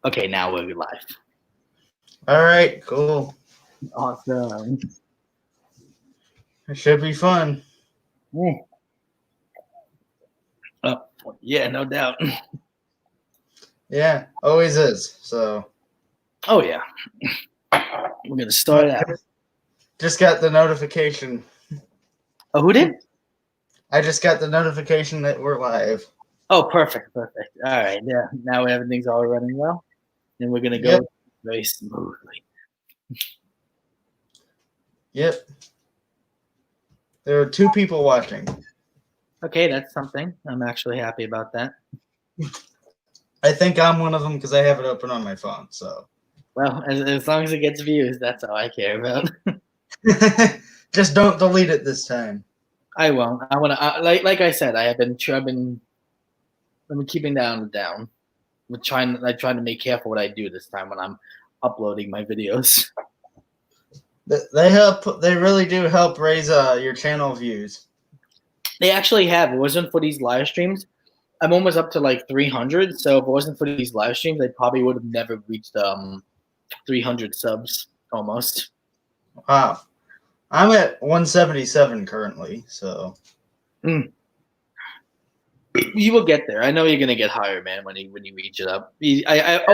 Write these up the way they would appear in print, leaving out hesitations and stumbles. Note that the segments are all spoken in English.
Okay, now we're live. All right, cool. Awesome. It should be fun. Oh, yeah, no doubt. Yeah, always is. So. Oh yeah. We're gonna start out. Just got the notification. Oh, who did? I just got the notification that we're live. Oh, perfect. All right, yeah. Now everything's all running well, and we're gonna go very smoothly. Yep. There are 2 people watching. Okay, that's something. I'm actually happy about that. I think I'm one of them because I have it open on my phone. So. Well, as long as it gets views, that's all I care about. Just don't delete it this time. I won't. I want to like I said. I've been keeping down. I'm trying to make careful what I do this time when I'm uploading my videos. They help. They really do help raise your channel views. They actually have. It wasn't for these live streams. I'm almost up to like 300. So if it wasn't for these live streams, I probably would have never reached 300 subs almost. Wow. I'm at 177 currently. So. You will get there. I know you're gonna get higher, man, when you reach it up. I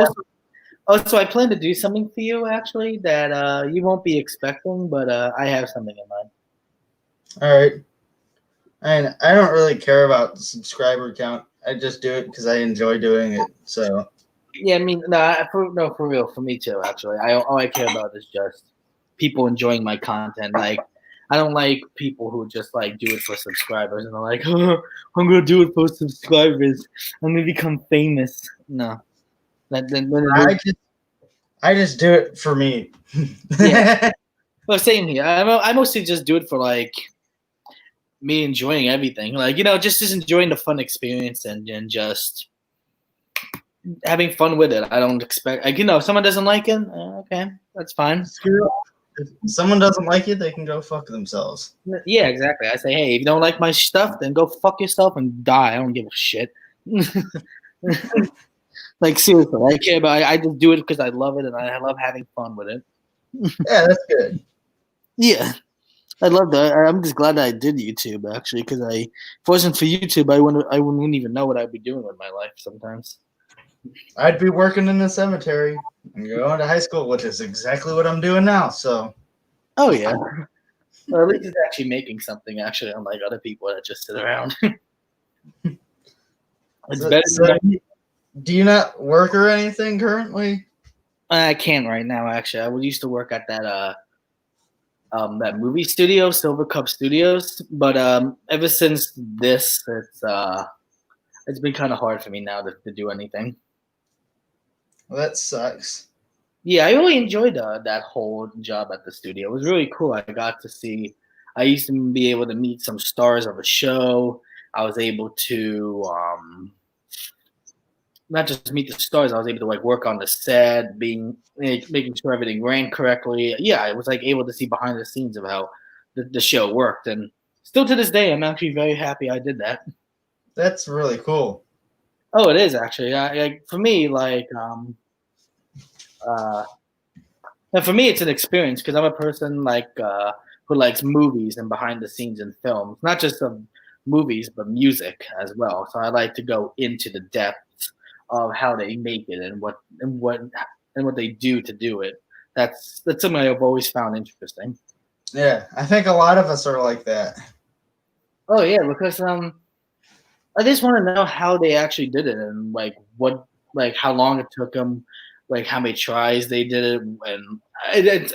also I plan to do something for you actually that you won't be expecting, but I have something in mind. All right. And I don't really care about the subscriber count. I just do it because I enjoy doing it. So. Yeah, I mean, for real, for me too. Actually, all I care about is just people enjoying my content. Like, I don't like people who just like do it for subscribers and they're like, oh, I'm gonna do it for subscribers. I'm gonna become famous. No, I just do it for me. Yeah. Well, same here. I mostly just do it for like me enjoying everything. Like, just enjoying the fun experience and just having fun with it. I don't expect, like, if someone doesn't like it, okay, that's fine. If someone doesn't like it, they can go fuck themselves. Yeah, exactly. I say, hey, if you don't like my stuff, then go fuck yourself and die. I don't give a shit. Like, seriously, I care about. I just do it because I love it and I love having fun with it. Yeah, that's good. Yeah, I love that. I'm just glad that I did YouTube actually, because if it wasn't for YouTube, I wouldn't even know what I'd be doing with my life sometimes. I'd be working in the cemetery and going to high school, which is exactly what I'm doing now. So. Oh yeah. Well, at least it's actually making something, actually, unlike other people that just sit around. It's better. Do you not work or anything currently? I can't right now. Actually, I used to work at that movie studio, Silver Cup Studios, but ever since this, it's been kind of hard for me now to do anything. Well, that sucks. Yeah, I really enjoyed that whole job at the studio. It was really cool. I used to be able to meet some stars of a show. I was able to not just meet the stars. I was able to like work on the set, making sure everything ran correctly. Yeah, I was like able to see behind the scenes of how the show worked, and still to this day, I'm actually very happy I did that. That's really cool. Oh, it is actually. For me, for me, it's an experience because I'm a person who likes movies and behind the scenes in films, not just of movies but music as well. So I like to go into the depths of how they make it and what they do to do it. That's something I've always found interesting. Yeah, I think a lot of us are like that. Oh yeah, because I just want to know how they actually did it and how long it took them, like how many tries they did it,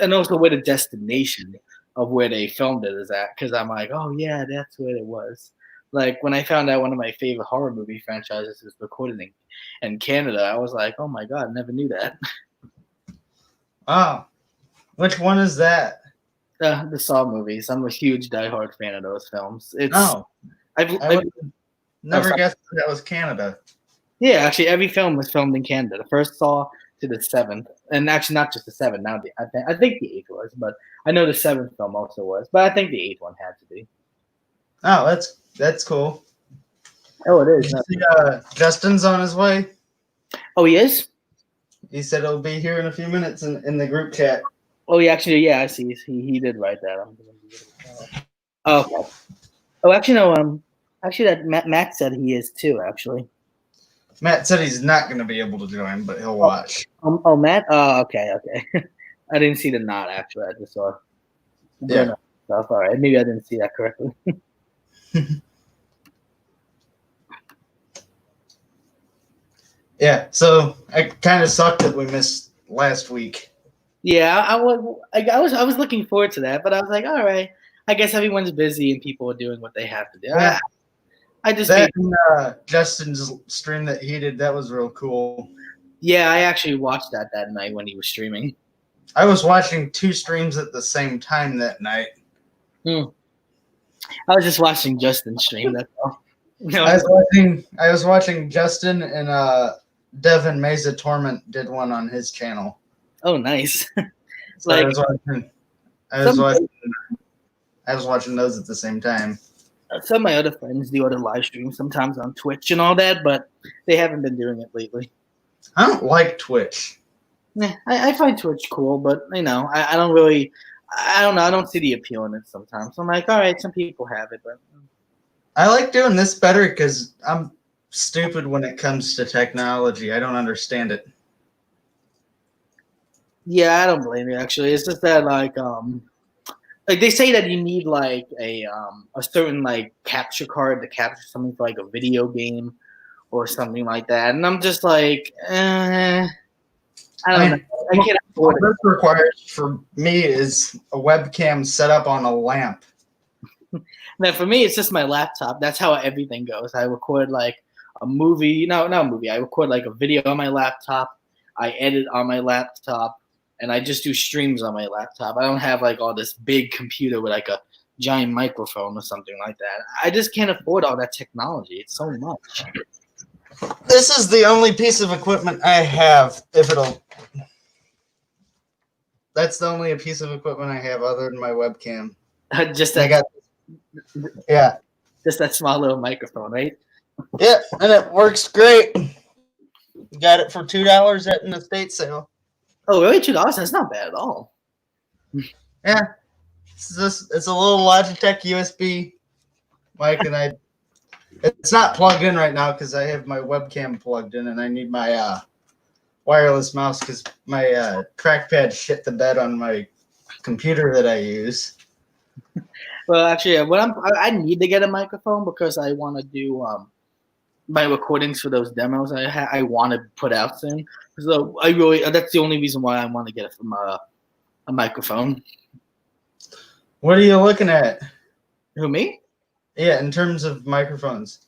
and also where the destination of where they filmed it is at. Because I'm like, oh yeah, that's where it was. Like when I found out one of my favorite horror movie franchises was recorded in Canada, I was like, oh my god, I never knew that. Oh, which one is that? The Saw movies. I'm a huge diehard fan of those films. I've never guessed that was Canada. Yeah, actually, every film was filmed in Canada. The first Saw to the 7th, and actually not just the 7th. Now I think the 8th was, but I know the 7th film also was. But I think the 8th one had to be. Oh, that's cool. Oh, it is. You see, Justin's on his way. Oh, he is? He said he'll be here in a few minutes in the group chat. Oh, yeah, I see. He did write that. Oh, okay. Oh, actually, no. Actually, that Matt said he is too. Actually, Matt said he's not going to be able to join, but he'll watch. Matt. Oh, okay. I didn't see the knot. Actually, I just saw Yeah. stuff. All right, maybe I didn't see that correctly. Yeah. So I kind of sucked that we missed last week. Yeah, I was looking forward to that, but I was like, all right. I guess everyone's busy and people are doing what they have to do. Yeah. I just that Justin's stream that he did, that was real cool. Yeah, I actually watched that night when he was streaming. I was watching 2 streams at the same time that night. I was just watching Justin stream. That's all. No, I was watching Justin and Devin Mesa Torment did one on his channel. Oh, nice. So like, I was watching those at the same time. Some of my other friends do other live streams sometimes on Twitch and all that, but they haven't been doing it lately. I don't like Twitch. Yeah, I find Twitch cool, but I don't really. I don't know. I don't see the appeal in it sometimes. So I'm like, all right, some people have it, but I like doing this better because I'm stupid when it comes to technology. I don't understand it. Yeah, I don't blame you. Actually, it's just that like they say that you need like a certain like capture card to capture something for like a video game or something like that, and I'm just like, I don't know. I can't afford it. What this requires for me is a webcam set up on a lamp. Now, for me, it's just my laptop. That's how everything goes. I record like a movie. No, not a movie. I record like a video on my laptop. I edit on my laptop, and I just do streams on my laptop. I don't have like all this big computer with like a giant microphone or something like that. I just can't afford all that technology. It's so much. This is the only piece of equipment I have. That's the only piece of equipment I have other than my webcam. Just that. Yeah. Just that small little microphone, right? Yeah, and it works great. Got it for $2 at an estate sale. Oh, really? $2? That's not bad at all. Yeah. It's a little Logitech USB mic, and it's not plugged in right now because I have my webcam plugged in, and I need my wireless mouse because my trackpad shit the bed on my computer that I use. Well, actually, I need to get a microphone because I want to do my recordings for those demos I want to put out soon. So that's the only reason why I want to get it from a microphone. What are you looking at? Who, me? Yeah, in terms of microphones.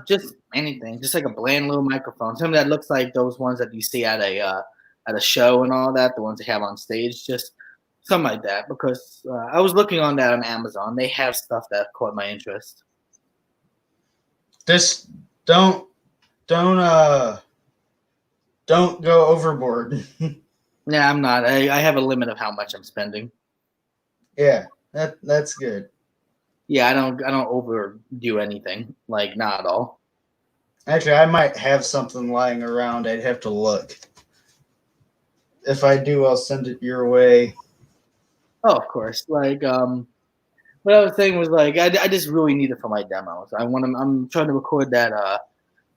Just anything, just like a bland little microphone, something that looks like those ones that you see at a show and all that, the ones they have on stage, just something like that. Because I was looking on that on Amazon, they have stuff that caught my interest. Just don't go overboard. Yeah, I'm not. I have a limit of how much I'm spending. Yeah, that's good. Yeah, I don't overdo anything, like not at all. Actually, I might have something lying around. I'd have to look. If I do, I'll send it your way. Oh, of course. Like what I was saying was like I just really need it for my demos. I'm trying to record that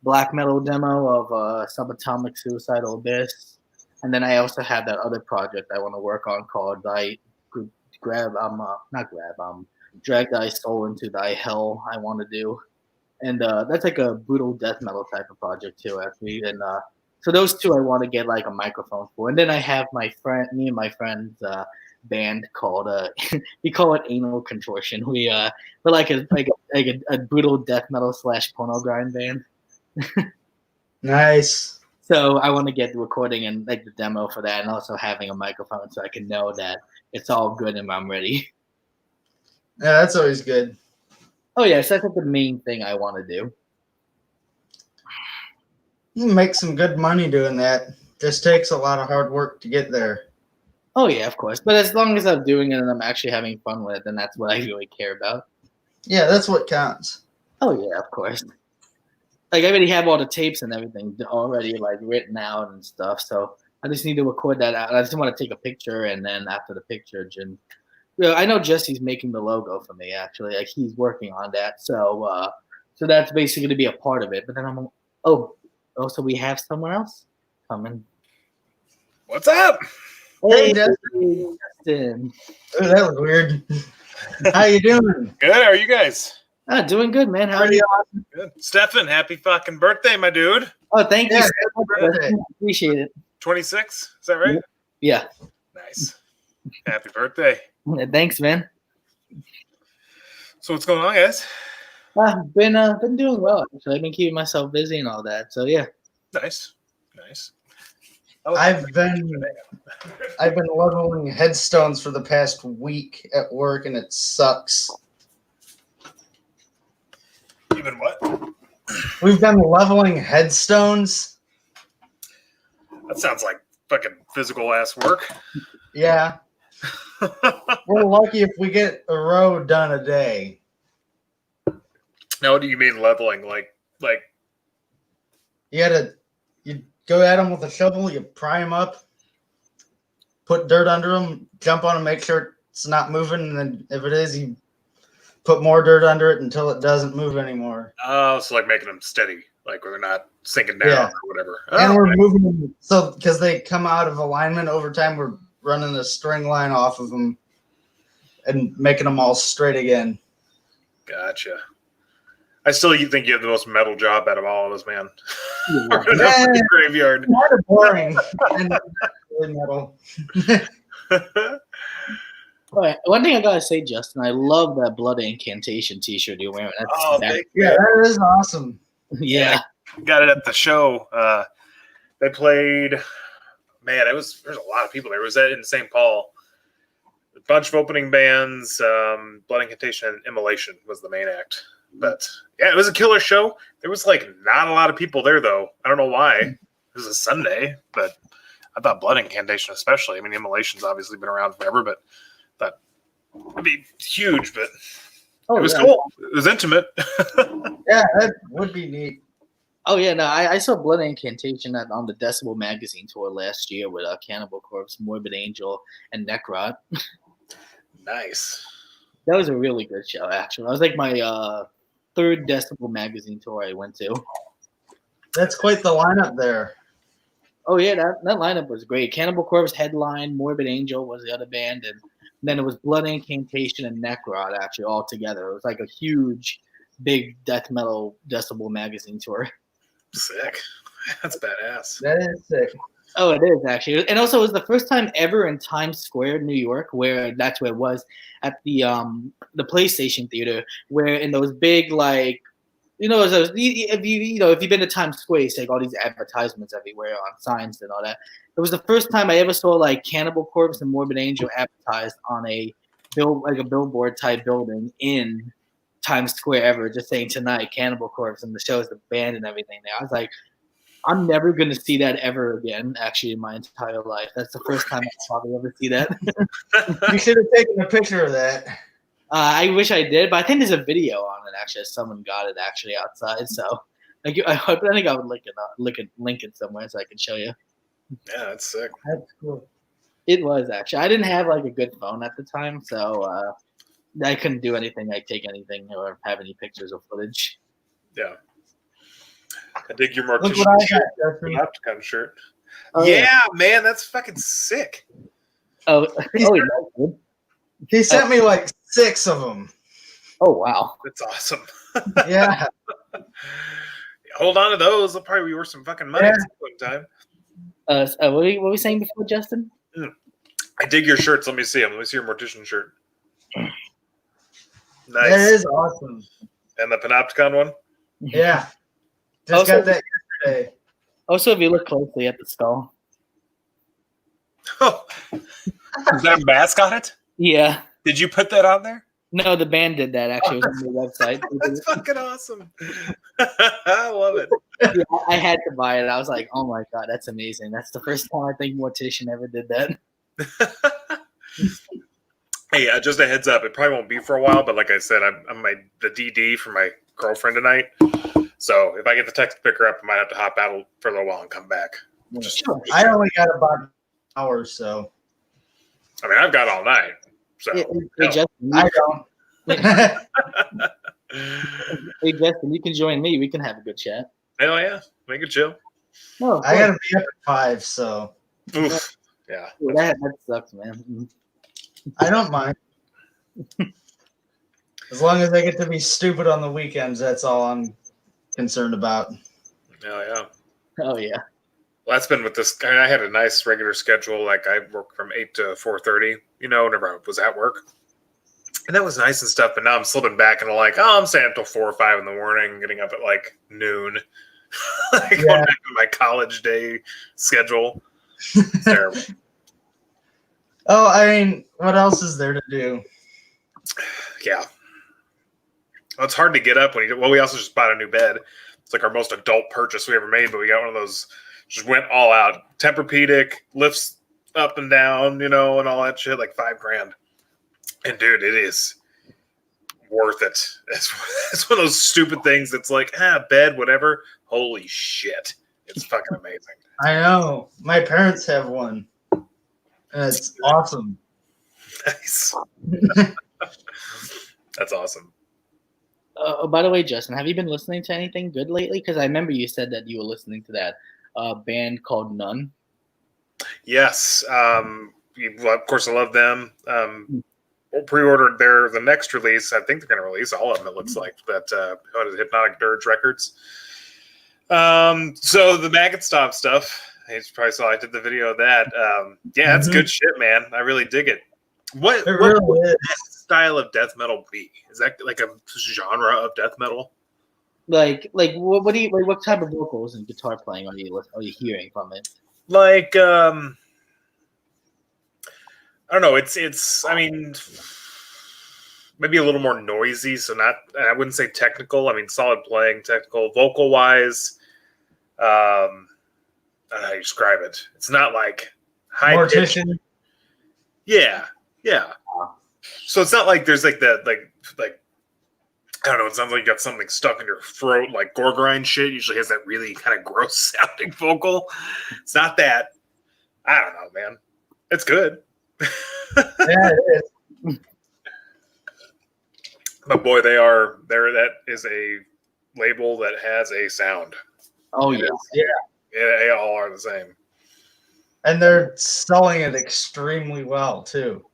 black metal demo of Subatomic Suicidal Abyss, and then I also have that other project I want to work on called Drag Thy Soul into Thy Hell. I want to do, and that's like a brutal death metal type of project too, actually. And so those two I want to get like a microphone for, and then I have me and my friends band called we call it Anal Contortion. We're like a brutal death metal / porno grind band. Nice. So I want to get the recording and like the demo for that, and also having a microphone so I can know that it's all good and I'm ready. Yeah, that's always good. Oh yeah, so that's like the main thing I want to do. You can make some good money doing that. Just takes a lot of hard work to get there. Oh yeah, of course. But as long as I'm doing it and I'm actually having fun with it, then that's what I really care about. Yeah, that's what counts. Oh yeah, of course. like I already have all the tapes and everything already like written out and stuff. So I just need to record that out. I just want to take a picture, and then after the picture, Jim. Yeah, I know Jesse's making the logo for me. Actually, like he's working on that. So that's basically going to be a part of it. But then also we have someone else coming. What's up? Hey, Hey, Justin. Justin. Oh, that was weird. How you doing? Good. How are you guys? Doing good, man. How are Pretty you? awesome. Good. Stefan, happy fucking birthday, my dude. Oh, thank you Yeah, so happy much. birthday. Appreciate it. 26. Is that right? Yeah. Nice. Happy birthday. Thanks, man. So what's going on, guys? Been doing well. Actually, I've been keeping myself busy and all that. So yeah. Nice. Nice. I've been leveling headstones for the past week at work, and it sucks. Even what? We've been leveling headstones. That sounds like fucking physical ass work. Yeah, we're lucky if we get a row done a day. Now, what do you mean leveling? Like You go at them with a shovel, you pry them up, put dirt under them, jump on them, make sure it's not moving, and then if it is, you put more dirt under it until it doesn't move anymore. oh, so like making them steady, like where they're not sinking down Yeah. or whatever. And Oh, we're okay. moving them, so because they come out of alignment over time, we're running a string line off of them and making them all straight again. Gotcha. I still think you have the most metal job out of all of us, man. Yeah. We're in a fucking graveyard. Kind of boring and really metal. All right. One thing I gotta say, Justin, I love that Blood Incantation T-shirt you're wearing. That's Oh, thank you. Yeah, that is awesome. yeah. Got it at the show. They played. Man, there's a lot of people there. It was in St. Paul. A bunch of opening bands. Blood Incantation and Immolation was the main act. But yeah, it was a killer show. There was like not a lot of people there though. I don't know why. It was a Sunday, but I thought Blood Incantation especially. I mean, Immolation's obviously been around forever, but that would be huge. But it was cool. It was intimate. Yeah, that would be neat. Oh yeah, no, I saw Blood Incantation on the Decibel magazine tour last year with Cannibal Corpse, Morbid Angel, and Necrot. Nice. That was a really good show, actually. That was like my third Decibel magazine tour I went to. That's quite the lineup there. Oh yeah, that lineup was great. Cannibal Corpse headline, Morbid Angel was the other band, and then it was Blood Incantation and Necrot actually all together. It was like a huge, big death metal Decibel magazine tour. Sick. That's badass. That is sick. Oh, it is actually, and also it was the first time ever in Times Square, New York, where that's where it was at the PlayStation Theater, where in those big like, if you've been to Times Square, you see like all these advertisements everywhere on signs and all that. It was the first time I ever saw like Cannibal Corpse and Morbid Angel advertised on a billboard type building in Times Square ever, just saying tonight Cannibal Corpse, and the show's the band and everything there. I was like, I'm never going to see that ever again, actually, in my entire life. That's the first time I'll probably ever see that. You should have taken a picture of that. I wish I did, but I think there's a video on it, actually. Someone got it, actually, outside. So I think I would link it somewhere so I can show you. Yeah, that's sick. That's cool. It was, actually. I didn't have, like, a good phone at the time, so I couldn't do anything, like take anything or have any pictures or footage. Yeah. I dig your Look Mortician what I shirt. got, Justin. Opticon shirt. Oh, yeah, man, that's fucking sick. Oh, yeah, that's good. He sent me like 6 of them. Oh, wow. That's awesome. Yeah. Hold on to those. They'll probably be worth some fucking money at some point in time. What were we saying before, Justin? I dig your shirts. Let me see them. Let me see your Mortician shirt. Nice. That is awesome. And the Panopticon one? Yeah. Just Also- got that yesterday. Also, if you look closely at the skull. Oh. Is that a mask on it? Yeah. Did you put that on there? No, the band did that, actually. It was on their website. That's fucking awesome. I love it. Yeah, I had to buy it. I was like, oh my God, that's amazing. That's the first time I think Mortician ever did that. Hey, just a heads up. It probably won't be for a while, but like I said, I'm the DD for my girlfriend tonight. So if I get the text to pick her up, I might have to hop out for a little while and come back. I only got about an hour, so. I mean, I've got all night. So I don't. Hey Justin, you can join me. We can have a good chat. Hell yeah, make it chill. No, I gotta be up at 5, so. Oof. Yeah. That sucks, man. I don't mind. As long as I get to be stupid on the weekends, that's all I'm concerned about. Yeah. Oh yeah. Well, that's been with this. I mean, I had a nice regular schedule. Like I worked from 8 to 4:30. Whenever I was at work, and that was nice and stuff. But now I'm slipping back and I'm like, I'm staying until 4 or 5 in the morning, getting up at like noon. Going back to my college day schedule. It's terrible. Oh, I mean, what else is there to do? Yeah. Well, it's hard to get up when we also just bought a new bed. It's like our most adult purchase we ever made, but we got one of those, just went all out. Tempur-Pedic, lifts up and down, and all that shit, like $5,000. And dude, it is worth it. It's one of those stupid things that's like, bed, whatever. Holy shit. It's fucking amazing. I know. My parents have one. And it's awesome. Nice. That's awesome. By the way, Justin, have you been listening to anything good lately? Because I remember you said that you were listening to that band called None. Yes. Of course, I love them. We'll pre-order the next release. I think they're going to release all of them, it looks like. That Hypnotic Dirge Records. So the Maggot Stomp stuff, you probably saw I did the video of that. Yeah, that's good shit, man. I really dig it. What style of death metal be? Is that like a genre of death metal? Like what do you like? What type of vocals and guitar playing are you hearing from it? Like I don't know. It's I mean, maybe a little more noisy. So I wouldn't say technical. I mean, solid playing, technical, vocal wise. I don't know how you describe it. It's not like high pitch. Yeah. So it's not like there's like that like I don't know. It sounds like you got something stuck in your throat, like gore grind shit. Usually has that really kind of gross sounding vocal. It's not that. I don't know, man. It's good. Yeah, it is. But boy, that is a label that has a sound. Oh yeah. They all are the same. And they're selling it extremely well too.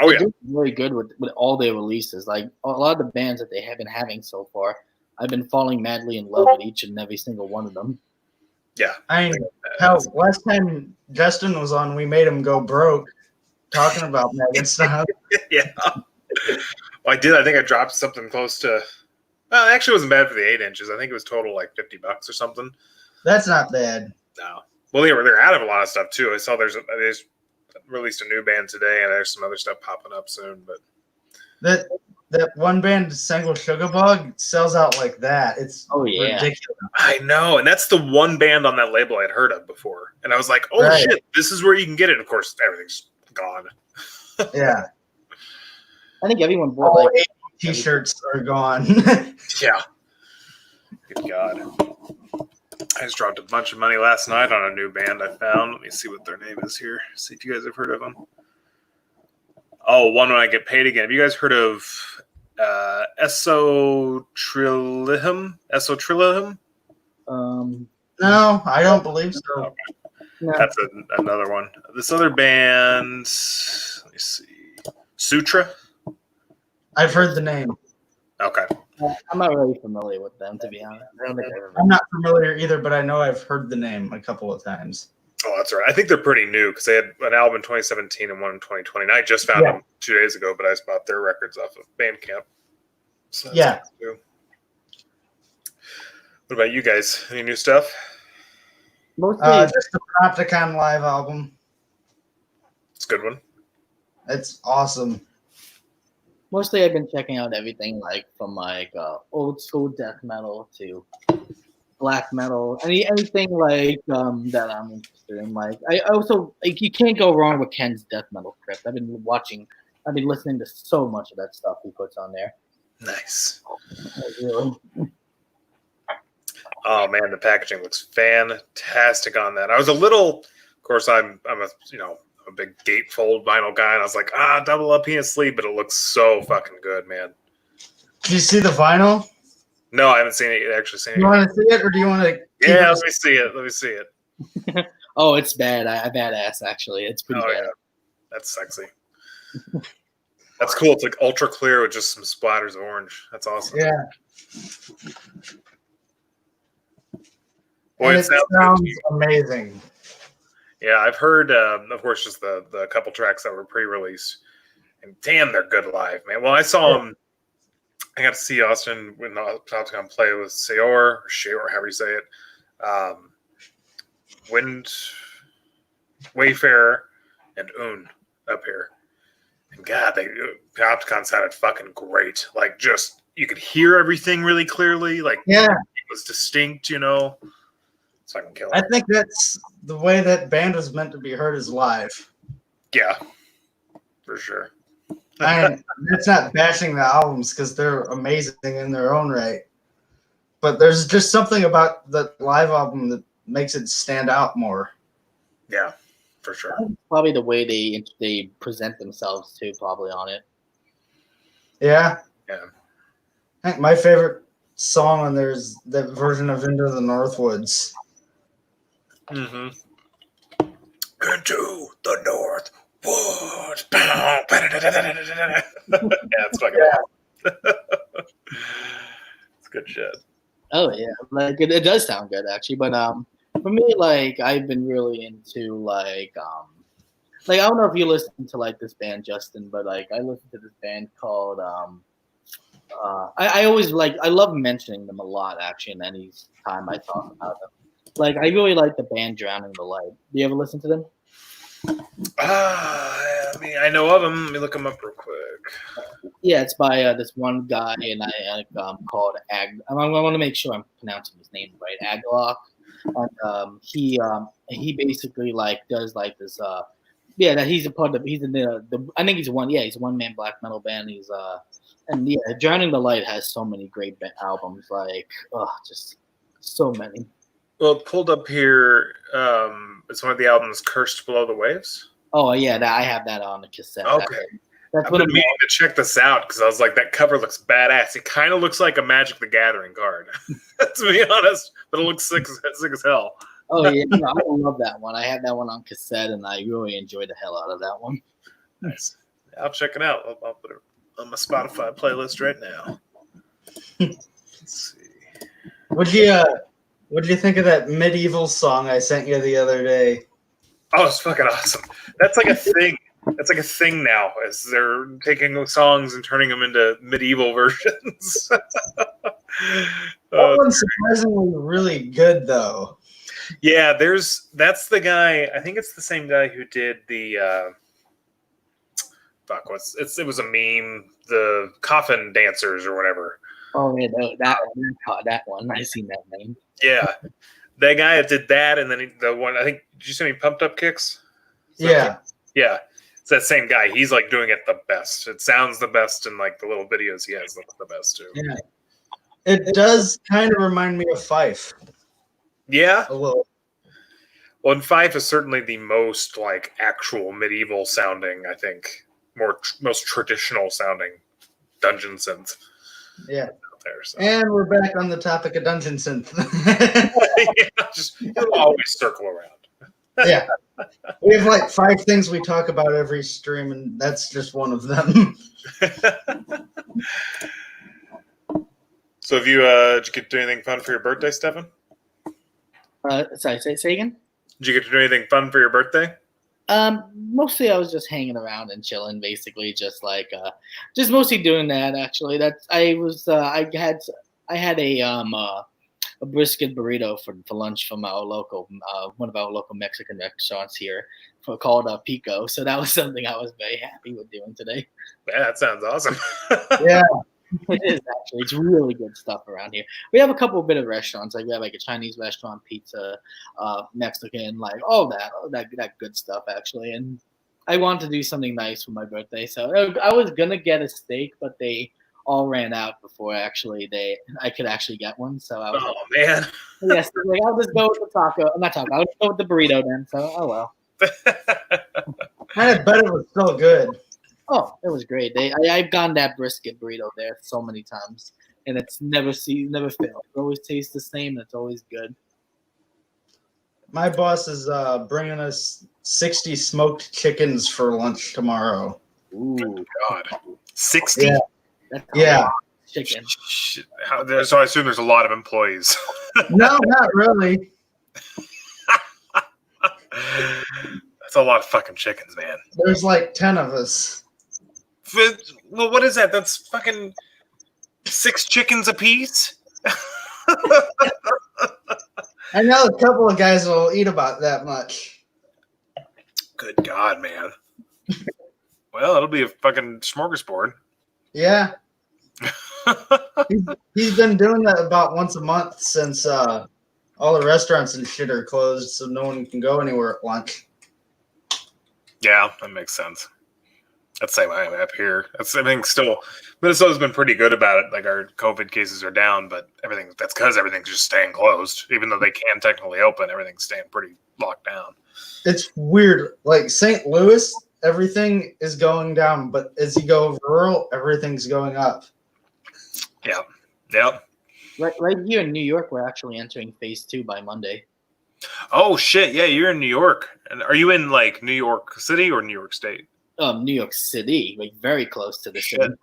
Oh yeah, really good with all their releases. Like a lot of the bands that they have been having so far, I've been falling madly in love with each and every single one of them. Yeah, I mean, hell, last time Justin was on, we made him go broke talking about Maggot Stomp. Yeah. Well, I did. I think I dropped something close to. Well, it actually wasn't bad for the 8 inches. I think it was total like $50 or something. That's not bad. No. Well, they're out of a lot of stuff too. I saw they just released a new band today, and there's some other stuff popping up soon. But that one band, Single Sugar Bug, sells out like that. It's ridiculous. I know, and that's the one band on that label I'd heard of before, and I was like, "Oh shit, this is where you can get it." Of course, everything's gone. Yeah, I think everyone bought T-shirts are gone. Yeah. Good God. I just dropped a bunch of money last night on a new band I found. Let me see what their name is here. See if you guys have heard of them. Oh, One When I Get Paid Again. Have you guys heard of Us.So Trillium? Us.So Trillium? No, I don't believe so. Okay. No. That's another one. This other band, let me see. Sutra? I've heard the name. Okay. I'm not really familiar with them, to be honest. I'm not familiar either, but I know I've heard the name a couple of times. Oh, that's right. I think they're pretty new because they had an album in 2017 and one in 2020. And I just found them 2 days ago, but I just bought their records off of Bandcamp. So yeah. What about you guys? Any new stuff? Mostly just the Panopticon live album. It's a good one. It's awesome. Mostly I've been checking out everything like from like old school death metal to black metal, anything like that I'm interested in. Like I also like you can't go wrong with Ken's death metal script. I've been listening to so much of that stuff he puts on there. Nice. Really. Oh man, the packaging looks fantastic on that. I was a little, of course, I'm a a big gatefold vinyl guy, and I was like, double LP and sleeve, but it looks so fucking good, man. Do you see the vinyl? No, I haven't seen it. Actually, seen it. You want to see it, or do you want to? Yeah, let me see it. Let me see it. Oh, it's bad. Badass actually. It's pretty bad. Yeah, that's sexy. That's cool. It's like ultra clear with just some splatters of orange. That's awesome. Yeah. Boy, And it it sounds amazing. Yeah, I've heard, of course, just the couple tracks that were pre-released, and damn, they're good live, man. Well, I saw them. I got to see Austin when I was going to play with Seor, however you say it. Wayfarer, and Un up here. And God, the Opticon sounded fucking great. Like, just, you could hear everything really clearly. Like, yeah, it was distinct, It's fucking killer. I think that's the way that band was meant to be heard is live. Yeah, for sure. It's not bashing the albums because they're amazing in their own right. But there's just something about the live album that makes it stand out more. Yeah, for sure. Probably the way they present themselves too, probably on it. Yeah. Yeah. I think my favorite song on there is that version of Into the Northwoods. Mm-hmm. Into the North Woods. Yeah, it's fucking awesome. It's good shit. Oh yeah, like it does sound good actually. But for me, like I've been really into like I don't know if you listen to like this band Justin, but like I listen to this band called I always I love mentioning them a lot actually. In any time I talk about them, like I really like the band Drowning the Light. Do you ever listen to them? I mean, I know of them. Let me look them up real quick. Yeah, it's by this one guy, and I called Ag. I want to make sure I'm pronouncing his name right, Aglock. And he basically does this. That he's a part of. He's in the. I think he's one. Yeah, he's a one man black metal band. He's and yeah, Drowning the Light has so many great albums. Just so many. Well, pulled up here. It's one of the albums, "Cursed Below the Waves." Oh yeah, I have that on the cassette. Okay. That's I've been meaning to check this out because I was like, that cover looks badass. It kind of looks like a Magic the Gathering card, to be honest, but it looks sick as hell. Oh yeah, no, I love that one. I have that one on cassette, and I really enjoy the hell out of that one. Nice. I'll check it out. I'll put it on my Spotify playlist right now. Let's see. What do you think of that medieval song I sent you the other day? Oh, it's fucking awesome. That's like a thing. That's like a thing now, as they're taking songs and turning them into medieval versions. That one's surprisingly really good, though. Yeah, that's the guy. I think it's the same guy who did the it was a meme, the Coffin Dancers or whatever. Oh yeah, that one. I seen that name. Yeah, that guy that did that, and then the one, I think, did you send me Pumped Up Kicks? Yeah. Yeah. It's that same guy. He's like doing it the best. It sounds the best, and like the little videos he has look the best too. Yeah. It does kind of remind me of Fife. Yeah. A little. Well, and Fife is certainly the most like actual medieval sounding, I think, most traditional sounding dungeon synth. Yeah. There, so. And we're back on the topic of dungeon synth. It'll always circle around. Yeah. We have like 5 things we talk about every stream, and that's just one of them. So have did you get to do anything fun for your birthday, Stefan? Sorry, say again? Did you get to do anything fun for your birthday? Mostly I was just hanging around and chilling, basically, just mostly doing that. Actually, I had a brisket burrito for lunch from our local one of our local Mexican restaurants here called Pico. So that was something I was very happy with doing today. Yeah, that sounds awesome. Yeah. It is actually. It's really good stuff around here. We have a couple of bit of restaurants. Like we have like a Chinese restaurant, pizza, Mexican, like all that good stuff actually. And I wanted to do something nice for my birthday, so I was gonna get a steak, but they all ran out before I could actually get one. So I was Oh man. yes, like I'll just go with the taco. I'm not taco. I'll just go with the burrito then. So oh well. I bet it was so good. Oh, it was great. I've gotten that brisket burrito there so many times, and it's never failed. It always tastes the same. And it's always good. My boss is bringing us 60 smoked chickens for lunch tomorrow. Ooh, God. 60? Yeah. That's Yeah. Chicken. Shit. So I assume there's a lot of employees. No, not really. That's a lot of fucking chickens, man. There's like 10 of us. Well, what is that? That's fucking 6 chickens apiece? I know a couple of guys will eat about that much. Good God, man. Well, it'll be a fucking smorgasbord. Yeah. He's been doing that about once a month since all the restaurants and shit are closed, so no one can go anywhere at lunch. Yeah, that makes sense. That's the same way up here. Everything's still. Minnesota's been pretty good about it. Like our COVID cases are down, but that's because everything's just staying closed. Even though they can technically open, everything's staying pretty locked down. It's weird. Like St. Louis, everything is going down, but as you go rural, everything's going up. Yeah. Yep. Right here in New York, we're actually entering phase 2 by Monday. Oh shit! Yeah, you're in New York. And are you in like New York City or New York State? New York City, like very close to the Shit. city.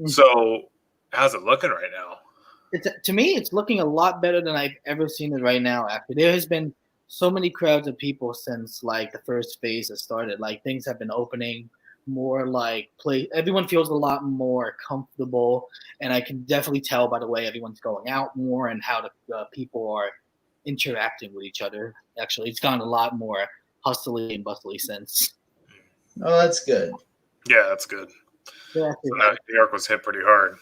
So, how's it looking right now? To me, it's looking a lot better than I've ever seen it right now. Actually, there has been so many crowds of people since like the first phase has started. Like things have been opening more. Like everyone feels a lot more comfortable, and I can definitely tell by the way everyone's going out more and how the people are interacting with each other. Actually, it's gone a lot more hustly and bustly since. Oh, that's good. Yeah, that's good. Yeah, So New York was hit pretty hard.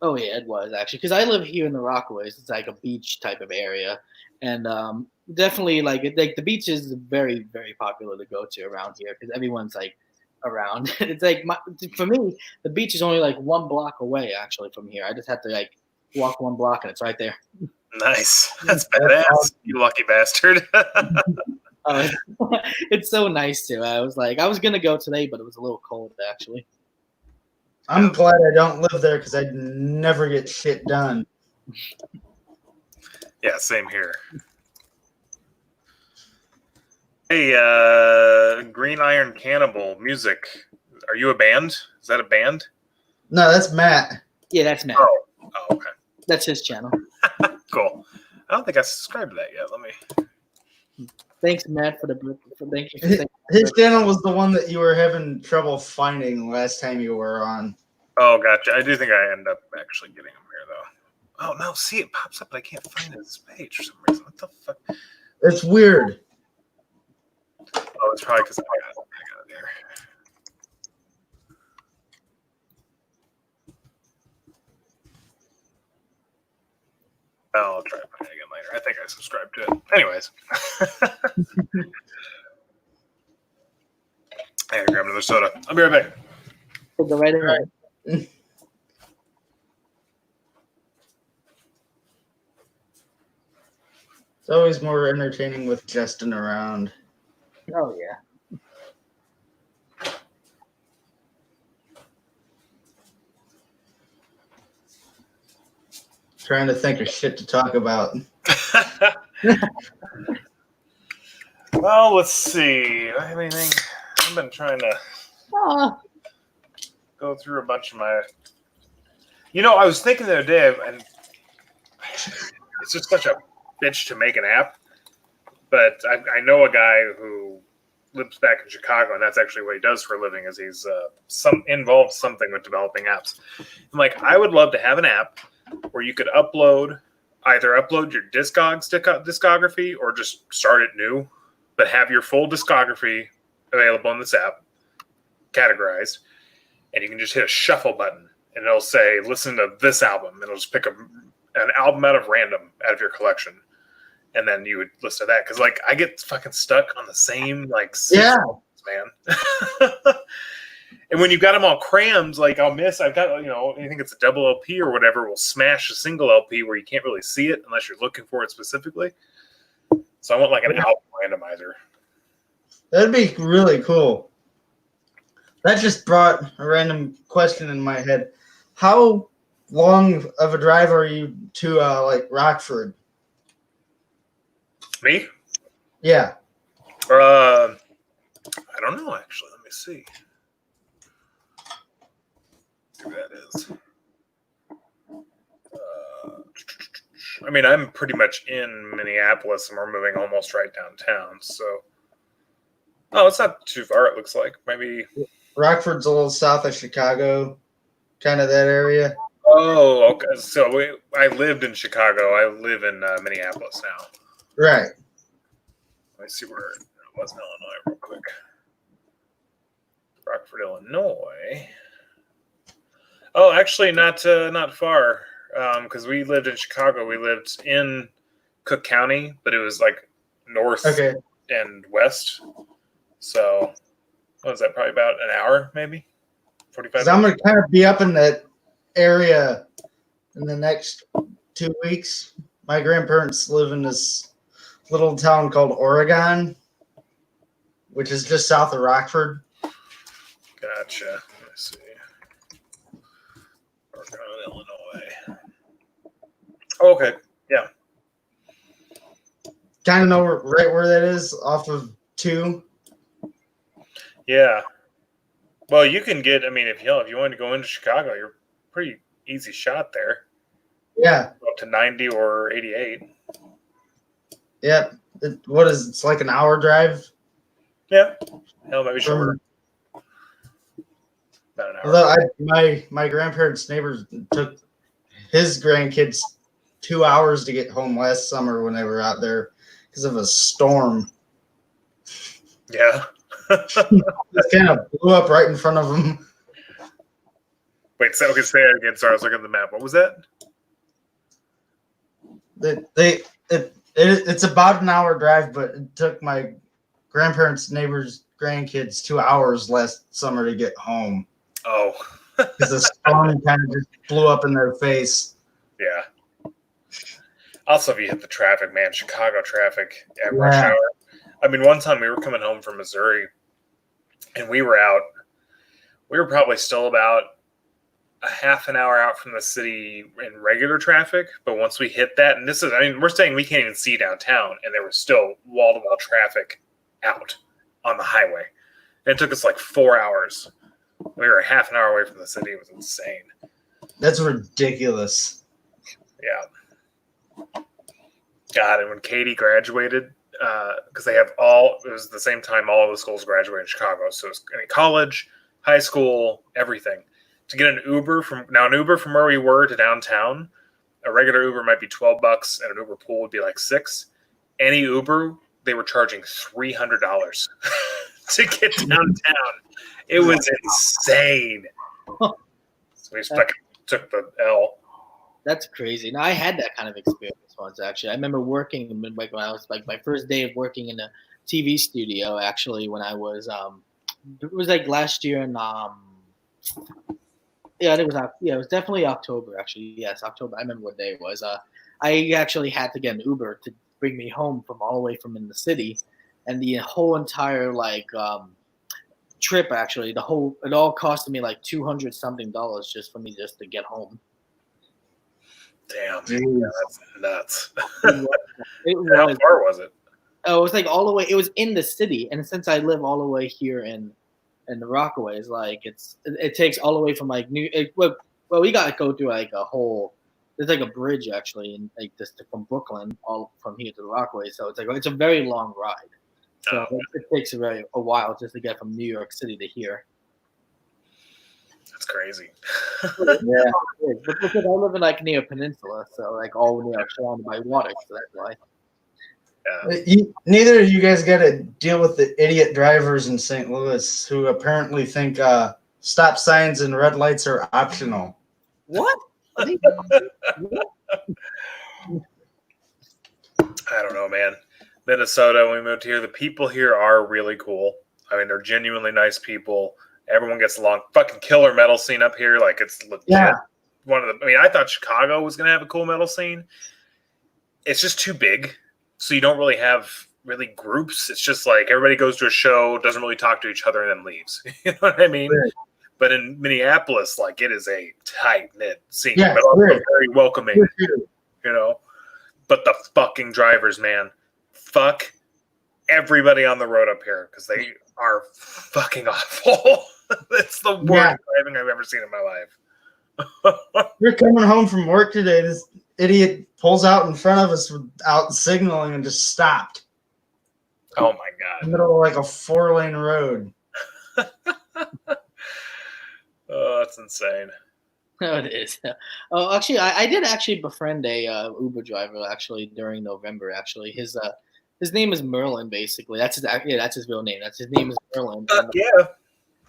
Oh yeah, it was actually because I live here in the Rockaways. It's like a beach type of area, and definitely like the beach is very very popular to go to around here because everyone's like around. It's like for me, the beach is only like 1 block away actually from here. I just have to like walk 1 block and it's right there. Nice. That's badass. Awesome. You lucky bastard. It's so nice too. I was gonna go today, but it was a little cold actually. I'm glad I don't live there because I'd never get shit done. Yeah, same here. Hey, Green Iron Cannibal music. Are you a band? Is that a band? No, that's Matt. Yeah, that's Matt. Oh, okay. That's his channel. Cool. I don't think I subscribed to that yet. Let me. Thanks, Matt, thank you. His channel was the one that you were having trouble finding last time you were on. Oh, gotcha. I do think I end up actually getting him here, though. Oh, no. See, it pops up, but I can't find his page for some reason. What the fuck? It's weird. Oh, it's probably because I got it there. I'll try to find it again later. I think I subscribed to it. Anyways. I gotta grab another soda. I'll be right back. We'll go right ahead. It's always more entertaining with Justin around. Oh, yeah. Trying to think of shit to talk about. Well, let's see. Do I have anything? I've been trying to go through a bunch of my... I was thinking the other day, and it's just such a bitch to make an app, but I know a guy who lives back in Chicago, and that's actually what he does for a living, is he's involved something with developing apps. I'm like, I would love to have an app where you could either upload your discography or just start it new, but have your full discography available in this app, categorized, and you can just hit a shuffle button, and it'll say, listen to this album, and it'll just pick an album out of random out of your collection, and then you would listen to that. Because, I get fucking stuck on the same, songs, man. And when you've got them all crammed, like I've got, I think it's a double LP or whatever, will smash a single LP where you can't really see it unless you're looking for it specifically. So I want like an album randomizer. That'd be really cool. That just brought a random question in my head. How long of a drive are you to like Rockford? Me? Yeah. I don't know, actually. Let me see. Who that is. I mean, I'm pretty much in Minneapolis, and we're moving almost right downtown. So, it's not too far. It looks like maybe. Rockford's a little south of Chicago, kind of that area. Oh, okay. So I lived in Chicago. I live in Minneapolis now. Right. Let me see where it was in Illinois real quick. Rockford, Illinois. Oh, actually, not far. Because we lived in Chicago. We lived in Cook County, but it was like north and west. So, what was that? Probably about an hour, maybe 45 minutes. I'm going to kind of be up in that area in the next 2 weeks. My grandparents live in this little town called Oregon, which is just south of Rockford. Gotcha. Let me see. Oregon, Illinois. Okay. Yeah. Kind of know right where that is, off of 2. Yeah. Well, you can get. I mean, if you want to go into Chicago, you're pretty easy shot there. Yeah. Up to 90 or 88. Yeah. It's like an hour drive? Yeah. Hell, maybe shorter. About an hour. Although my grandparents' neighbors took his grandkids 2 hours to get home last summer when they were out there because of a storm. Yeah. It kind of blew up right in front of them. Wait, say it again. Sorry, I was looking at the map. What was that? It's about an hour drive, but it took my grandparents' neighbors' grandkids 2 hours last summer to get home. Oh. Because the storm kind of just blew up in their face. Yeah. Also, if you hit the traffic, man, Chicago traffic at rush hour. I mean, one time we were coming home from Missouri, and we were probably still about a half an hour out from the city in regular traffic. But once we hit that, and we're saying we can't even see downtown, and there was still wall-to-wall traffic out on the highway. And it took us like 4 hours. We were a half an hour away from the city. It was insane. That's ridiculous. Yeah. God, and when Katie graduated, because it was the same time all of the schools graduated in Chicago. So it was college, high school, everything. To get an Uber from where we were to downtown, a regular Uber might be $12, and an Uber pool would be like $6. Any Uber, they were charging $300 to get downtown. It was insane. So we just took the L. That's crazy. Now I had that kind of experience once. Actually, I remember working when I was like my first day of working in a TV studio. Actually, when I was it was like last year in it was definitely October. Actually, yes, October. I remember what day it was. I actually had to get an Uber to bring me home from all the way from in the city, and the whole entire trip actually it all costed me like $200 something just for me to get home. Damn, yeah, that's nuts. It was. How far was it? Oh, it was like all the way. It was in the city, and since I live all the way here in the Rockaways, like it takes all the way from like well, we got to go through like a whole. There's like a bridge actually, and like just from Brooklyn all from here to the Rockaways. So it's a very long ride. So it takes a while just to get from New York City to here. That's crazy. Yeah. But because I live in like near a peninsula, so like all near surrounded by water, so that's why. Neither of you guys got to deal with the idiot drivers in St. Louis who apparently think stop signs and red lights are optional. What? I don't know, man. Minnesota, when we moved here, the people here are really cool. I mean, they're genuinely nice people. Everyone gets along. Fucking killer metal scene up here. Like, it's legit. Yeah. I thought Chicago was going to have a cool metal scene. It's just too big. So you don't really have groups. It's just like everybody goes to a show, doesn't really talk to each other, and then leaves. You know what I mean? Right. But in Minneapolis, like, it is a tight-knit scene. Yeah, but also right. very welcoming. You know? But the fucking drivers, man. Fuck everybody on the road up here because they are fucking awful. It's the worst driving I've ever seen in my life. We're coming home from work today. This idiot pulls out in front of us without signaling and just stopped. Oh my god! In the middle of like a 4-lane road. Oh, that's insane. Oh, it is. Oh, actually, I did actually befriend a Uber driver actually during November. Actually, his name is Merlin. Basically, that's his real name. His name is Merlin. Yeah.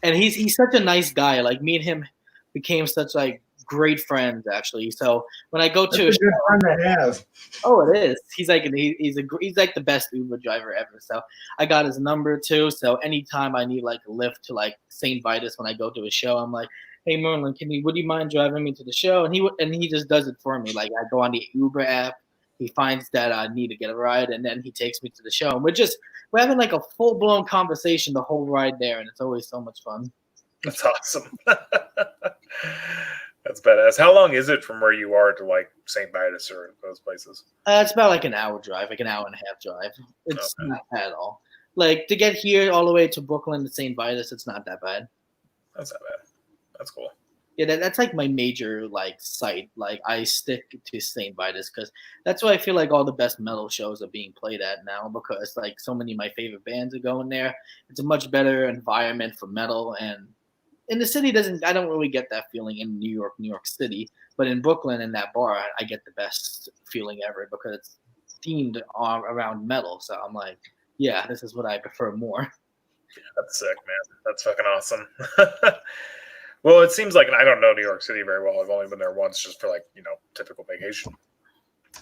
And he's such a nice guy. Like me and him became such like great friends actually. So when I go to a good friend to have. Oh, it is. He's like the best Uber driver ever. So I got his number too. So anytime I need like a lift to like St. Vitus when I go to a show, I'm like, hey Merlin, would you mind driving me to the show? And he just does it for me. Like I go on the Uber app, he finds that I need to get a ride, and then he takes me to the show. And we're having like a full blown conversation the whole ride there, and it's always so much fun. That's awesome. That's badass. How long is it from where you are to like St. Vitus or those places? It's about like an hour drive, like an hour and a half drive. It's not bad at all. Like to get here all the way to Brooklyn to St. Vitus, it's not that bad. That's not bad. That's cool. Yeah, that's like my major like site. Like I stick to St. Vitus because that's where I feel like all the best metal shows are being played at now because like so many of my favorite bands are going there. It's a much better environment for metal, and in the city I don't really get that feeling in New York City, but in Brooklyn in that bar I get the best feeling ever because it's themed around metal. So I'm like, yeah, this is what I prefer more. That's sick, man. That's fucking awesome. Well, it seems like, and I don't know New York City very well. I've only been there once just for like, typical vacation.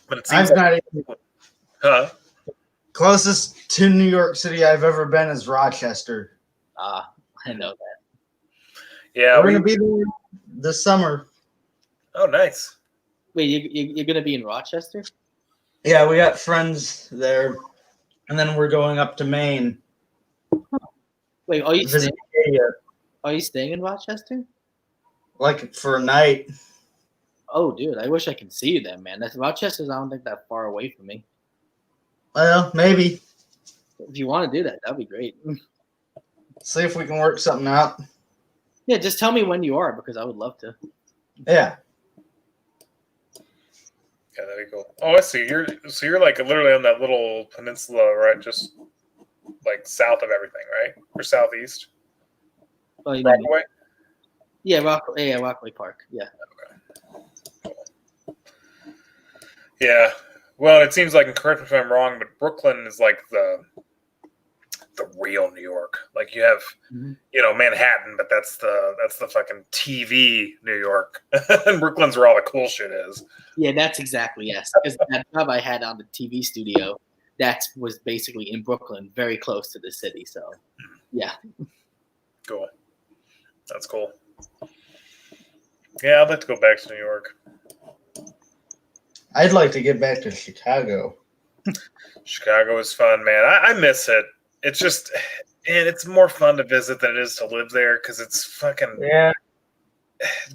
But it seems Closest to New York City I've ever been is Rochester. I know that. Yeah, we're going to be there this summer. Oh, nice. Wait, you're going to be in Rochester? Yeah, we got friends there, and then we're going up to Maine. Wait, are you staying in Rochester? Like for a night. Oh, dude, I wish I could see you there, man. Rochester's, I don't think that far away from me. Well, maybe. If you want to do that, that'd be great. See if we can work something out. Yeah, just tell me when you are because I would love to. Yeah. Yeah, that'd be cool. Oh, I see. You're like literally on that little peninsula, right? Just like south of everything, right? Or southeast? Oh, you Rockaway? Yeah, Rockaway Park. Yeah. Okay. Cool. Yeah. Well, it seems like, and correct me if I'm wrong, but Brooklyn is like the real New York. Like you have, Manhattan, but that's the fucking TV New York, and Brooklyn's where all the cool shit is. Yeah, that's exactly yes. Because that job I had on the TV studio, that was basically in Brooklyn, very close to the city. So, yeah. Cool. That's cool. Yeah, I'd like to go back to New York. I'd like to get back to Chicago. Chicago is fun, man. I miss it. It's just, and it's more fun to visit than it is to live there because it's fucking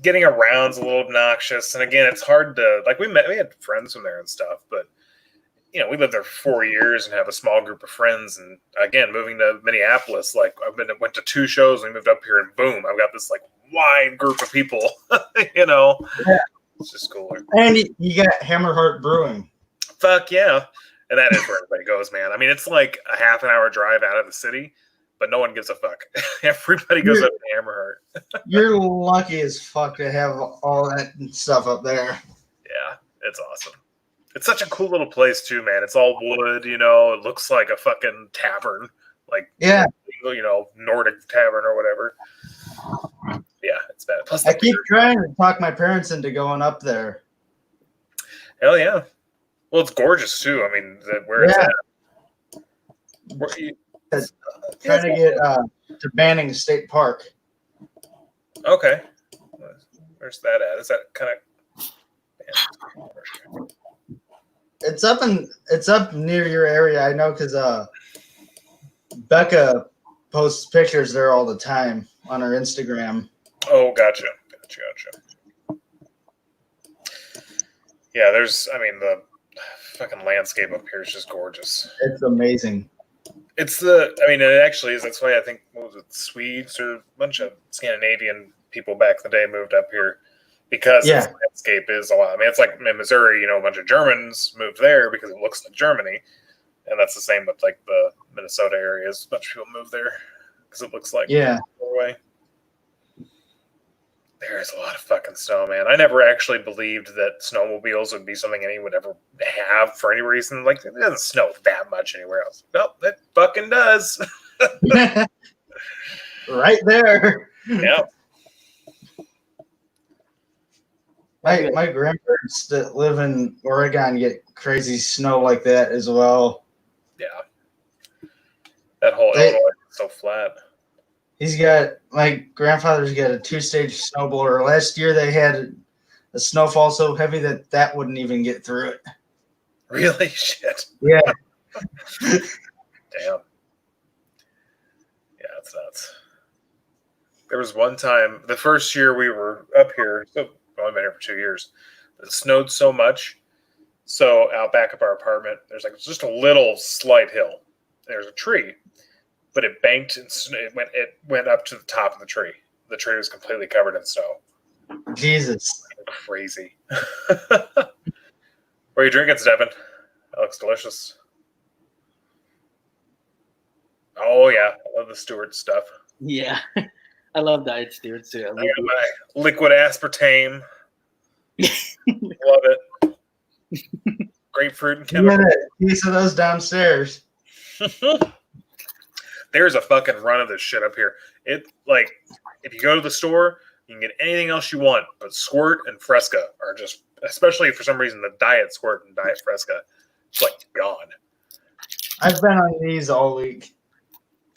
getting around's a little obnoxious. And again, it's hard to we had friends from there and stuff, but we lived there for 4 years and have a small group of friends. And again, moving to Minneapolis, went to 2 shows and we moved up here and boom, I've got this wide group of people, Yeah. It's just cooler. And you got Hammerheart Brewing. Fuck yeah. And that is where everybody goes, man. I mean, it's like a half an hour drive out of the city, but no one gives a fuck. Everybody goes up to Hammerheart. You're lucky as fuck to have all that stuff up there. Yeah, it's awesome. It's such a cool little place too, man. It's all wood, it looks like a fucking tavern. Nordic tavern or whatever. Yeah, it's bad. Plus I keep trying to talk my parents into going up there. Hell yeah. Well, it's gorgeous too. I mean, where it's at. Trying to get to Banning State Park. Okay. Where's that at? Is that kind of? It's up near your area. I know because Becca posts pictures there all the time on her Instagram. Oh, gotcha. Yeah, the fucking landscape up here is just gorgeous. It's amazing. It actually is. That's why I think, what was it, Swedes or a bunch of Scandinavian people back in the day moved up here because its landscape is a lot. I mean, it's like in Missouri, a bunch of Germans moved there because it looks like Germany. And that's the same with like the Minnesota areas. A bunch of people moved there because it looks like Norway. There's a lot of fucking snow, man. I never actually believed that snowmobiles would be something anyone would ever have for any reason. Like, it doesn't snow that much anywhere else. Nope, it fucking does. Right there. Yeah. My grandparents that live in Oregon get crazy snow like that as well. Yeah. That whole Illinois is so flat. My grandfather's got a 2-stage snowblower. Last year they had a snowfall so heavy that wouldn't even get through it. Really? Shit. Yeah. Damn. Yeah, it's nuts. There was one time, the first year we were up here, so I've only been here for 2 years, it snowed so much. So out back of our apartment, there's like just a little slight hill. There's a tree, but it banked and it went up to the top of the tree. The tree was completely covered in snow. Jesus. Crazy. What are you drinking, Stefan? That looks delicious. Oh, yeah. I love the Stewart stuff. Yeah. I love Diet Stewart too. I got my liquid aspartame. Love it. Grapefruit and chemical. A piece of those downstairs. There's a fucking run of this shit up here. If you go to the store, you can get anything else you want, but Squirt and Fresca are just, especially for some reason, the Diet Squirt and Diet Fresca, it's like gone. I've been on these all week.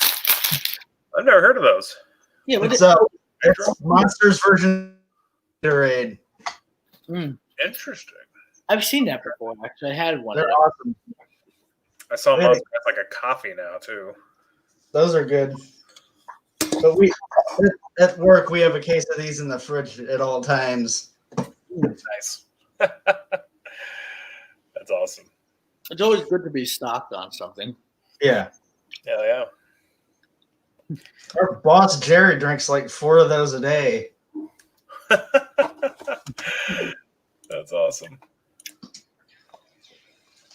I've never heard of those. Yeah, it's Monsters version of Gatorade. Interesting. I've seen that before. Actually, I had one. They're awesome. I saw most of like a coffee now too. Those are good. But at work we have a case of these in the fridge at all times. Nice. That's awesome. It's always good to be stocked on something. Yeah. Yeah. Our boss Jerry drinks like 4 of those a day. That's awesome.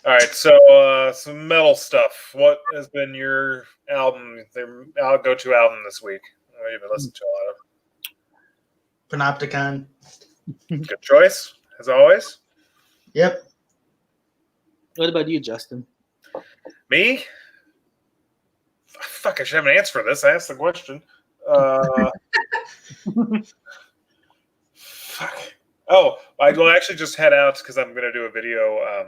All right, so some metal stuff. What has been your go-to album this week? I've been listening to a lot of. Panopticon. Good choice, as always. Yep. What about you, Justin? Me? Fuck, I should have an answer for this. I asked the question. Fuck. Oh, I will actually just head out because I'm going to do a video of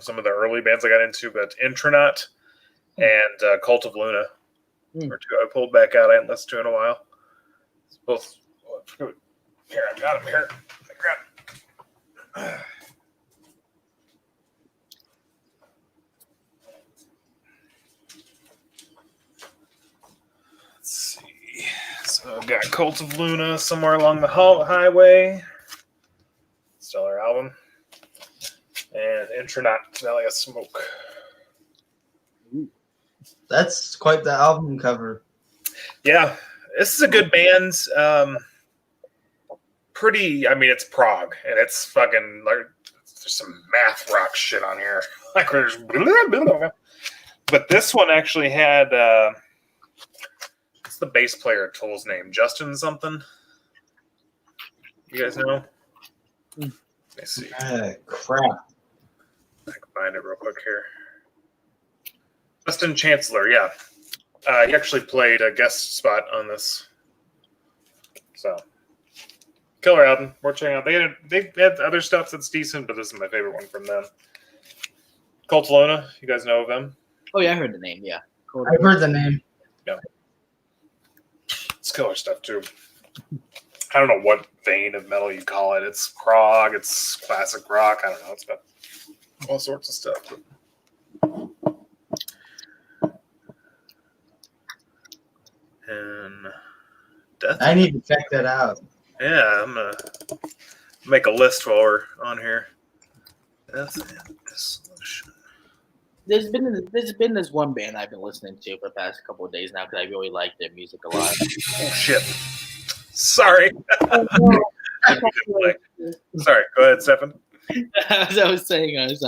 some of the early bands I got into, but Intronaut and Cult of Luna were two I pulled back out. I hadn't listened to in a while. It's both. Here, I got them here. I grabbed. Let's see. So I've got Cult of Luna, Somewhere Along the Highway. Stellar album. And Intronaut, Valley of Smoke. That's quite the album cover. Yeah, this is a good band. It's prog, and it's fucking like there's some math rock shit on here. Like there's, but this one actually had what's the bass player at Tool's name? Justin something. You guys know? Let me see. Crap. I can find it real quick here. Justin Chancellor, yeah. He actually played a guest spot on this. So, killer album. Worth checking out. They had other stuff that's decent, but this is my favorite one from them. Cult of Luna, you guys know of them? Oh, yeah, I heard the name, yeah. I've heard the name. Yeah. It's killer stuff, too. I don't know what vein of metal you call it. It's prog, it's classic rock. I don't know. It's about all sorts of stuff. And death. I need to check that out. Yeah, I'm gonna make a list while we're on here. Death and Dissolution. There's been this one band I've been listening to for the past couple of days now because I really like their music a lot. Oh shit! Sorry. Sorry. Go ahead, Stefan. As I was saying, there's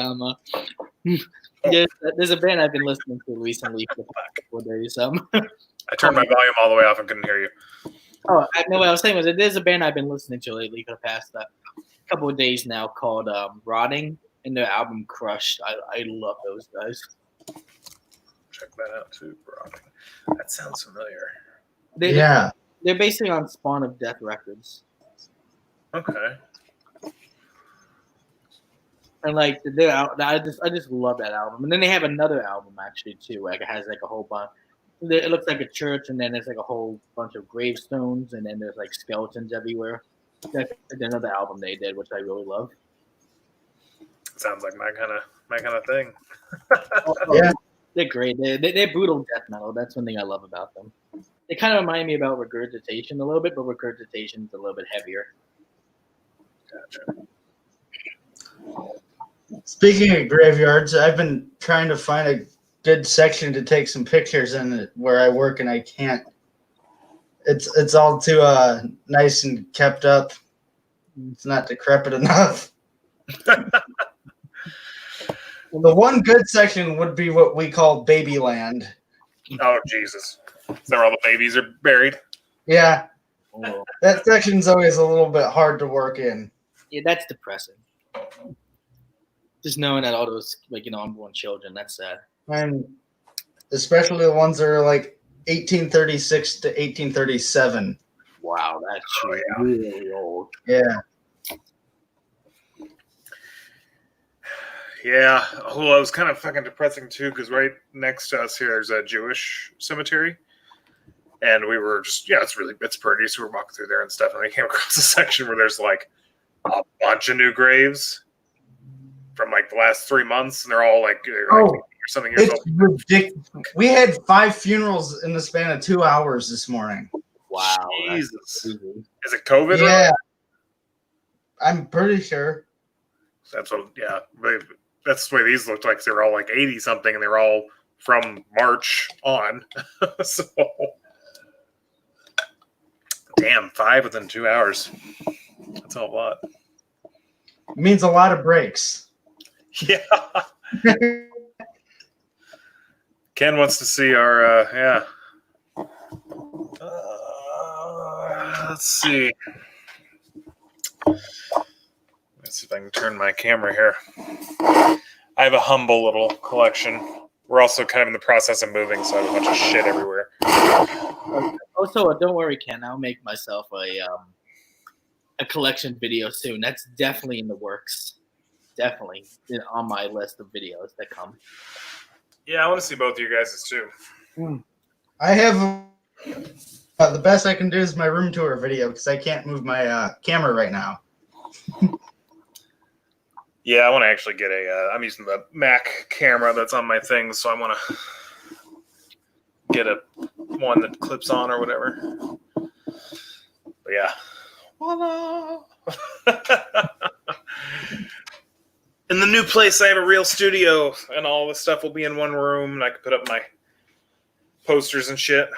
a band I've been listening to recently for the past couple of days. I turned my volume all the way off and couldn't hear you. Oh, no, what I was saying was that there's a band I've been listening to lately for the past couple of days now called Rotting, and their album Crushed. I love those guys. Check that out too, Rotting. That sounds familiar. They're basically on Spawn of Death Records. Okay. And like I just love that album. And then they have another album actually too. Like it has like a whole bunch. It looks like a church, and then there's like a whole bunch of gravestones, and then there's like skeletons everywhere. That's another album they did, which I really love. Sounds like my kind of thing. Yeah, they're great. They're brutal death metal. That's one thing I love about them. They kind of remind me about Regurgitation a little bit, but Regurgitation's a little bit heavier. Gotcha. Speaking of graveyards, I've been trying to find a good section to take some pictures in where I work, and I can't. It's all too nice and kept up. It's not decrepit enough. The one good section would be what we call Babyland. Oh, Jesus. Is that where all the babies are buried? Yeah. Oh. That section's always a little bit hard to work in. Yeah, that's depressing. Just knowing that all those, unborn children, that's sad. And especially the ones that are like 1836 to 1837. Wow, that's really old. Yeah. Yeah. Well, it was kind of fucking depressing too, because right next to us here, there's a Jewish cemetery. And we were just, it's pretty. So we're walking through there and stuff. And we came across a section where there's like a bunch of new graves from like the last 3 months. And they're all like something years old. Ridiculous. We had 5 funerals in the span of 2 hours this morning. Wow. Jesus. Is it COVID? Yeah. I'm pretty sure. That's what, yeah. That's the way these looked like. They were all like 80 something and they were all from March on. So, damn, 5 within 2 hours. That's a lot. It means a lot of breaks. Yeah. Ken wants to see our, let's see. Let's see if I can turn my camera here. I have a humble little collection. We're also kind of in the process of moving, so I have a bunch of shit everywhere. Also, don't worry, Ken. I'll make myself a collection video soon. That's definitely in the works. Definitely on my list of videos that come. Yeah, I want to see both of you guys' too. I have the best I can do is my room tour video because I can't move my camera right now. Yeah, I want to actually get I'm using the Mac camera that's on my thing, so I want to get one that clips on or whatever. But yeah. Voila. In the new place, I have a real studio, and all this stuff will be in one room, and I can put up my posters and shit.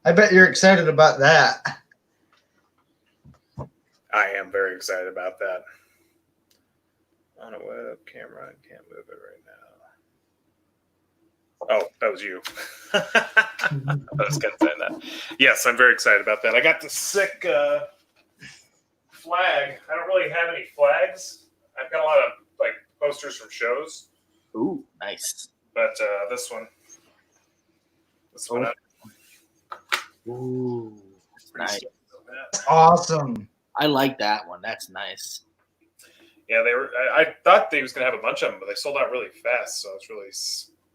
I bet you're excited about that. I am very excited about that. On a web camera, I can't move it right now. Oh, that was you. I was going to say that. Yes, I'm very excited about that. I got the sick flag. I don't really have any flags. I've got a lot of posters from shows. Ooh, nice. But this one. Ooh, nice. Awesome. I like that one. That's nice. Yeah, they were. I thought they was gonna have a bunch of them, but they sold out really fast. So I was really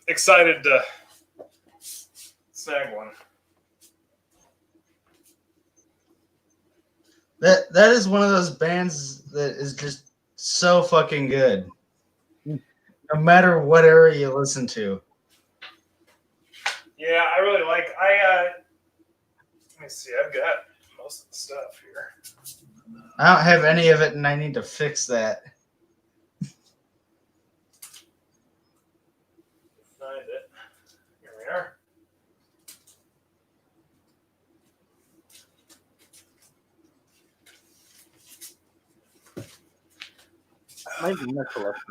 excited to snag one. That is one of those bands that is just so fucking good. No matter what era you listen to. Yeah, I really like. Let me see. I've got most of the stuff here. I don't have any of it, and I need to fix that. Find it. Here we are.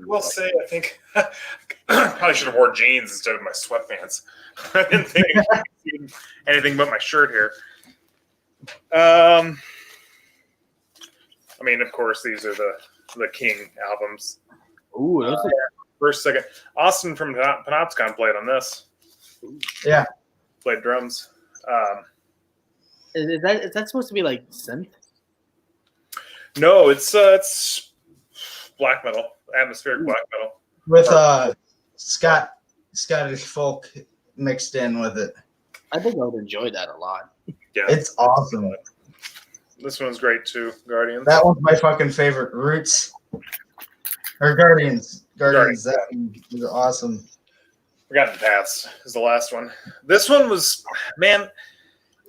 We'll say I think probably should have wore jeans instead of my sweatpants. I didn't think I could see anything but my shirt here. I mean, of course, these are the King albums. Ooh, those are First, second. Austin from Penobscon played on this. Yeah. Played drums. is that supposed to be like synth? No, it's black metal, atmospheric black metal. With Scottish folk mixed in with it. I think I would enjoy that a lot. Yeah, It's awesome. this one's great too. Guardians. That one's my fucking favorite. Roots. Or Guardians. That one was awesome. Forgotten Paths is the last one. This one was, man,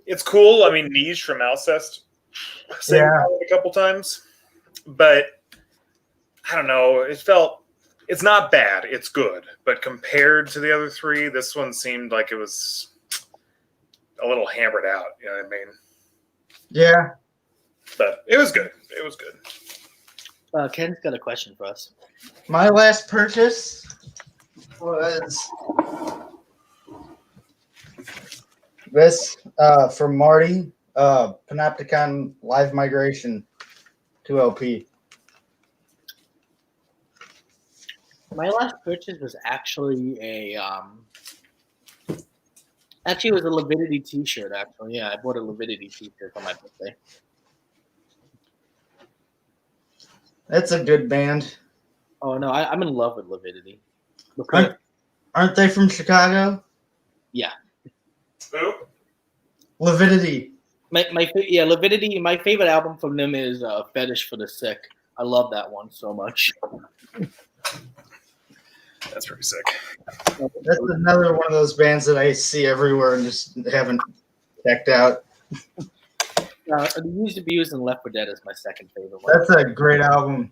it's cool. I mean, Niche from Alcest sang it a couple times, but I don't know. It's not bad. It's good, but compared to the other three, this one seemed like it was a little hammered out. You know what I mean? Yeah. But it was good. It was good. Ken's got a question for us. My last purchase was this from Marty, Panopticon Live Migration 2LP. My last purchase was actually it was a Lividity t-shirt, actually. Yeah, I bought a Lividity t-shirt for my birthday. That's a good band. Oh, no, I'm in love with Lividity. Aren't they from Chicago? Yeah. Who? Lividity. Lividity. My favorite album from them is Fetish for the Sick. I love that one so much. That's pretty sick. That's another one of those bands that I see everywhere and just haven't checked out. The Used, Abused, and Left for Dead is my second favorite one. That's a great album.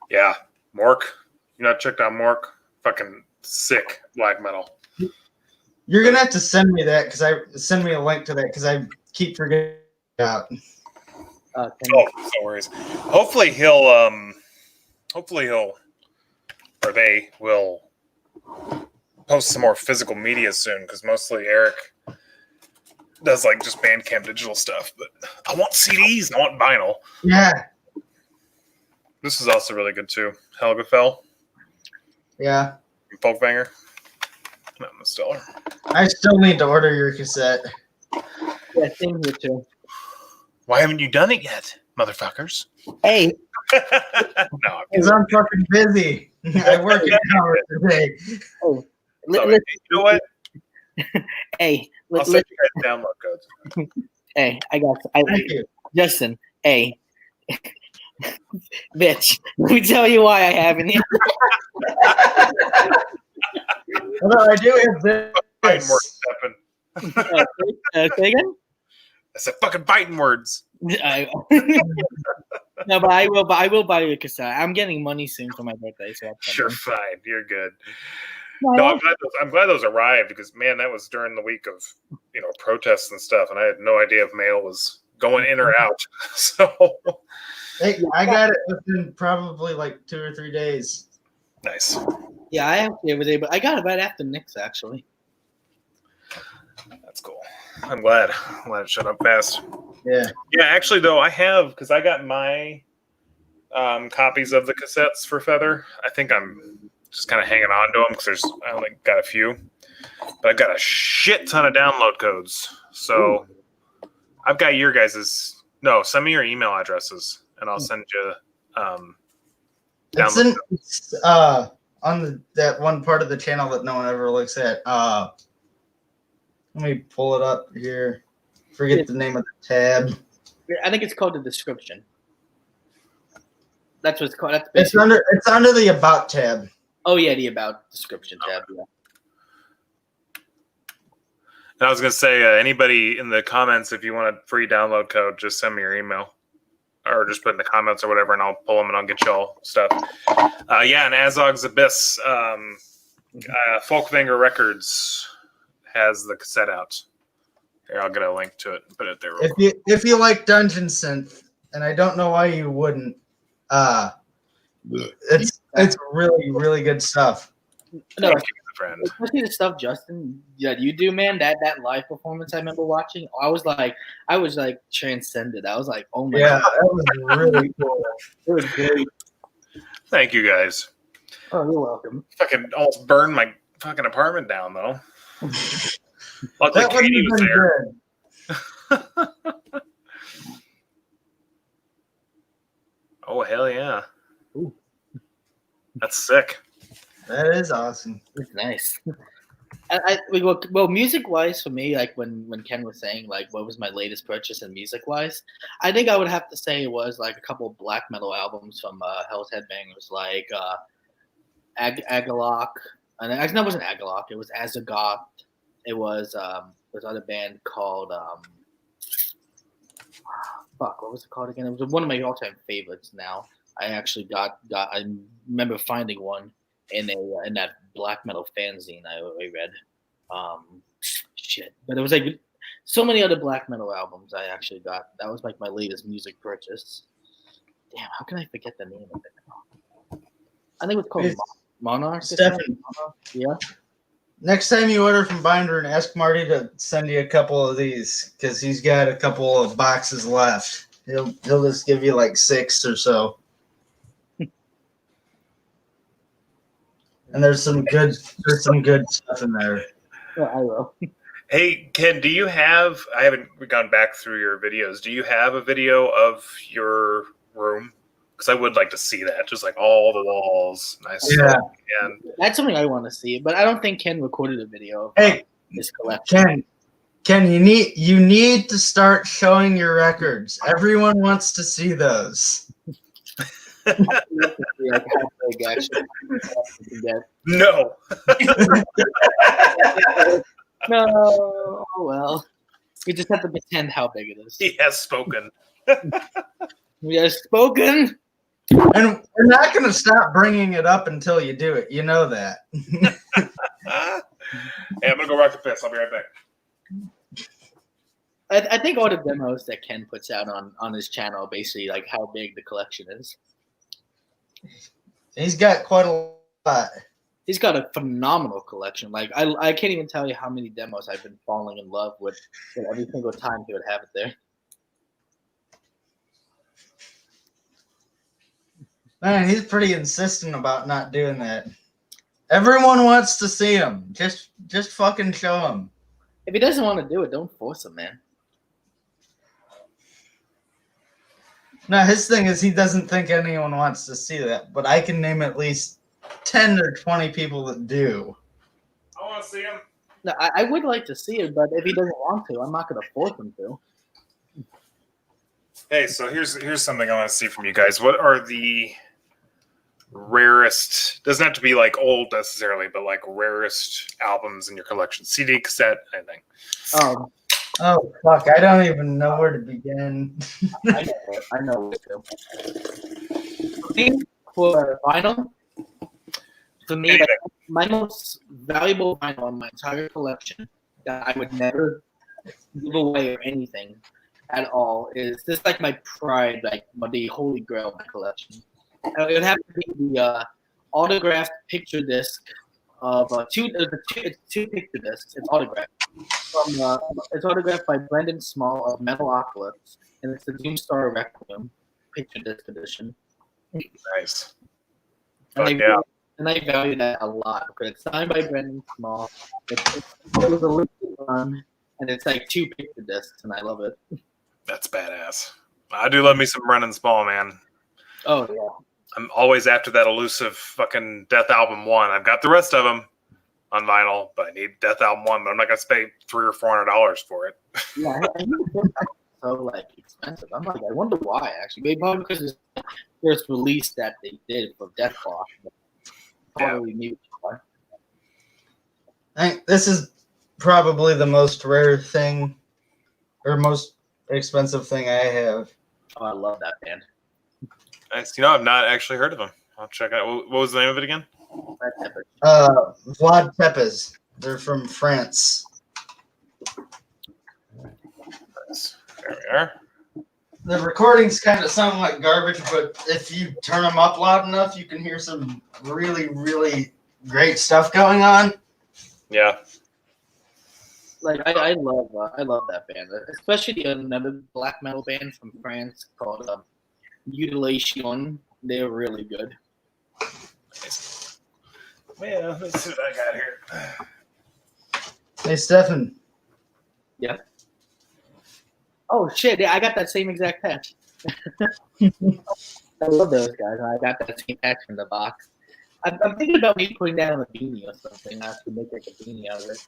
Yeah. Mork. You not checked out Mork? Fucking sick black metal. You're gonna have to send me that send me a link to that because I keep forgetting about. No worries. Hopefully they will post some more physical media soon because mostly Eric does like just Bandcamp digital stuff. But I want CDs. I want vinyl. Yeah. This is also really good too. Helga Fell. Yeah. Folkbanger. Not stellar. I still need to order your cassette. Yeah, same here too. Why haven't you done it yet, motherfuckers? Hey. No, Because I'm fucking busy. I work 8 hours a day. Oh, you know what? Hey, I'll send you guys download codes. Hey, I got. Thank you. Justin. Hey, bitch. Let me tell you why I haven't yet. Although I do have this. Fighting words, Stefan. Say again? I said fucking fighting words. No, but I will buy you a cassette. I'm getting money soon for my birthday, so Sure, fine. You're good. No, I'm glad those arrived because man, that was during the week of protests and stuff, and I had no idea if mail was going in or out. So Hey, I got it within probably like 2 or 3 days. Nice. Yeah, I have the other day, but I got it right after Nick's actually. That's cool. I'm glad it shut up fast. Yeah. Yeah, actually though, I have because I got my copies of the cassettes for Feather. I think I'm just kind of hanging on to them because I only got a few, but I've got a shit ton of download codes. So I've got your guys's. No, send me your email addresses and I'll send you. It's on that one part of the channel that no one ever looks at. Let me pull it up here. Forget the name of the tab. I think it's called the description. That's what it's called. That's It's under the About tab. Oh yeah, the About description tab. Yeah. And I was going to say, anybody in the comments, if you want a free download code, just send me your email. Or just put in the comments or whatever, and I'll pull them and I'll get y'all stuff. Yeah, and Azog's Abyss, Folkvanger Records has the cassette out. Here, I'll get a link to it and put it there. If you like Dungeon Synth, and I don't know why you wouldn't, it's really, really good stuff. No, Thank you, friend. especially the stuff Justin, you do, man. That live performance I remember watching, I was like transcended. I was like, oh my god, that was really cool. it was great. Thank you, guys. Oh, you're welcome. Fucking almost burned my fucking apartment down, though. Luckily, That wouldn't Katie was have been there. good. Oh, hell yeah. Ooh. That's sick. That is awesome. It's nice. Well, music wise for me, like when Ken was saying like what was my latest purchase in music wise, I think I would have to say it was like a couple of black metal albums from Hell's Headbangers, like Agalok, and actually no, it wasn't Agalok, it was Azagoth. It was this other band called what was it called again? It was one of my all-time favorites. Now I actually I remember finding one in that black metal fanzine I read. But it was like so many other black metal albums I actually got. That was like my latest music purchase. Damn, how can I forget the name of it now? I think it was called Monarch. Stefan. Yeah. Next time you order from Binder, and ask Marty to send you a couple of these, because he's got a couple of boxes left. He'll just give you like 6 or so. And there's some good stuff in there. Oh, I will. Hey, Ken, do you have, I haven't gone back through your videos. Do you have a video of your room? Because I would like to see that, just like all the walls. Nice. Yeah. And That's something I want to see, but I don't think Ken recorded a video of Hey, this collection. Ken, you need to start showing your records. Everyone wants to see those. Like how big actually can get. no. No, oh well. We just have to pretend how big it is. He has spoken. We have spoken. And we're not going to stop bringing it up until you do it. You know that. Hey, I'm going to go rock the piss. I'll be right back. I think all the demos that Ken puts out on his channel are basically like how big the collection is. He's got quite a lot. He's got a phenomenal collection. Like I can't even tell you how many demos I've been falling in love with every single time he would have it there. Man, he's pretty insistent about not doing that. Everyone wants to see him. Just fucking show him. If he doesn't want to do it, don't force him, man. No, his thing is he doesn't think anyone wants to see that, but I can name at least 10 or 20 people that do. I want to see him. No, I would like to see it, but if he doesn't want to, I'm not going to force him to. Hey, so here's something I want to see from you guys. What are the rarest, doesn't have to be like old necessarily, but like rarest albums in your collection? CD, cassette, anything. Oh, fuck. I don't even know where to begin. I know where to. I think for vinyl, for me, like, my most valuable vinyl in my entire collection that I would never give away or anything at all is this, like my pride, like the holy grail of my collection. It would have to be the autographed picture disc of two picture discs. It's autographed. It's autographed by Brendan Small of Metal.While, and it's the Doomstar Requiem picture disc edition. Nice. And I value that a lot because it's signed by Brendan Small. It was a limited run, and it's like 2 picture discs, and I love it. That's badass. I do love me some Brendan Small, man. Oh yeah. I'm always after that elusive fucking Death Album 1. I've got the rest of them on vinyl, but I need Death Album 1. But I'm not gonna pay $300 or $400 for it. Yeah, so like expensive. I'm like, I wonder why. Actually, maybe probably because it's the first release that they did for Death Claw. Probably maybe why. I think this is probably the most rare thing or most expensive thing I have. Oh, I love that band. Nice. You know, I've not actually heard of them. I'll check it out. What was the name of it again? That's epic. Vlad Tepes. They're from France. Nice. There we are. The recordings kind of sound like garbage, but if you turn them up loud enough, you can hear some really, really great stuff going on. Yeah. Like I love that band, especially another black metal band from France called Mutilation. They're really good. Nice. Yeah, let's see what I got here. Hey, Stefan. Yeah. Oh shit! Yeah, I got that same exact patch. I love those guys. I got that same patch in the box. I'm thinking about maybe putting that on a beanie or something. I have to make like a beanie out of it.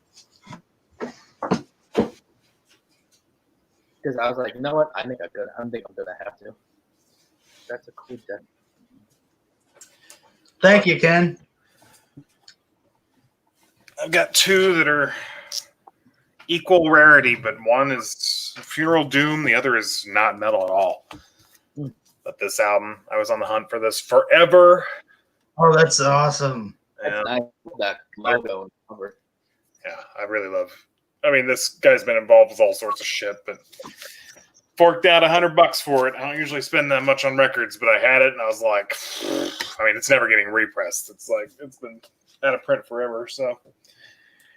Because I was like, you know what? I think I'm gonna have to. That's a cool deck. Thank you, Ken. I've got two that are equal rarity, but one is Funeral Doom, the other is not metal at all. But this album, I was on the hunt for this forever. Oh, that's awesome. That's nice. That logo and cover. Yeah, I really love. I mean, this guy's been involved with all sorts of shit, but forked out $100 for it. I don't usually spend that much on records, but I had it, and I was like, I mean, it's never getting repressed. It's like it's been out of print forever. So,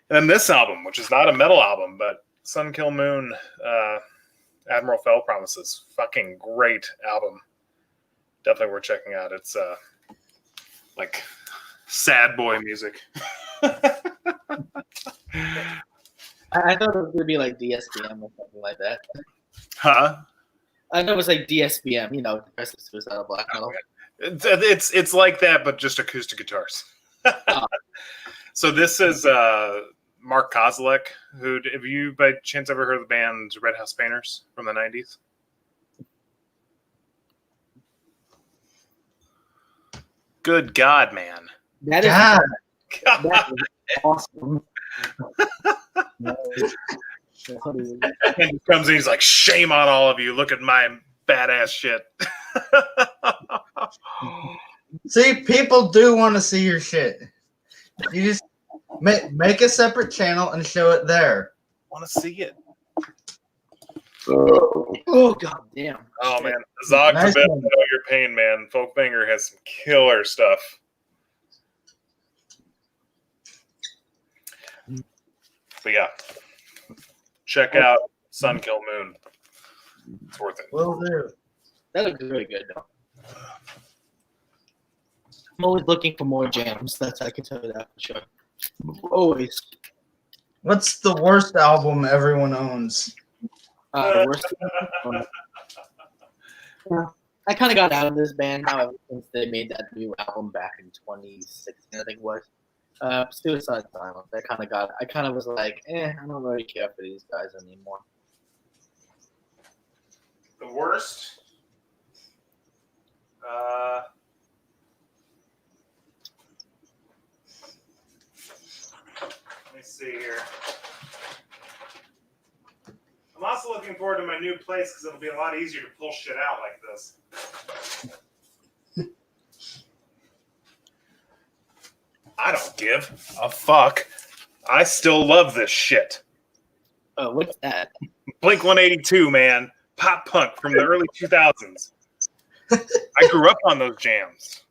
and then this album, which is not a metal album, but Sun Kill Moon, Admiral Fell Promises, fucking great album. Definitely worth checking out. It's like sad boy music. I thought it was gonna be like DSBM or something like that. Huh? I know it was like DSBM, you know, Depressive Suicidal Black Metal. It's like that, but just acoustic guitars. Oh. So this is Mark Kozilek, who, have you by chance ever heard of the band Red House Painters from the 90s? Good God, man. That is, God. that is awesome. And he comes in, he's like, shame on all of you. Look at my badass shit. See, people do want to see your shit. You just make a separate channel and show it there. Want to see it? Oh god damn! Oh man, Zog Nice Forbid, one. know your pain, man. Folkbanger has some killer stuff. So yeah, check out Sun Kill Moon. It's worth it. Will do. That looks really good though. I'm always looking for more jams. That's I can tell you that for sure. Always. What's the worst album everyone owns? The worst. Yeah. I kind of got out of this band now ever since they made that new album back in 2016, I think it was. Suicide Silence. I kind of was like, I don't really care for these guys anymore. The worst? Let me see here. I'm also looking forward to my new place because it'll be a lot easier to pull shit out like this. I don't give a fuck. I still love this shit. Oh, what's that? Blink 182, man. Pop punk from the early 2000s. I grew up on those jams.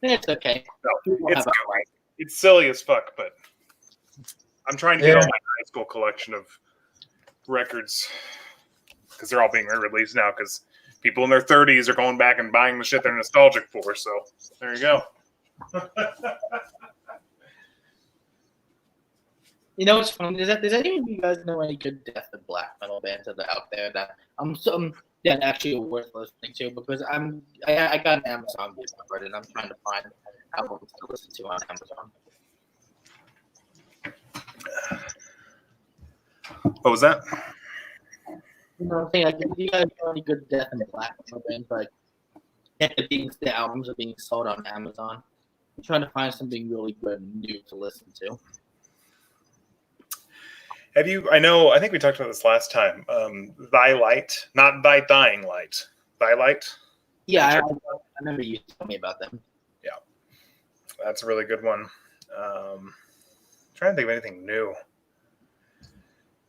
It's okay. No, it's silly as fuck, but I'm trying to get all my high school collection of records because they're all being re-released now because people in their 30s are going back and buying the shit they're nostalgic for. So there you go. You know what's funny? Does any of you guys know any good death and black metal bands that are out there that that actually are worth listening to? Because I got an Amazon gift card and I'm trying to find albums to listen to on Amazon. What was that? You know what I'm saying? Like, if you guys know any good death and black metal bands, like, the albums are being sold on Amazon. I'm trying to find something really good and new to listen to. Have you? I think we talked about this last time. Thy Light, not Thy Dying Light. Thy Light. Yeah, I remember you told me about them. Yeah, that's a really good one. Trying to think of anything new.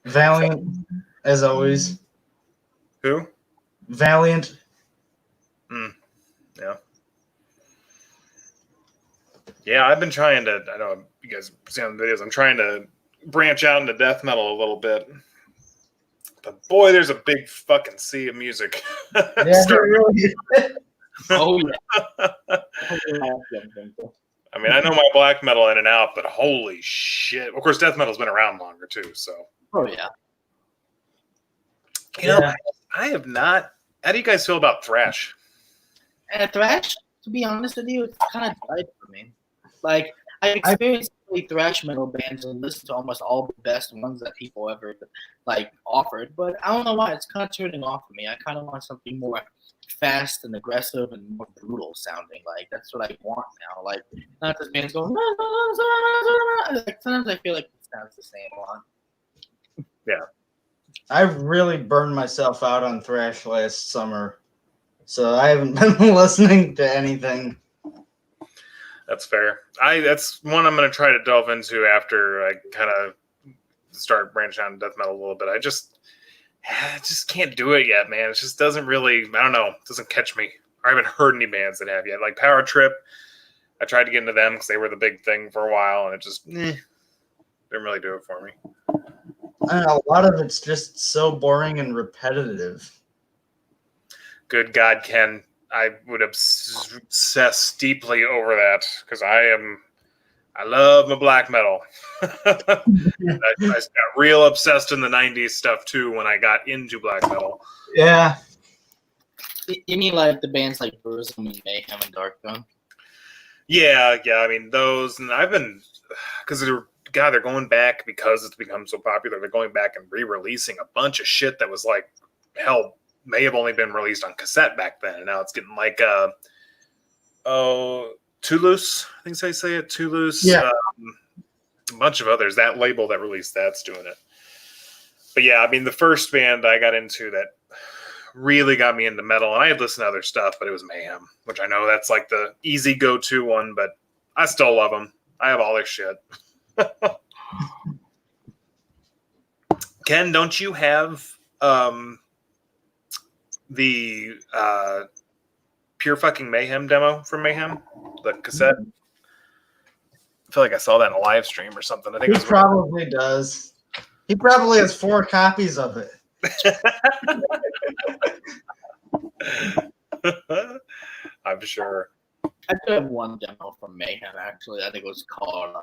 Valiant, as always. Who? Valiant. Yeah. Yeah, I've been trying to. I know you guys see on the videos. I'm trying to branch out into death metal a little bit. But boy, there's a big fucking sea of music. Yeah, really. Oh yeah. I mean, I know my black metal in and out, but holy shit! Of course, death metal's been around longer too. So. Oh yeah. You know, I have not. How do you guys feel about thrash? Thrash, to be honest with you, it's kind of died for me. Like, I've experienced thrash metal bands and listened to almost all the best ones that people ever like offered, but I don't know why it's kind of turning off for me. I kind of want something more fast and aggressive and more brutal sounding. Like, that's what I want now. Like, not this band's going. Like, sometimes I feel like it sounds the same a lot. Yeah. I've really burned myself out on thrash last summer, so I haven't been listening to anything. That's fair. That's one I'm going to try to delve into after I kind of start branching out in death metal a little bit. I just can't do it yet, man. It just doesn't really, I don't know, it doesn't catch me. I haven't heard any bands that have yet. Like Power Trip, I tried to get into them because they were the big thing for a while, and it just didn't really do it for me. I don't know, a lot of it's just so boring and repetitive. Good God, Ken. I would obsess deeply over that because I love my black metal. I got real obsessed in the 90s stuff too when I got into black metal. Yeah. You mean like the bands like Burzum and Mayhem and Darkthrone? Yeah. I mean, those, and I've been, because they're going back because it's become so popular. They're going back and re-releasing a bunch of shit that was like, hell, may have only been released on cassette back then, and now it's getting like Toulouse, I think I say it, Toulouse. Yeah. A bunch of others. That label that released that's doing it. But yeah, I mean, the first band I got into that really got me into metal, and I had listened to other stuff, but it was Mayhem, which I know that's like the easy go-to one, but I still love them. I have all their shit. Ken, don't you have the Pure Fucking Mayhem demo from Mayhem, the cassette? I feel like I saw that in a live stream or something. I think He probably does. He probably has 4 copies of it. I'm sure. I do have one demo from Mayhem, actually. I think it was called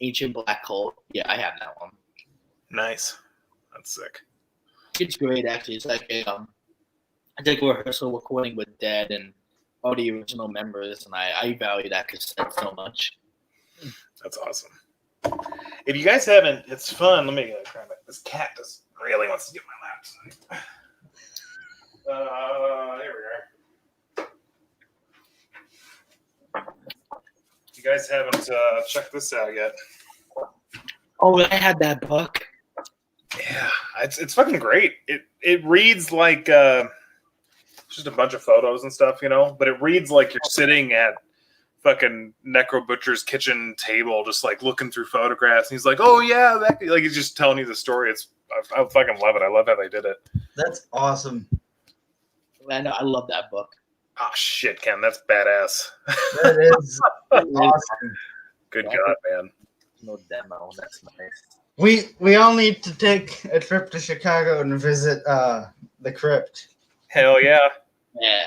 Ancient Black Hole. Yeah, I have that one. Nice. That's sick. It's great, actually. It's like a rehearsal recording with Dead and all the original members, and I value that cassette so much. That's awesome. If you guys haven't, it's fun. Let me try that. This cat just really wants to get my lap tonight. Here we are. You guys haven't checked this out yet. Oh, I had that book. Yeah, it's fucking great. It reads like just a bunch of photos and stuff, you know, but it reads like you're sitting at fucking Necro Butcher's kitchen table, just like looking through photographs. And he's like, "Oh yeah," like he's just telling you the story. I fucking love it. I love how they did it. That's awesome. I know. I love that book. Oh shit, Ken, that's badass. That is awesome. Good God, man. No demo. That's nice. We all need to take a trip to Chicago and visit the crypt. Hell yeah. Yeah.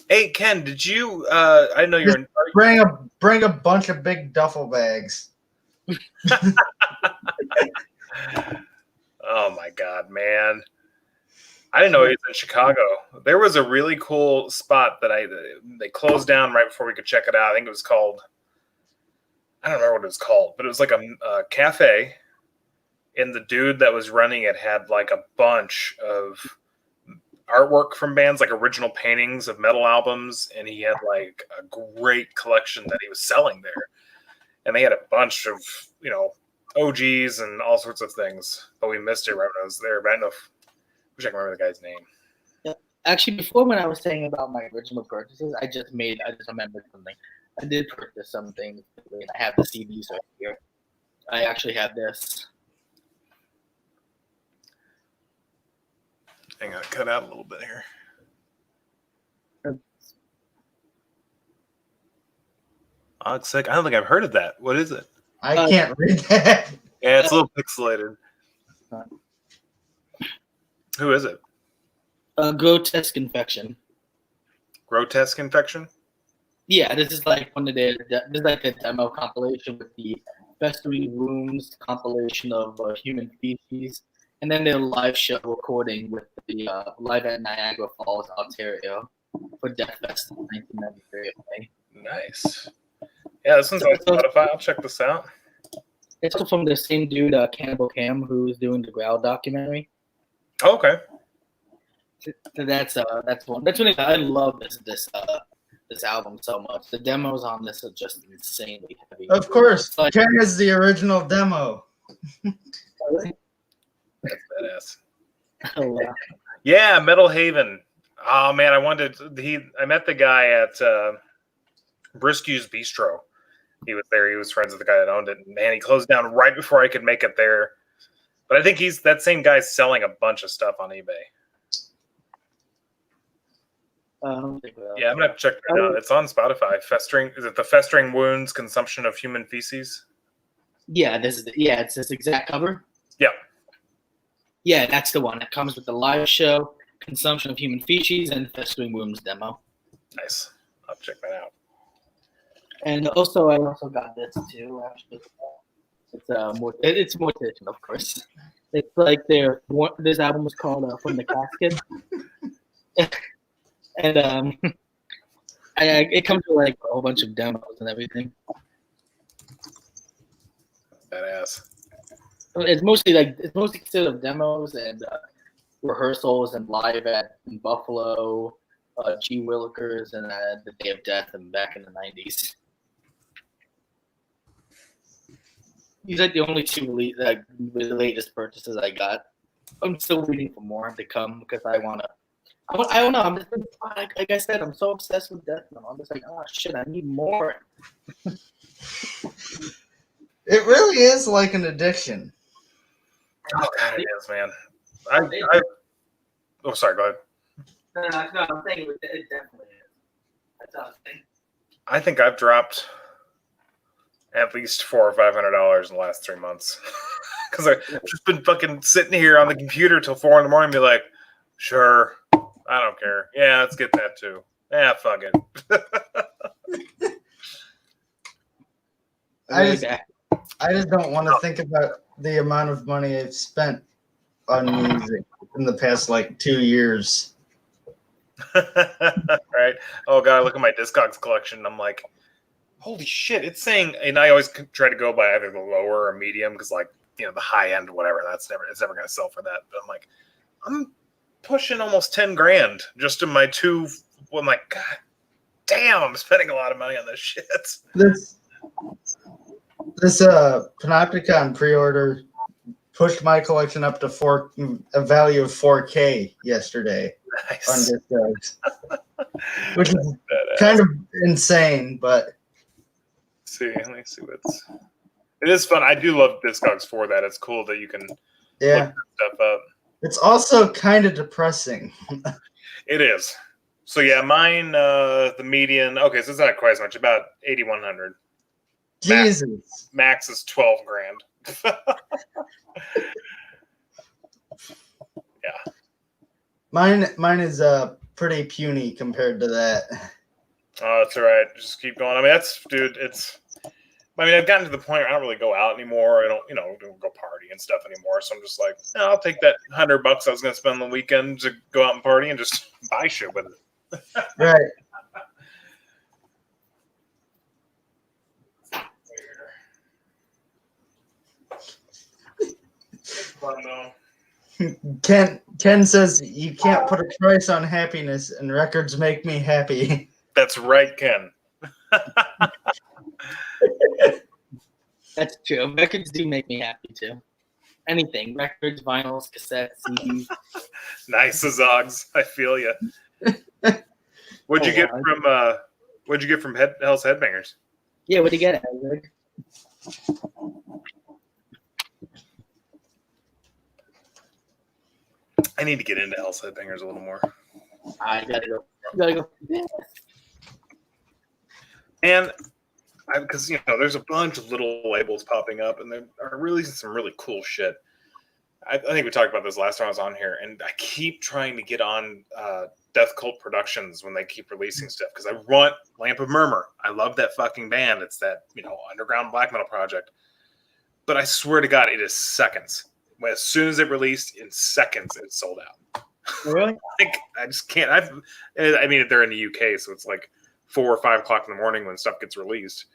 Hey Ken, did you? I know you're. Bring a bunch of big duffel bags. Oh my God, man! I didn't know he was in Chicago. There was a really cool spot that they closed down right before we could check it out. I think it was called. I don't remember what it was called, but it was like a cafe. and the dude that was running it had like a bunch of artwork from bands, like original paintings of metal albums, and he had like a great collection that he was selling there. And they had a bunch of, OGs and all sorts of things, but we missed it right when I was there. But I don't know wish I can remember the guy's name. Yeah. Actually, before when I was saying about my original purchases, I just remembered something. I did purchase some things, and I have the CDs right here. I actually have this. Hang on, cut out a little bit here. Looks like I don't think I've heard of that. What is it? I can't read that. Yeah, it's a little pixelated. Who is it? Grotesque Infection. Grotesque Infection? Yeah, this is like this is like a demo compilation with the Festering Wounds compilation of human feces, and then their live show recording with the live at Niagara Falls, Ontario, for Death Fest in 1993. Okay. Nice. Yeah, this one's on Spotify. I'll check this out. It's also from the same dude, Cannibal Cam, who's doing the Growl documentary. Oh, okay. So that's one. That's when I love this album so much. The demos on this are just insanely heavy. Of course, Ken is the original demo. That's badass. Oh, wow. Yeah, Metal Haven. Oh man, I met the guy at Briskew's Bistro. He was there. He was friends with the guy that owned it. And man, he closed down right before I could make it there. But I think that same guy's selling a bunch of stuff on eBay. Yeah, I'm gonna have to check that out. It's on Spotify. Is it the Festering Wounds Consumption of Human Feces? Yeah, it's this exact cover. Yeah. Yeah, that's the one. It comes with the live show, Consumption of Human Feces, and Festering Wounds demo. Nice. I'll check that out. And also, I also got this too. Actually, it's Mortician, of course. It's like this album was called From the Casket, and it comes with like a whole bunch of demos and everything. Badass. It's mostly consisted of demos and rehearsals and live in Buffalo, G. Willikers, and the Day of Death, and back in the 90s. These are the only two the latest purchases I got. I'm still waiting for more to come because I don't know. I'm just like I said, I'm so obsessed with death metal. I'm just like, oh shit, I need more. It really is like an addiction. Oh god, it is, man. Oh, sorry. Go ahead. No, I'm saying it definitely is. That's what I'm saying. I think I've dropped at least $400 or $500 in the last 3 months because I've just been fucking sitting here on the computer till 4 a.m. and be like, sure, I don't care. Yeah, let's get that too. Yeah, fuck it. I just don't want to think about the amount of money I've spent on music in the past 2 years. Right? Oh god, look at my Discogs collection. I'm like, holy shit! It's saying, and I always try to go by either the lower or medium because, the high end, whatever, it's never going to sell for that. But I'm like, I'm pushing almost 10 grand just in my two. I'm like, god damn, I'm spending a lot of money on this shit. This Panopticon pre-order pushed my collection up to a value of 4K yesterday. Nice. On Discogs, which is kind of insane, but let me see it is fun. I do love Discogs for that. It's cool that you can look stuff up. It's also kind of depressing. It is. So yeah, mine the median. Okay, so it's not quite as much. About 8,100. Jesus. Max is 12 grand. Yeah. Mine is pretty puny compared to that. Oh, that's all right. Just keep going. I mean, I've gotten to the point where I don't really go out anymore. I don't go party and stuff anymore. So I'm just like, I'll take that $100 I was going to spend on the weekend to go out and party and just buy shit with it. Right. fun though. Ken says you can't put a price on happiness, and records make me happy. That's right, Ken. That's true. Records do make me happy too. Anything, records, vinyls, cassettes, CDs. Nice, Zogs. I feel you. What'd you get from Hell's Headbangers? Yeah, what'd you get, Isaac? I need to get into Hell's Headbangers a little more. I gotta go. You gotta go. Yeah. And because there's a bunch of little labels popping up, and they are releasing some really cool shit. I think we talked about this last time I was on here, and I keep trying to get on Death Cult Productions when they keep releasing stuff because I want Lamp of Murmur. I love that fucking band. It's that underground black metal project. But I swear to God, it is seconds. As soon as it released, in seconds, it's sold out. Really? I just can't. I mean, they're in the UK, so it's like 4 or 5 o'clock in the morning when stuff gets released.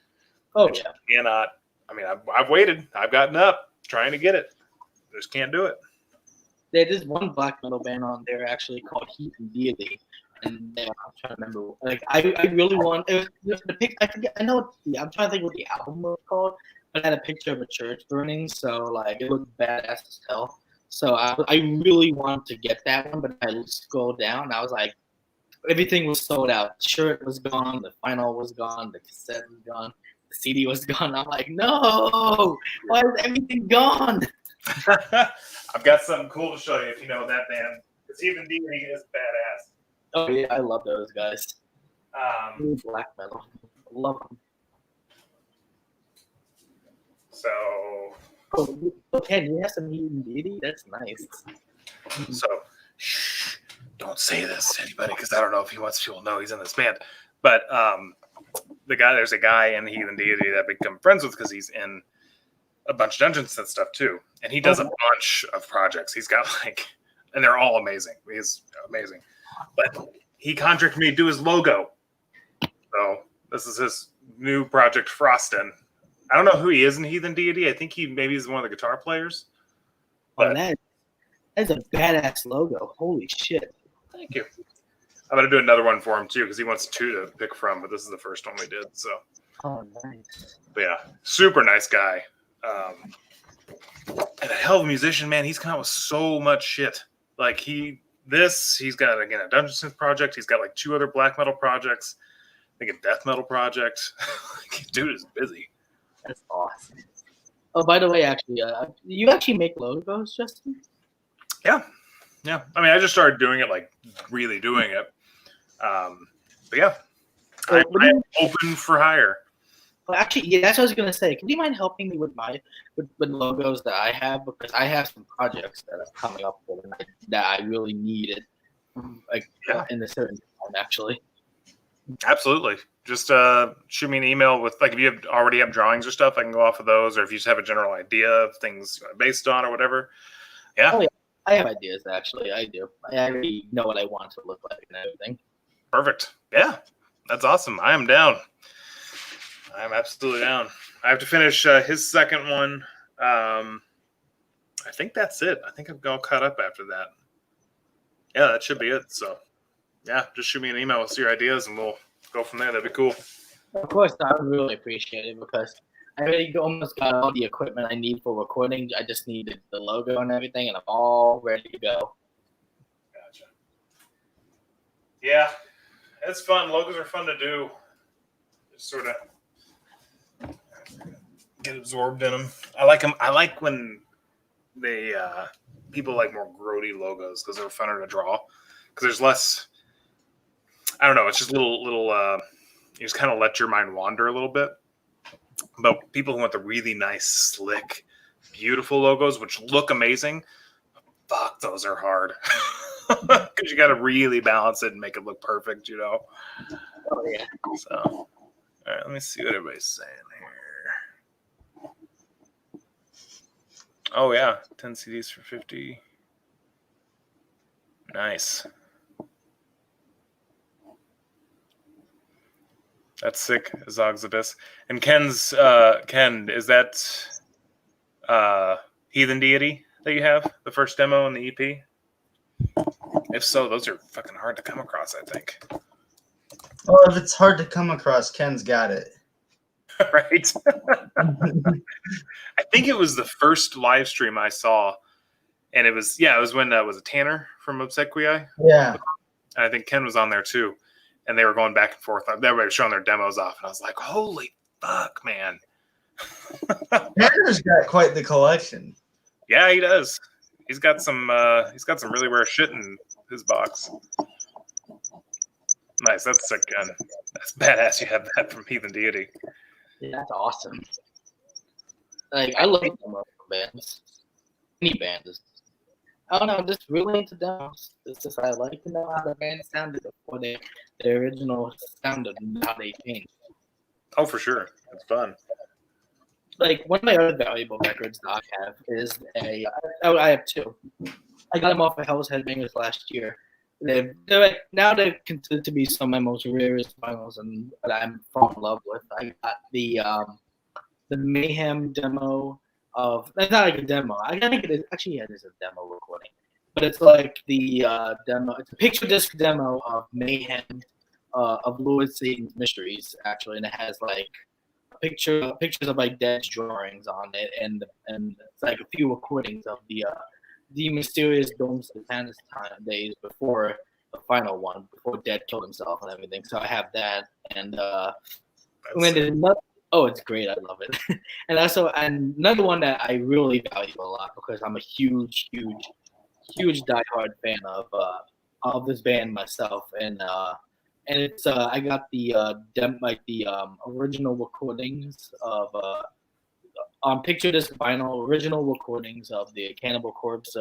Oh yeah. Cannot. I mean, I've waited. I've gotten up trying to get it. Just can't do it. There's one black metal band on there actually called Heat and Deity, and I'm trying to remember. Like I really want. It was the pic. I forget. I know. I'm trying to think what the album was called. But I had a picture of a church burning, so like it looked badass as hell. So I really wanted to get that one, but I scrolled down and I was like, everything was sold out. The shirt was gone, the vinyl was gone, the cassette was gone, the CD was gone. I'm like, no, why is everything gone? I've got something cool to show you if you know that band. Because even Deity is badass. Oh yeah, I love those guys. Black metal, love them. So. Oh, Ken, you have some Heat and Deity? That's nice. So, shh, don't say this to anybody because I don't know if he wants people to know he's in this band. But there's a guy in Heat and Deity that I've become friends with because he's in a bunch of dungeons and stuff too. And he does a bunch of projects. He's got and they're all amazing. He's amazing. But he contracted me to do his logo. So this is his new project, Frostin'. I don't know who he is in Heathen Deity. I think he maybe is one of the guitar players. But that's a badass logo. Holy shit. Thank you. I'm going to do another one for him too because he wants 2 to pick from, but this is the first one we did. So. Oh, nice. But yeah, super nice guy. And a hell of a musician, man. He's come out with so much shit. Like he's got again a Dungeonsmith project. He's got like 2 other black metal projects. I think a death metal project. Dude is busy. That's awesome. Oh, by the way, actually, you actually make logos, Justin? Yeah. I mean, I just started doing it, like really doing it. But yeah, I'm open for hire. Well, actually, yeah, that's what I was gonna say. Can you mind helping me with with logos that I have because I have some projects that are coming up that I really needed, in a certain time, actually. Absolutely. Just shoot me an email with if you already have drawings or stuff, I can go off of those, or if you just have a general idea of things based on or whatever. Yeah. Oh, yeah. I have ideas, actually. I do. I already know what I want to look like and everything. Perfect. Yeah. That's awesome. I am down. I'm absolutely down. I have to finish his second one. I think that's it. I think I'm all caught up after that. Yeah, that should be it. So, yeah, just shoot me an email with your ideas, and we'll go from there. That'd be cool. Of course, I would really appreciate it because I already almost got all the equipment I need for recording. I just needed the logo and everything, and I'm all ready to go. Gotcha. Yeah, it's fun. Logos are fun to do. Just sort of get absorbed in them. I like them. I like when they people like more grody logos because they're funner to draw. Because there's less. I don't know. It's just little. You just kind of let your mind wander a little bit. But people who want the really nice, slick, beautiful logos, which look amazing, fuck, those are hard. Because you got to really balance it and make it look perfect, Oh, yeah. So, all right, let me see what everybody's saying here. Oh, yeah. 10 CDs for 50. Nice. That's sick, Zog's Abyss. And Ken, is that Heathen Deity that you have? The first demo and the EP? If so, those are fucking hard to come across, I think. Well, if it's hard to come across, Ken's got it. Right? I think it was the first live stream I saw, and it was when was it Tanner from Obsequii? Yeah. And I think Ken was on there too, and they were going back and forth. Everybody was showing their demos off, and I was like, "Holy fuck, man!" Tanner's got quite the collection. Yeah, he does. He's got some really rare shit in his box. Nice. That's a sick gun. That's badass. You have that from Heathen Deity. Yeah, that's awesome. Like, I love demo bands. Any bands. I don't know, I'm just really into demos. It's just I like to know how the band sounded before the original sounded and how they changed. Oh, for sure. It's fun. Like, one of my other valuable records that I have is I have two. I got them off of Hell's Headbangers last year. Now they're considered to be some of my most rarest vinyls and that I'm falling in love with. I got the Mayhem demo of, it's not like a demo. I think it is, actually, yeah, it is a demo recording. But it's like the demo, it's a picture disc demo of Mayhem, of Lord Satan's Mysteries, actually. And it has like pictures of like Dead's drawings on it, and it's like a few recordings of the mysterious Dome Satanist days before the final one, before Dead killed himself and everything. So I have that, and it's great. I love it. And also, another one that I really value a lot because I'm a huge diehard fan of this band myself, and it's I got the original recordings of on picture disc vinyl, original recordings of the Cannibal Corpse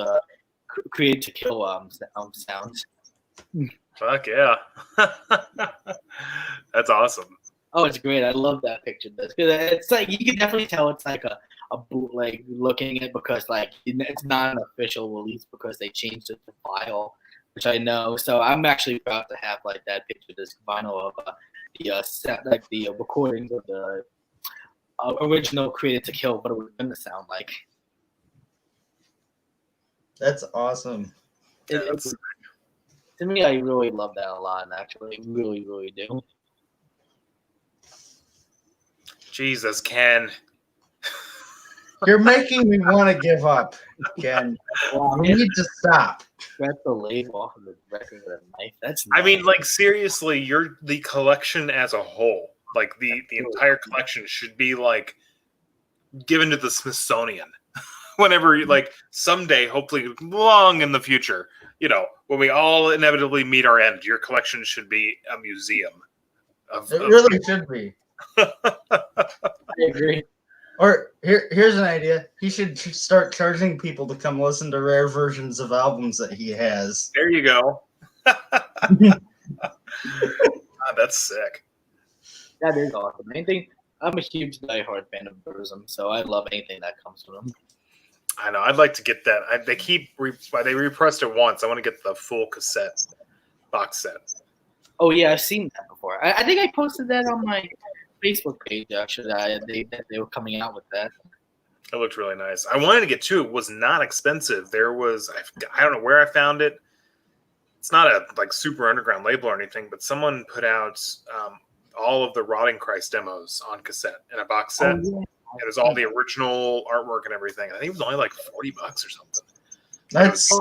Created to Kill sounds. Fuck yeah. That's awesome. Oh, it's great. I love that picture disc. It's like, you can definitely tell it's like a bootleg looking at, because like it's not an official release because they changed it to file, which I know. So I'm actually proud to have like that picture disc vinyl of the recordings of the original Created to Kill, what it was going to sound like. That's awesome. To me, I really love that a lot, and actually, really, really do. Jesus, Ken. You're making me want to give up, Ken. We need to stop. That's the label off of the record with a knife. That's nice. I mean, like, seriously, you're the collection as a whole. Like, the entire collection should be, like, given to the Smithsonian. Whenever, like, someday, hopefully long in the future, you know, when we all inevitably meet our end, your collection should be a museum. It really should be. I agree. Or here's an idea. He should start charging people to come listen to rare versions of albums that he has. There you go. That's sick. That is awesome. I'm a huge diehard fan of Burzum, so I love anything that comes from him. I know. I'd like to get that. They repressed it once. I want to get the full cassette box set. Oh yeah, I've seen that before. I think I posted that on my Facebook page, actually. They were coming out with that. It looked really nice. I wanted to get two. It was not expensive. There was, I don't know where I found it. It's not a like super underground label or anything, but someone put out all of the Rotting Christ demos on cassette in a box set. Oh, yeah. It was all the original artwork and everything. I think it was only like $40 or something. That's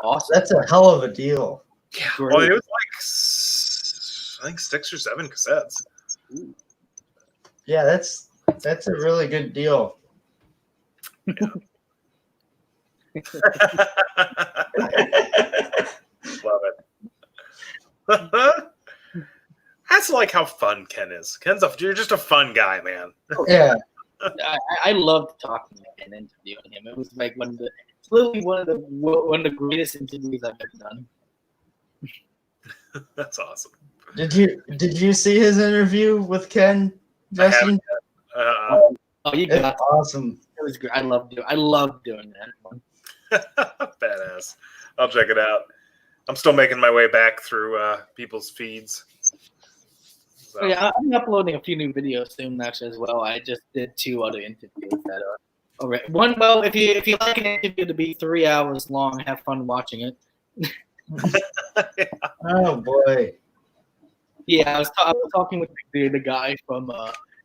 awesome. That's a hell of a deal. Yeah. Well, it was like I think 6 or 7 cassettes. Ooh. Yeah, that's a really good deal. Yeah. Love it. That's like how fun Ken is. You're just a fun guy, man. Yeah. I loved talking to Ken and interviewing him. It was like literally one of the greatest interviews I've ever done. That's awesome. Did you see his interview with Ken, Justin? You got it. Awesome. It was great. I loved doing that one. Badass. I'll check it out. I'm still making my way back through people's feeds. So. Oh, yeah, I'm uploading a few new videos soon, actually, as well. I just did 2 other interviews that All right. Well, if you like an interview to be 3 hours long, have fun watching it. Oh boy. Yeah, I was talking with the guy from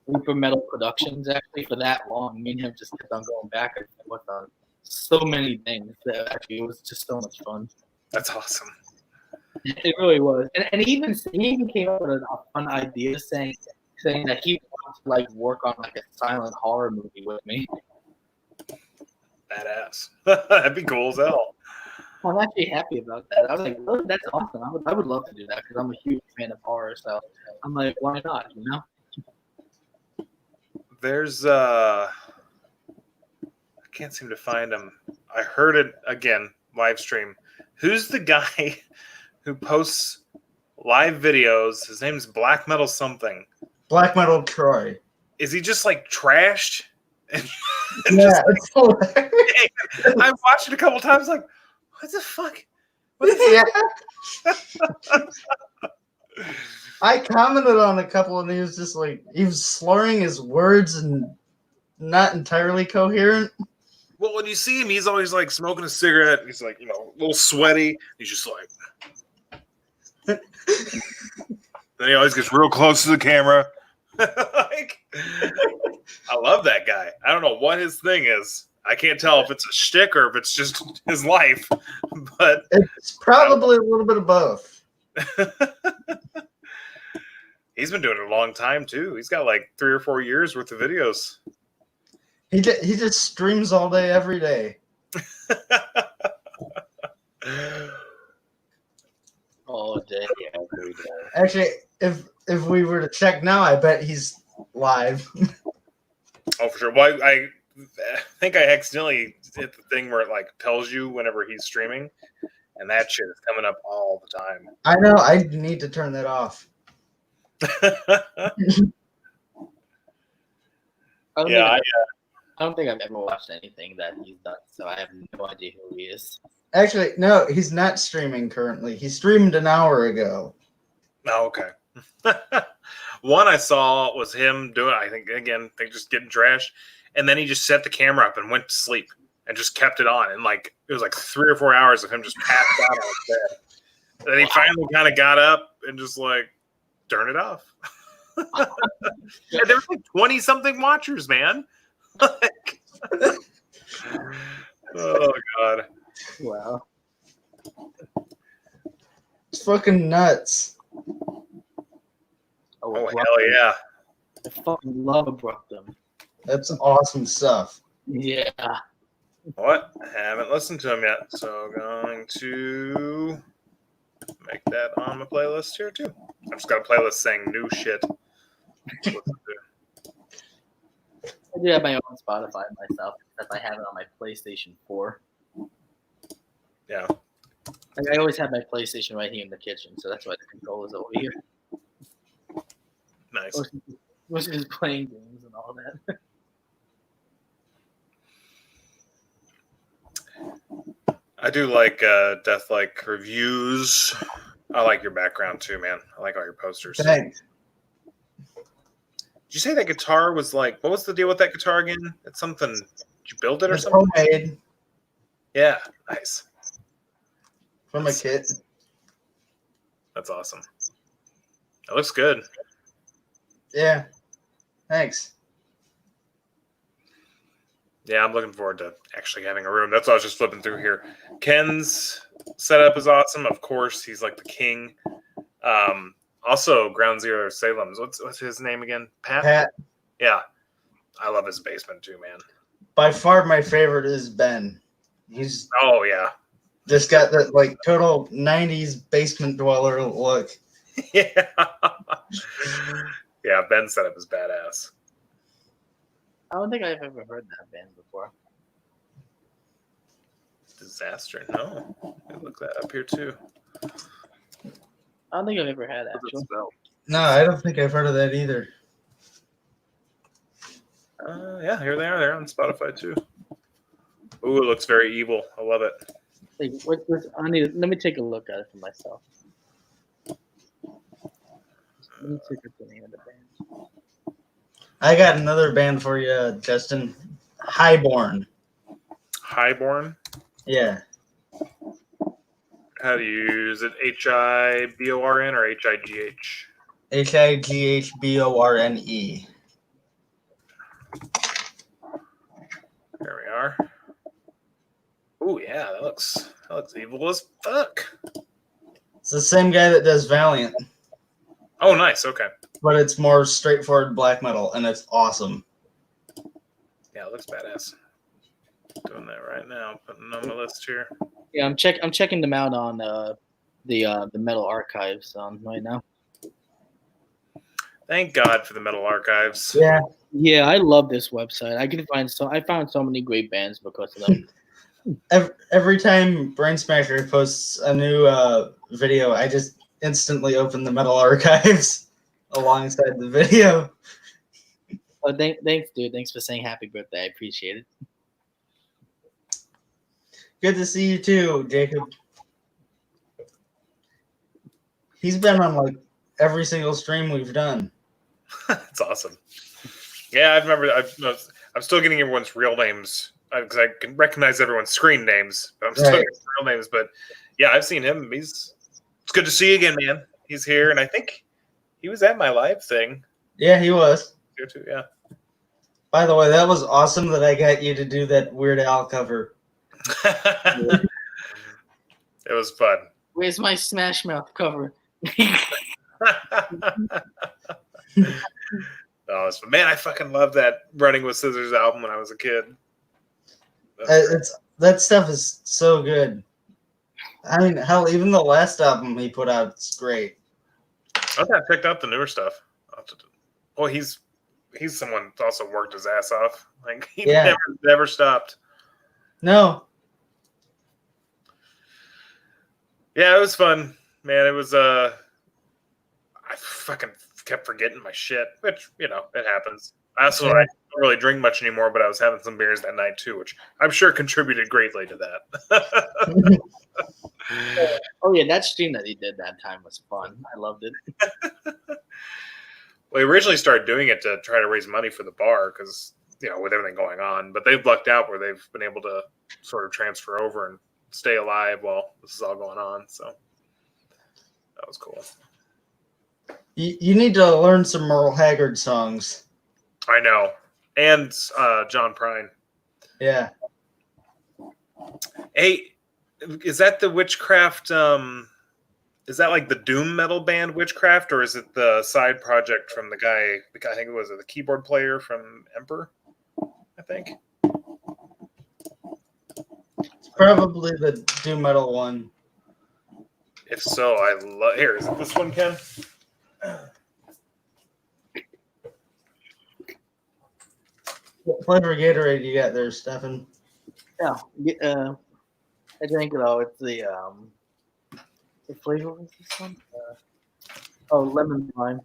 Reaper Metal Productions actually for that long. Me and him just kept on going back and forth on so many things. That actually, it was just so much fun. That's awesome. It really was, and he even came up with a fun idea saying that he wants to like work on like a silent horror movie with me. Badass. That'd be cool as hell. I'm actually happy about that. I was like, really? That's awesome. I would love to do that because I'm a huge fan of horror. So I'm like, why not? You know? There's I can't seem to find him. I heard it again, live stream. Who's the guy who posts live videos? His name's Black Metal something. Black Metal Troy. Is he just like trashed? Yeah, it's hilarious. I've watched it a couple times. Like, what the fuck? What the fuck? Yeah. I commented on a couple, and he was just like, he was slurring his words and not entirely coherent. Well, when you see him, he's always like smoking a cigarette. He's like, a little sweaty. He's just like, then he always gets real close to the camera. Like, I love that guy. I don't know what his thing is. I can't tell if it's a shtick or if it's just his life. But it's probably a little bit of both. He's been doing it a long time too. He's got like 3 or 4 years worth of videos. He just streams all day, every day. All day, every day. Actually, if we were to check now, I bet he's live. Oh, for sure. Well, I think I accidentally hit the thing where it like tells you whenever he's streaming, and that shit is coming up all the time. I know. I need to turn that off. I don't think I've ever watched anything that he's done, so I have no idea who he is. Actually, no, he's not streaming currently. He streamed an hour ago. Oh, okay. One I saw was him doing, I think just getting trash, and then he just set the camera up and went to sleep and just kept it on, and like it was like 3 or 4 hours of him just passed out on his bed. And then he finally kind of got up and just like turned it off. And there were like 20 something watchers, man. Like, oh god. Wow. It's fucking nuts. Oh hell yeah. I fucking love Abruptum. That's awesome stuff. Yeah. What? I haven't listened to him yet, so going to make that on my playlist here too. I've just got a playlist saying new shit. I do have my own Spotify myself, except I have it on my PlayStation 4. Yeah. Like I always have my PlayStation right here in the kitchen, so that's why the controller's over here. Nice. Was just playing games and all that. I do like Death-like reviews. I like your background too, man. I like all your posters. Thanks. Did you say that guitar was like, what was the deal with that guitar again? It's something, did you build it or It's something? homemade Yeah, nice. from a kit. That's awesome. It looks good. Yeah. Thanks. Yeah, I'm looking forward to actually having a room. That's what I was just flipping through here. Ken's setup is awesome. Of course, he's like the king. Also, Ground Zero Salem's. What's his name again? Pat? Yeah. I love his basement too, man. By far my favorite is Ben. He's yeah. just got that like total 90s basement dweller look. Yeah. Yeah, Ben's setup is badass. I don't think I've ever heard that band before. Disaster. No. I look that up here too. I don't think I've ever had that. No, I don't think I've heard of that either. Yeah, here they are. They're on Spotify too. Ooh, it looks very evil. I love it. Like, let me take a look at it for myself. Let me take the name of the band. I got another band for you, Justin. Highborn. Highborn. Yeah. How do you use it? HIBORN or HIGH? HIGHBORNE. There we are. Oh yeah, that looks evil as fuck. It's the same guy that does Valiant, Oh, nice. Okay. but it's more straightforward black metal, and it's awesome. Yeah, it looks badass. Doing that right now. Putting on my list here. Yeah, I'm checking them out on the Metal Archives right now. Thank God for the Metal Archives. Yeah. Yeah, I love this website. I found so many great bands because of them. Every time Brain Smasher posts a new video, I just instantly open the Metal Archives alongside the video. Oh, thanks, dude. Thanks for saying happy birthday. I appreciate it. Good to see you too, Jacob. He's been on like every single stream we've done. That's awesome. Yeah, I remember. I'm still getting everyone's real names because I can recognize everyone's screen names, but I'm still getting real names. But yeah, I've seen him. It's good to see you again, man. He's here, and I think he was at my live thing. Yeah, he was. Here too, yeah. By the way, that was awesome that I got you to do that Weird Al cover. It was fun. Where's my Smash Mouth cover? Oh, man, I fucking love that Running with Scissors album when I was a kid. That stuff is so good. I mean, hell, even the last album he put out is great. I picked up the newer stuff. Well, he's someone that's also worked his ass off. Like he never stopped. No. Yeah, it was fun, man. It was I fucking kept forgetting my shit, which it happens. I don't really drink much anymore, but I was having some beers that night too, which I'm sure contributed greatly to that. Oh yeah, that stream that he did that time was fun. I loved it. Well, he originally started doing it to try to raise money for the bar because with everything going on, but they've lucked out where they've been able to sort of transfer over and stay alive while this is all going on. So that was cool. You need to learn some Merle Haggard songs. I know. And John Prine. Yeah. Hey, is that the Witchcraft? Is that like the doom metal band Witchcraft, or is it the side project from the guy? I think it was the keyboard player from Emperor. I think. It's probably the doom metal one. If so, I love. Here, is it this one, Ken? What flavor Gatorade you got there, Stefan? Yeah, I drank it all. It's the flavor was this one? Lemon lime.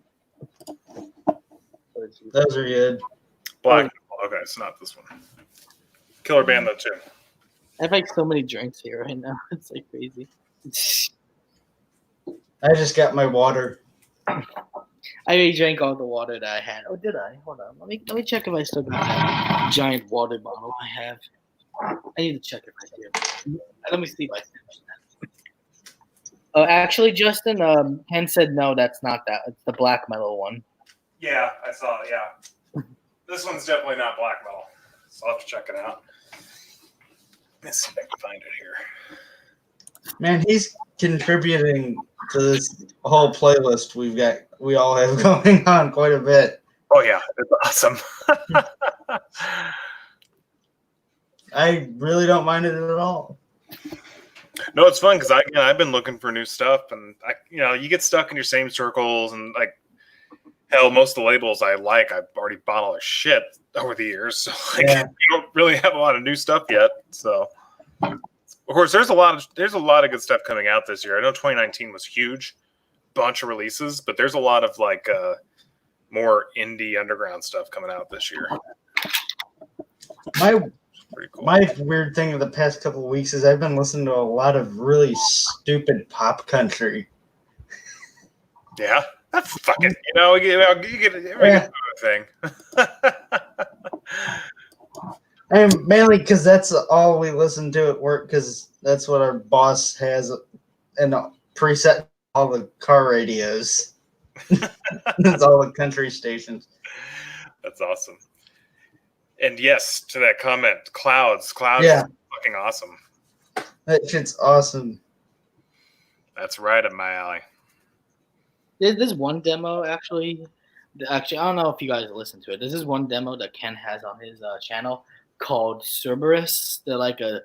Those are good. Black. Okay, it's not this one. Killer band though too. I have like so many drinks here right now. It's like crazy. I just got my water. I already drank all the water that I had. Oh, did I? Hold on. Let me check if I still got that giant water bottle I have. I need to check if I do. Let me see if I finished that. Actually, Justin, Ken said no, that's not that. It's the black metal one. Yeah, I saw it. Yeah, this one's definitely not black metal, so I'll have to check it out. Let's see if I can find it here. Man, he's contributing to this whole playlist we all have going on quite a bit. Oh yeah, it's awesome. I really don't mind it at all. No, it's fun because I've been looking for new stuff, and you get stuck in your same circles, and like hell, most of the labels I've already bought all their shit over the years. So you don't really have a lot of new stuff yet. So of course, there's a lot of good stuff coming out this year. I know 2019 was huge, bunch of releases, but there's a lot of like more indie underground stuff coming out this year. Pretty cool. My weird thing of the past couple of weeks is I've been listening to a lot of really stupid pop country. Yeah, that's fucking. You get every thing. And mainly because that's all we listen to at work, because that's what our boss has and preset all the car radios. It's all the country stations. That's awesome. And yes, to that comment, clouds. Yeah. Is fucking awesome. That shit's awesome. That's right up my alley. There's one demo actually. Actually, I don't know if you guys listen to it. There's this one demo that Ken has on his channel called Cerberus. They're like I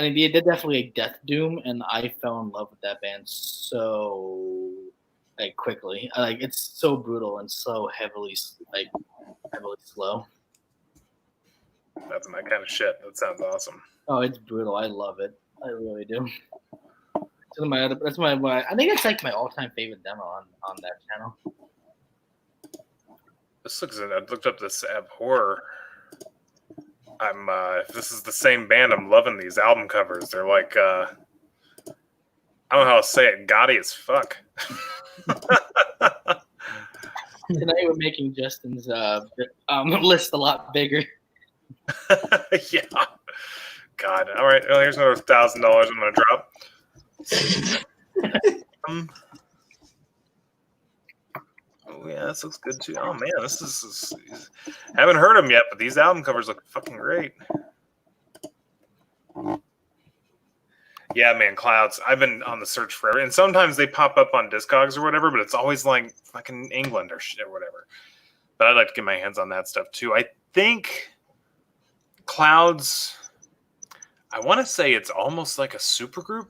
mean, they're definitely a death doom, and I fell in love with that band so like quickly. Like it's so brutal and so heavily slow. That's my kind of shit. That sounds awesome. Oh, it's brutal. I love it. I really do. That's my I think it's like my all-time favorite demo on that channel. I looked up this Abhor. If this is the same band, I'm loving these album covers. They're like, I don't know how to say it, gaudy as fuck. Tonight we're making Justin's list a lot bigger. Yeah. God. All right. Well, here's another $1,000 I'm gonna drop. Oh yeah, this looks good too. Oh man, this is haven't heard them yet, but these album covers look fucking great. Yeah, man, clouds. I've been on the search forever, and sometimes they pop up on Discogs or whatever, but it's always like fucking England or shit or whatever. But I'd like to get my hands on that stuff too. I think clouds. I want to say it's almost like a supergroup.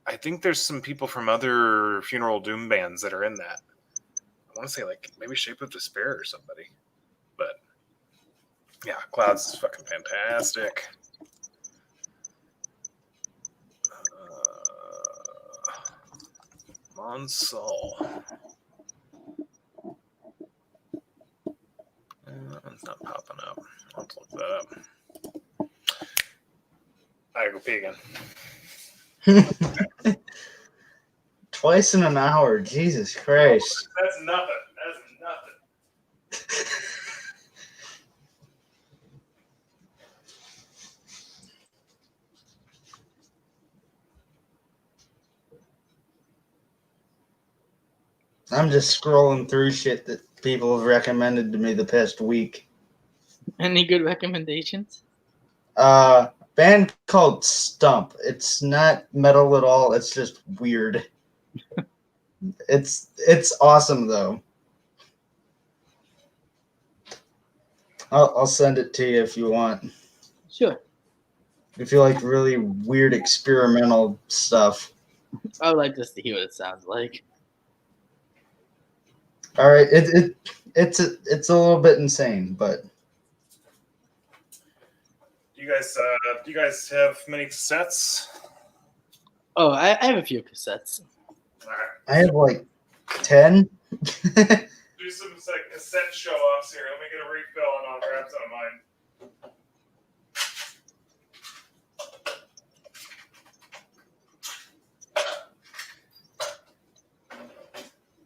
I think there's some people from other funeral doom bands that are in that. I want to say like maybe Shape of Despair or somebody. But yeah, Clouds is fucking fantastic. Monsol. It's not popping up. I'll have to look that up. I gotta go pee again. Twice in an hour. Jesus Christ. That's nothing. That's nothing. I'm just scrolling through shit that people have recommended to me the past week. Any good recommendations? Band called Stump. It's not metal at all. It's just weird. It's awesome though. I'll send it to you if you want. Sure. If you like really weird experimental stuff. I would like just to hear what it sounds like. All right, it's a little bit insane, but. Do you guys have many cassettes? Oh, I have a few cassettes. All right. I have like 10. Do some cassette show-offs here. Let me get a refill and I'll grab some of mine.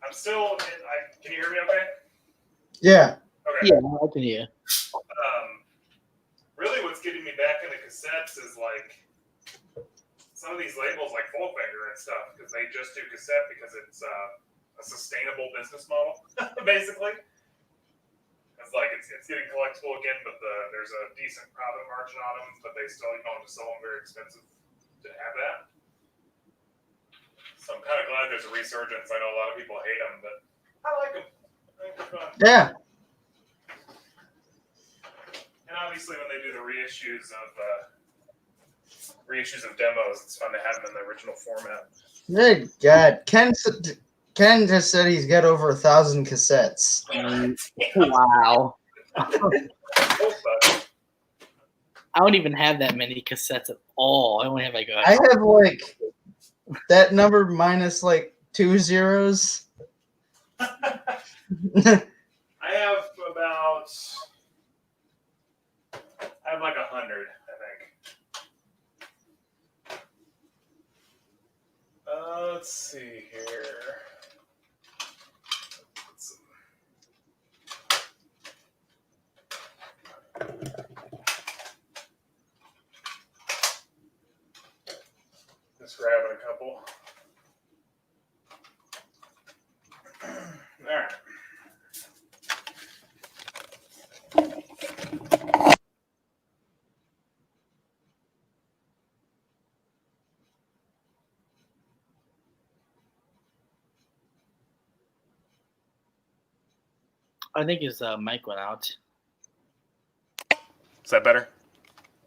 I'm still. Can you hear me okay? Yeah. Okay. Yeah, I can hear. Really, what's getting me back into cassettes is like some of these labels, like Folkvanger and stuff, because they just do cassette because it's a sustainable business model, basically. It's like it's getting collectible again, but there's a decent profit margin on them, but they still don't sell them very expensive to have that. So I'm kind of glad there's a resurgence. I know a lot of people hate them, but I like them. I think they're fun. Yeah. And obviously, when they do the reissues of demos, it's fun to have them in the original format. Good God, Ken just said he's got over 1,000 cassettes. Wow. I don't even have that many cassettes at all. I only have like I have like that number minus like 2 zeros. I have about. I have like 100, I think. Let's see here. Just grabbing a couple. All right. I think his mic went out. Is that better?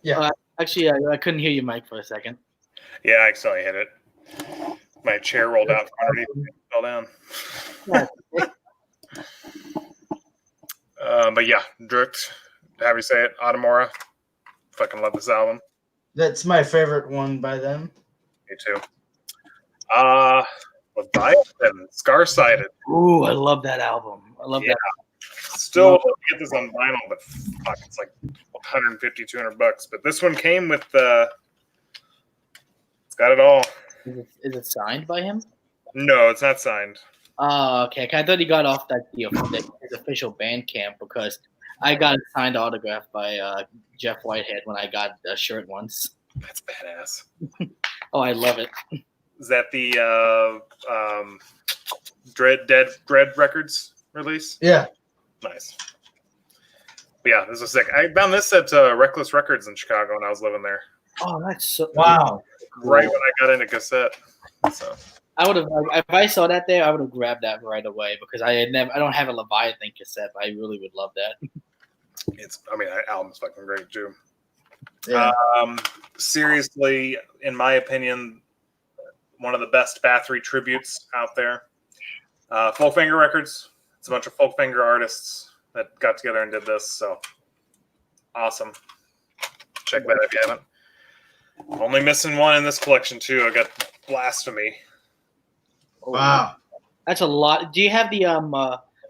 Yeah. Actually, I couldn't hear your mic for a second. Yeah, I accidentally hit it. My chair rolled out from underneath me and fell down. But yeah, Drift, have you say it, Automora. Fucking love this album. That's my favorite one by them. Me too. Leviathan, Scar-Sided. Ooh, I love that album. I love that. Still love to get this on vinyl, but fuck, it's like 150, 200 bucks. But this one came with it's got it all. Is it signed by him? No, it's not signed. Oh, okay. I thought he got off that deal from his official Bandcamp because I got a signed autograph by Jeff Whitehead when I got a shirt once. That's badass. Oh, I love it. Is that the Dread Records release? Yeah. Nice. But yeah, this was sick. I found this at Reckless Records in Chicago when I was living there. Oh, that's so Wow. Right when I got into cassette. So I would have, if I saw that there, I would have grabbed that right away because I don't have a Leviathan cassette, but I really would love that. That album's fucking great too. Yeah. Seriously, in my opinion, one of the best Bathory tributes out there. Folkvanger Records. It's a bunch of Folkvanger artists that got together and did this. So awesome. Check that if you haven't. Only missing one in this collection too. I got Blasphemy. Wow. That's a lot. Do you have the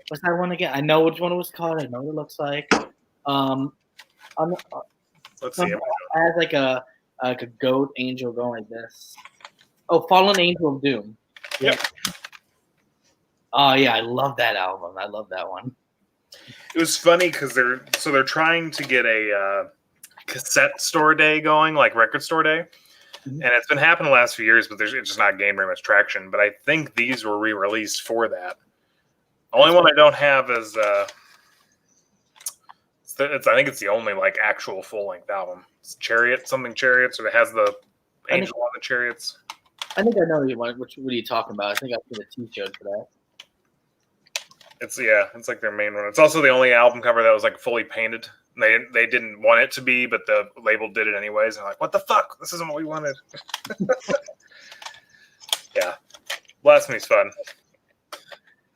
what's that one again? I know which one it was called. I know what it looks like. Let's see. It has like a goat angel going like this. Oh, Fallen Angel of Doom. Yep. Oh yeah, I love that album. I love that one. It was funny because they're trying to get a cassette store day going, like record store day. And it's been happening the last few years, but it's just not gained very much traction. But I think these were re-released for that. The only one I don't have is I think it's the only like actual full length album. It's Chariots, or it has the angel on the chariots. I think I know what are you talking about. I think I put a T-shirt for that. It's like their main one. It's also the only album cover that was like fully painted. They didn't want it to be, but the label did it anyways. And they're like, what the fuck? This isn't what we wanted. Yeah. Blasphemy's fun.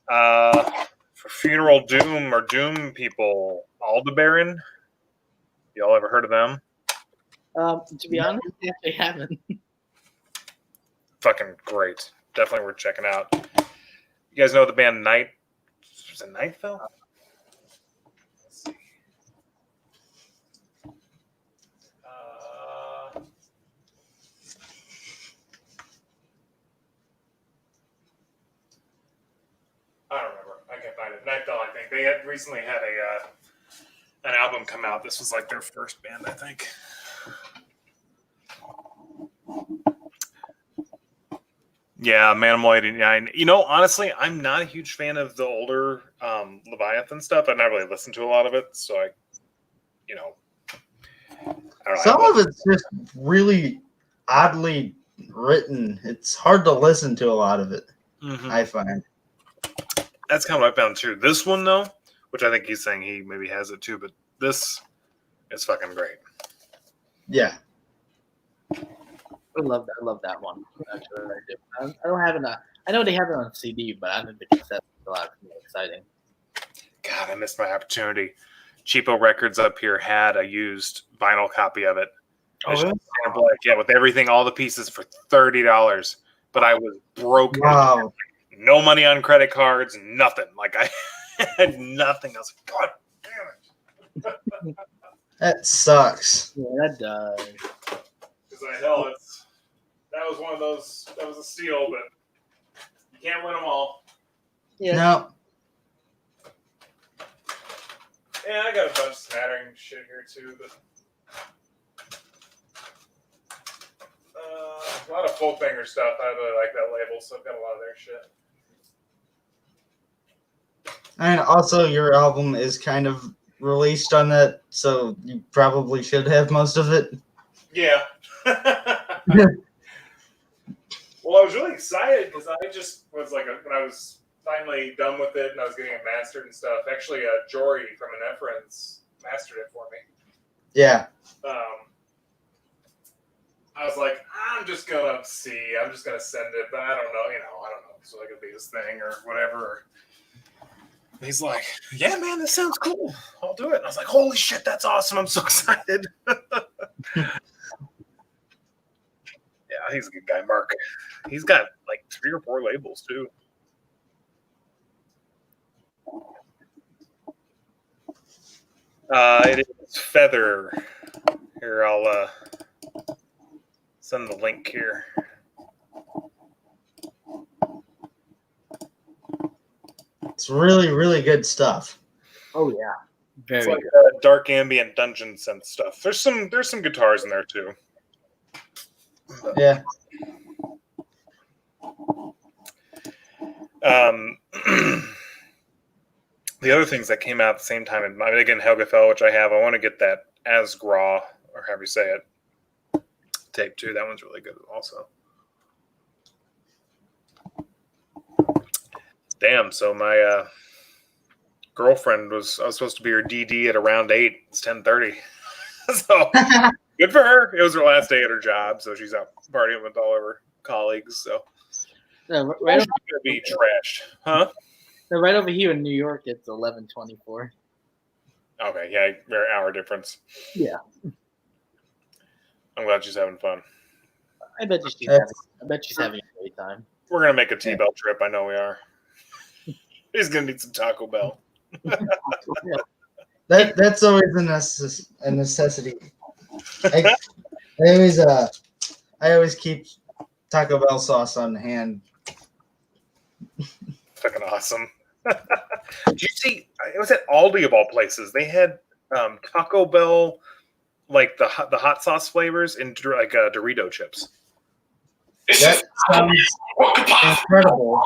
For Funeral Doom or Doom people, Aldebaran. Y'all ever heard of them? To be honest, I actually haven't. Fucking great. Definitely worth checking out. You guys know the band Night? Was it Nightville? Let's see. I don't remember. I can't find it. Nightville, I think. They had recently had an album come out. This was like their first band, I think. Yeah, Manomoid. Yeah, honestly, I'm not a huge fan of the older Leviathan stuff. I've not really listened to a lot of it, so I don't know. Some of it's just really oddly written. It's hard to listen to a lot of it, I find. That's kind of what I found too. This one, though, which I think he's saying he maybe has it too, but this is fucking great. Yeah. I love that one. Actually, I do. I don't have it. I know they have it on CD, but I think the cassette is a lot more exciting. God, I missed my opportunity. Cheapo Records up here had a used vinyl copy of it. Oh, really? Black, yeah, with everything, all the pieces for $30. But I was broke. Wow. No money on credit cards, nothing. Like I had nothing. I was like, God damn it. That sucks. Yeah, that does. Because I know that was one of those. That was a steal, but you can't win them all. Yeah. No. Yeah, I got a bunch of smattering shit here too, but A lot of full finger stuff. I really like that label, so I've got a lot of their shit. And also, your album is kind of released on that, so you probably should have most of it. Yeah. Well, I was really excited because I just was like, when I was finally done with it and I was getting it mastered and stuff, actually, Jory from Inference mastered it for me. Yeah. I was like, I'm just going to see. I'm just going to send it, but I don't know. So it could be his thing or whatever. And he's like, yeah, man, this sounds cool. I'll do it. And I was like, holy shit, that's awesome. I'm so excited. Yeah, he's a good guy, Mark. He's got like 3 or 4 labels, too. It is Feather. Here, I'll send the link here. It's really, really good stuff. Oh yeah, very It's like good. Dark ambient dungeon synth stuff. There's some guitars in there too. Yeah. The other things that came out at the same time, and again, Helgafell, which I have, I want to get that Asgra, or however you say it, tape too. That one's really good also. Damn, so my girlfriend I was supposed to be her DD at around 8. It's 10:30. So good for her. It was her last day at her job, so she's out partying with all of her colleagues. So Right, she's gonna be trashed, huh? right over here in New York, it's 11:24. Okay, yeah, very hour difference. Yeah, I'm glad she's having fun. I bet she's having a great time. We're gonna make a T-Bell trip. I know we are. He's gonna need some Taco Bell. That's always a necessity. I always keep Taco Bell sauce on hand. Fucking awesome. Did you see? It was at Aldi of all places. They had Taco Bell, like the hot sauce flavors in like Dorito chips. That sounds incredible.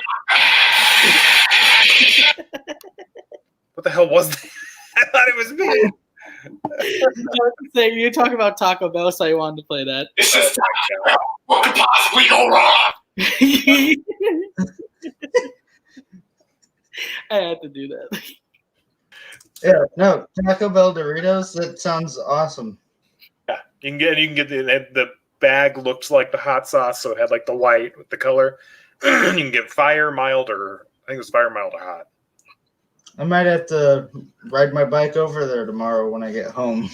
What the hell was that? I thought it was me. You talk about Taco Bell, so I wanted to play that. This is what could possibly go wrong? I had to do that. Yeah, no, Taco Bell Doritos, that sounds awesome. Yeah, you can get the bag looked like the hot sauce, so it had like the white with the color. You can get fire, mild, or I think it was fire, mild, or hot. I might have to ride my bike over there tomorrow when I get home.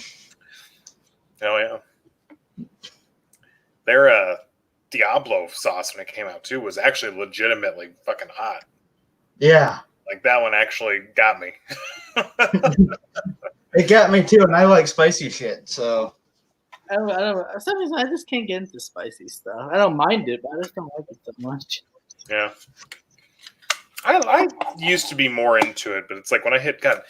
Oh yeah, their Diablo sauce when it came out too was actually legitimately fucking hot. Yeah, like that one actually got me. It got me too, and I like spicy shit. So I don't. For some reason, I just can't get into spicy stuff. I don't mind it, but I just don't like it so much. Yeah. I used to be more into it, but it's like when I hit, God,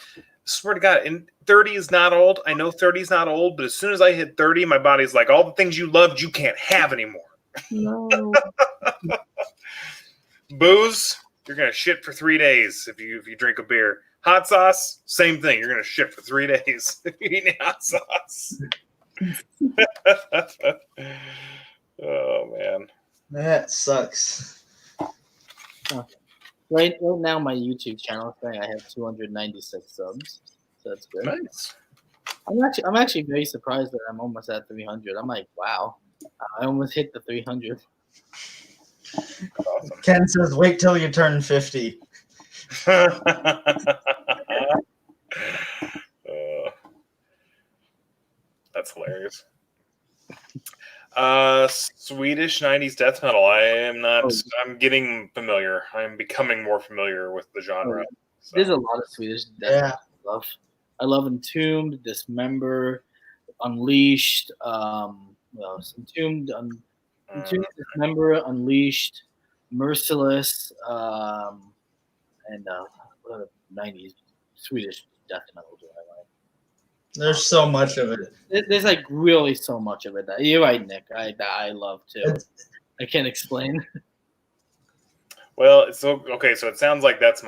swear to God, 30 is not old. I know 30 is not old, but as soon as I hit 30, my body's like, all the things you loved, you can't have anymore. No. Booze, you're going to shit for 3 days if you drink a beer. Hot sauce, same thing. You're going to shit for 3 days if you eat hot sauce. Oh, man. that sucks. Right now, my YouTube channel thing, I have 296 subs, so that's good. Nice. I'm actually very surprised that I'm almost at 300. I'm like, wow, I almost hit the 300. Awesome. Ken says, "Wait till you turn 50." That's hilarious. Swedish 90s death metal. I am not. Oh. I'm getting familiar. I'm becoming more familiar with the genre. Oh. So. There's a lot of Swedish death metal stuff. I love Entombed, Dismember, Unleashed. Well, Entombed, Dismember, Unleashed, Merciless, and what are the 90s Swedish death metal do I like? There's so much of it. There's like really so much of it that you're right, Nick. I love too. I can't explain. Well, so okay, so it sounds like that's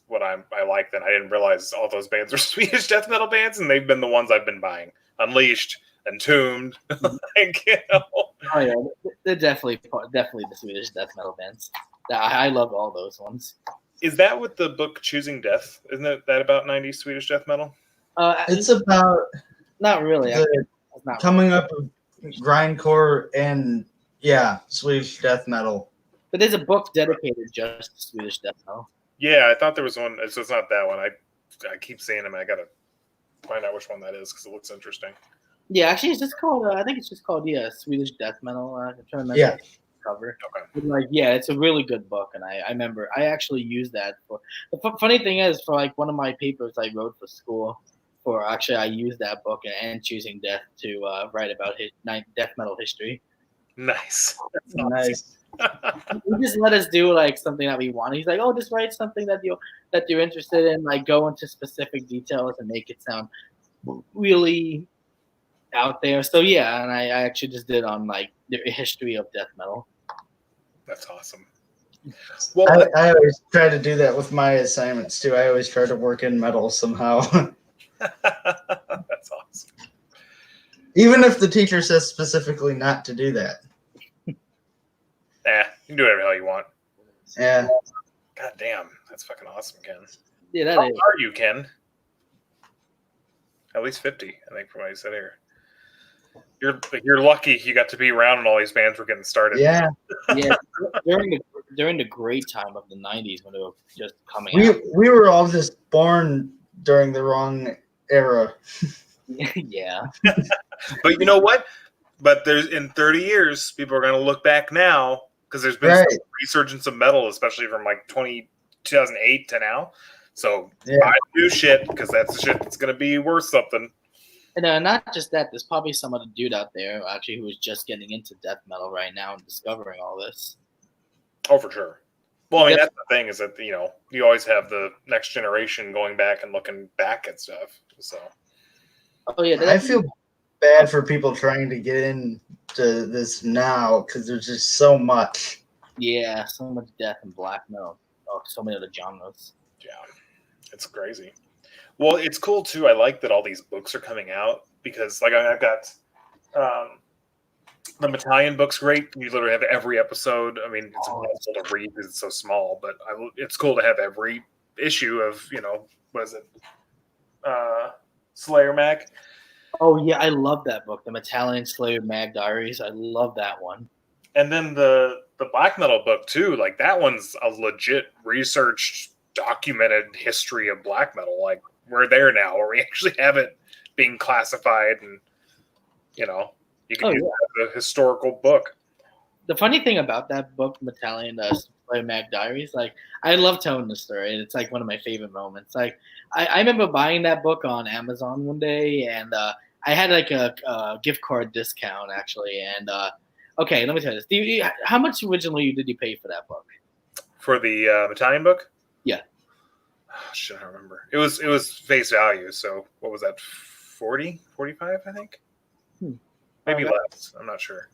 what I like. Then I didn't realize all those bands are Swedish death metal bands, and they've been the ones I've been buying: Unleashed, Entombed. Like, you know. Oh yeah, they're definitely the Swedish death metal bands. I love all those ones. Is that what the book Choosing Death? Isn't that about 90s Swedish death metal? It's about not really. Coming up with grindcore and Swedish death metal. But there's a book dedicated just to Swedish death metal. Yeah, I thought there was one. So it's not that one. I keep seeing them. I gotta find out which one that is because it looks interesting. Yeah, actually, it's just called. I think it's just called Swedish death metal. I'm trying to remember the cover. Okay. But like, yeah, it's a really good book, and I remember I actually used that for. The funny thing is, for like one of my papers I wrote for school, I used that book and Choosing Death to write about death metal history. Nice. That's nice. He just let us do like something that we want. He's like, "Oh, just write something that you're interested in. Like, go into specific details and make it sound really out there." So yeah, and I actually just did on like the history of death metal. That's awesome. Well, I always try to do that with my assignments too. I always try to work in metal somehow. That's awesome. Even if the teacher says specifically not to do that. You can do whatever the hell you want. Yeah. God damn, that's fucking awesome, Ken. Yeah, that How is. are you, Ken? At least 50, I think, from what you said here. You're lucky you got to be around when all these bands were getting started. Yeah. Yeah. During the great time of the 90s when they were just coming out. We were all just born during the wrong era. Yeah. But you know what? But there's in 30 years, people are going to look back now because there's been some resurgence of metal, especially from like 2008 to now. So buy new shit because that's the shit that's going to be worth something. And not just that, there's probably some other dude out there actually who is just getting into death metal right now and discovering all this. Oh, for sure. Well, I mean, that's the thing is that, you know, you always have the next generation going back and looking back at stuff. So, oh yeah, I feel bad for people trying to get into this now because there's just so much. Yeah, so much death and black metal. Oh, so many other genres. Yeah, it's crazy. Well, it's cool too. I like that all these books are coming out because, like, I've got the Metallian book's great. You literally have every episode. I mean, it's impossible to read because it's so small, but it's cool to have every issue of, you know, what is it? Slayer Mag. Oh yeah, I love that book, the Metallian Slayer Mag Diaries. I love that one. And then the black metal book too. Like that one's a legit researched, documented history of black metal. Like we're there now, where we actually have it being classified, and you know, you can use the historical book. The funny thing about that book, Metallian Slayer Mag Diaries, like I love telling the story. It's like one of my favorite moments. Like I remember buying that book on Amazon one day, and I had like a gift card discount actually. And okay, let me tell you this: how much originally did you pay for that book? For the Metallian book? Yeah. Oh, shit, I don't remember. It was face value. So what was that? 40, 45, I think. Maybe less. I'm not sure.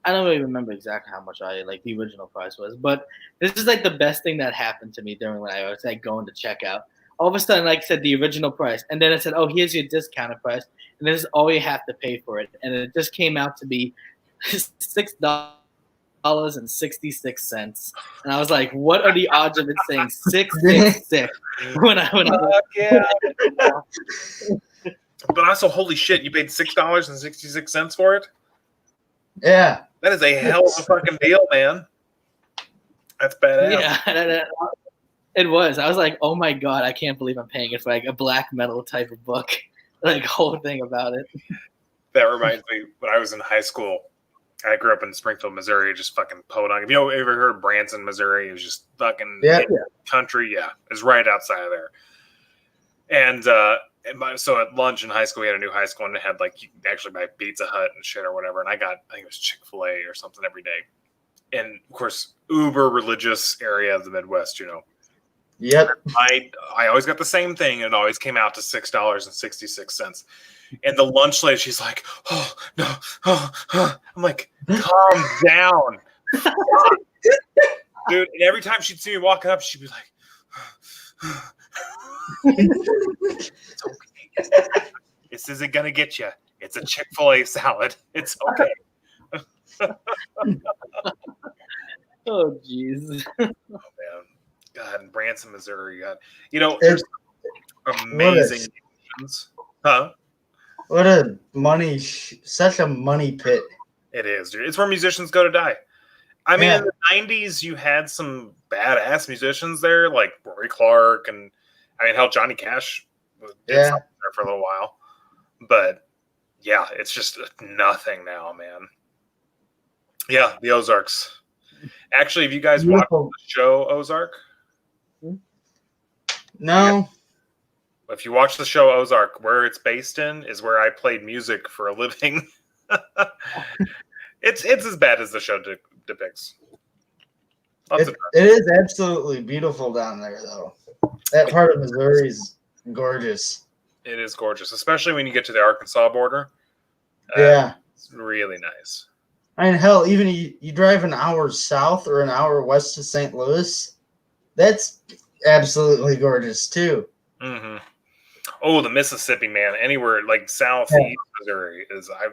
I don't really remember exactly how much the original price was, but this is like the best thing that happened to me during when I was like going to checkout. All of a sudden, like I said, the original price, and then it said, "Oh, here's your discounted price, and this is all you have to pay for it." And it just came out to be $6.66, and I was like, "What are the odds of it saying 666?" when I yeah. But also, holy shit, you paid $6.66 for it? Yeah. That is a hell of a fucking deal, man. That's badass. Yeah, it was. I was like, oh my god, I can't believe I'm paying it for like a black metal type of book. Like whole thing about it. That reminds me, when I was in high school, I grew up in Springfield, Missouri, just fucking podunk. Have you ever heard of Branson, Missouri? It was just fucking country. Yeah, it was right outside of there. And so at lunch in high school, we had a new high school, and it had like you could actually buy Pizza Hut and shit or whatever. And I think it was Chick-fil-A or something every day. And of course, uber religious area of the Midwest, you know. Yep. I always got the same thing. It always came out to $6.66. And the lunch lady, she's like, "Oh no, oh." I'm like, "Calm down, dude." And every time she'd see me walking up, she'd be like, "It's okay. This isn't gonna get you. It's a Chick-fil-A salad. It's okay." Oh, jeez. Oh man, God, in Branson, Missouri, God, there's amazing musicians. Huh? What a such a money pit. It is, dude. It's where musicians go to die. I mean, Yeah. in the '90s, you had some badass musicians there, like Rory Clark, and I mean, hell, Johnny Cash did something there for a little while. But yeah, it's just nothing now, man. Yeah, the Ozarks. Actually, have you guys watched the show Ozark? No. If you watch the show Ozark, where it's based in is where I played music for a living. It's as bad as the show depicts. It is absolutely beautiful down there, though. That part of Missouri is gorgeous. It is gorgeous, especially when you get to the Arkansas border. Yeah. It's really nice. I mean, hell, even you drive an hour south or an hour west of St. Louis, that's absolutely gorgeous, too. Mm-hmm. Oh, the Mississippi, man. Anywhere like southeast Missouri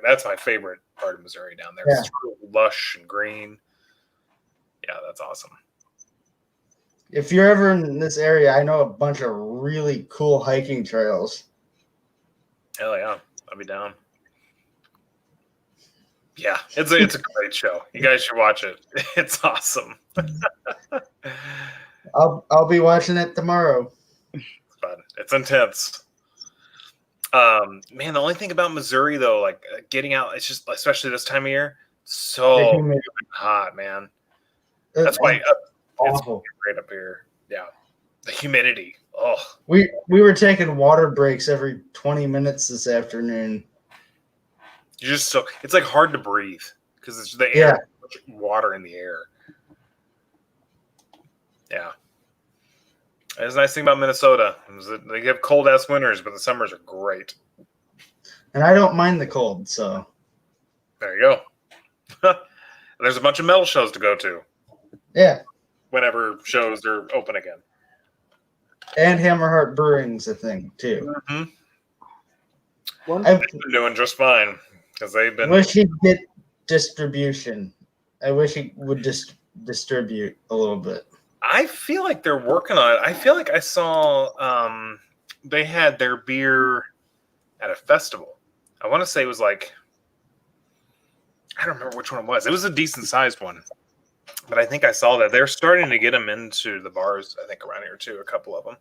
that's my favorite part of Missouri down there. Yeah. It's really lush and green. Yeah, that's awesome. If you're ever in this area, I know a bunch of really cool hiking trails. Hell yeah, I'll be down. Yeah, it's a great show. You guys should watch it. It's awesome. I'll be watching it tomorrow. It's fun. It's intense. Man, the only thing about Missouri though, like getting out, it's just especially this time of year, so hot, man. That's why it's awful. Right up here. Yeah, the humidity. Oh, we were taking water breaks every 20 minutes this afternoon. It's like hard to breathe because it's the air, water in the air. Yeah. That's the nice thing about Minnesota is that they have cold ass winters, but the summers are great. And I don't mind the cold, so there you go. There's a bunch of metal shows to go to. Yeah. Whenever shows are open again. And Hammerheart Brewing's a thing too. Mm-hmm. I've been doing just fine because they've been. I wish he'd get distribution. I wish he would just distribute a little bit. I feel like they're working on it. I feel like I saw they had their beer at a festival. I want to say it was like, I don't remember which one it was. It was a decent sized one. But I think I saw that they're starting to get them into the bars, I think, around here too, a couple of them.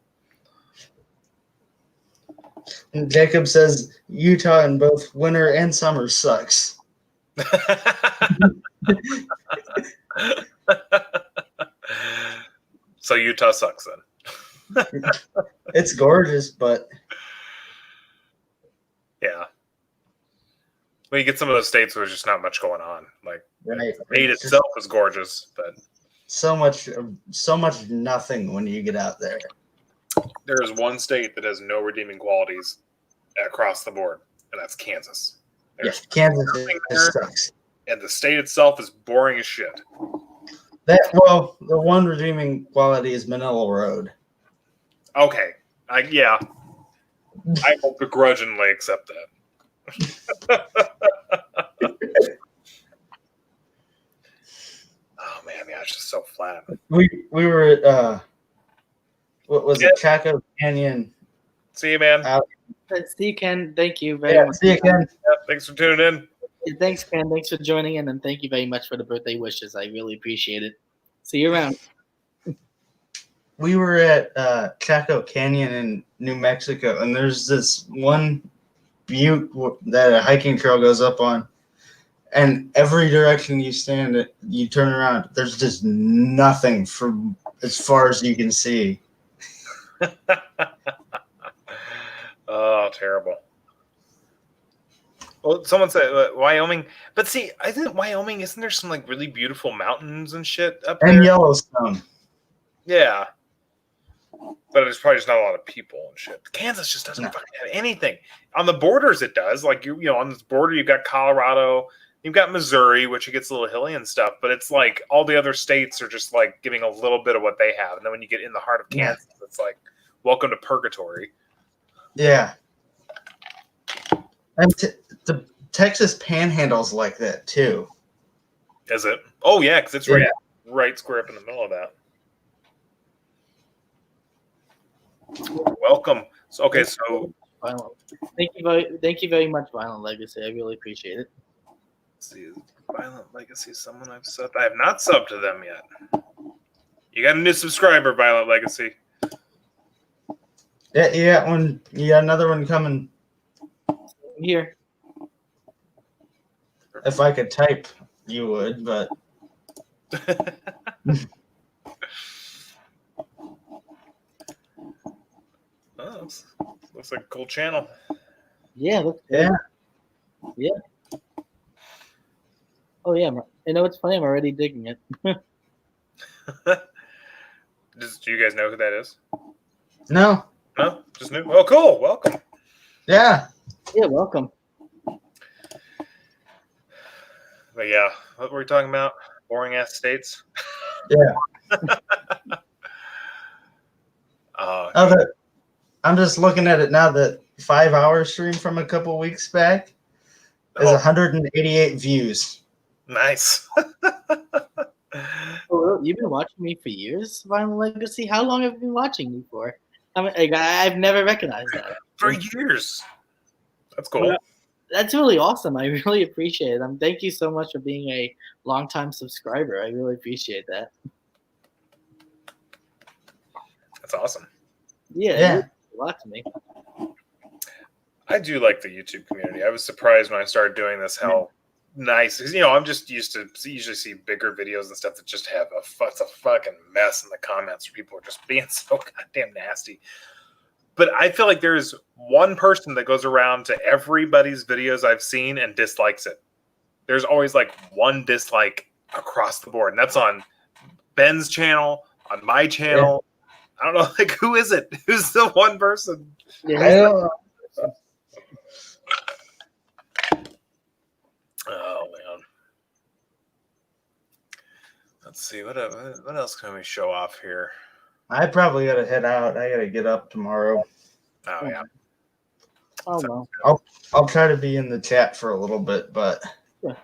And Jacob says Utah in both winter and summer sucks. So Utah sucks then. It's gorgeous, but yeah. Well, you get some of those states where there's just not much going on. Like right. The state itself is gorgeous, but so much nothing when you get out there. There is one state that has no redeeming qualities across the board, and that's Kansas. Yes, Kansas sucks. And the state itself is boring as shit. The one redeeming quality is Manila Road. Okay. I will begrudgingly accept that. Oh man, yeah, it's just so flat. We were at what was it, Chaco Canyon. See you, man. See you, Ken. Thank you very much. See you, Ken. Yeah, thanks for tuning in. Thanks, Ken. Thanks for joining in, and thank you very much for the birthday wishes. I really appreciate it. See you around. We were at Chaco Canyon in New Mexico, and there's this one butte that a hiking trail goes up on, and every direction you stand, you turn around, there's just nothing from as far as you can see. Oh, terrible. Well, someone said Wyoming, but see, I think Wyoming, isn't there some like really beautiful mountains and shit up there? And Yellowstone. Yeah. but there's probably just not a lot of people and shit. Kansas just doesn't fucking have anything. On the borders, it does. Like you know, on this border, you've got Colorado, you've got Missouri, which it gets a little hilly and stuff. But it's like all the other states are just like giving a little bit of what they have, and then when you get in the heart of Kansas, it's like welcome to purgatory. Yeah. And the Texas Panhandle's like that too. Is it? Oh yeah, because it's right square up in the middle of that. Welcome. So, okay, so thank you very much, Violent Legacy. I really appreciate it. Let's see, Violent Legacy, someone I've subbed. I have not subbed to them yet. You got a new subscriber, Violent Legacy. Yeah, you got another one coming. Here. If I could type, you would, but oh, looks like a cool channel. Yeah, yeah. Oh yeah, you know what's funny? I'm already digging it. Do you guys know who that is? No. No, just new. Oh, cool. Welcome. Yeah. Yeah, welcome. But yeah, what were we talking about? Boring ass states. Yeah. I'm just looking at it now. That 5-hour stream from a couple weeks back is 188 views. Nice. Oh, you've been watching me for years, Violent Legacy? How long have you been watching me for? I mean, like, I've never recognized that. For years. That's cool. Well, that's really awesome. I really appreciate it. Thank you so much for being a longtime subscriber. I really appreciate that. That's awesome. Yeah. It means a lot to me. I do like the YouTube community. I was surprised when I started doing this how nice, because I'm just used to usually see bigger videos and stuff that just have it's a fucking mess in the comments where people are just being so goddamn nasty. But I feel like there's one person that goes around to everybody's videos I've seen and dislikes it. There's always like one dislike across the board, and that's on Ben's channel, on my channel. Yeah. I don't know, like, who is it? Who's the one person? Yeah, I don't know. Oh man. Let's see what else can we show off here. I probably gotta head out. I gotta get up tomorrow. Oh yeah. Oh well. I'll try to be in the chat for a little bit, but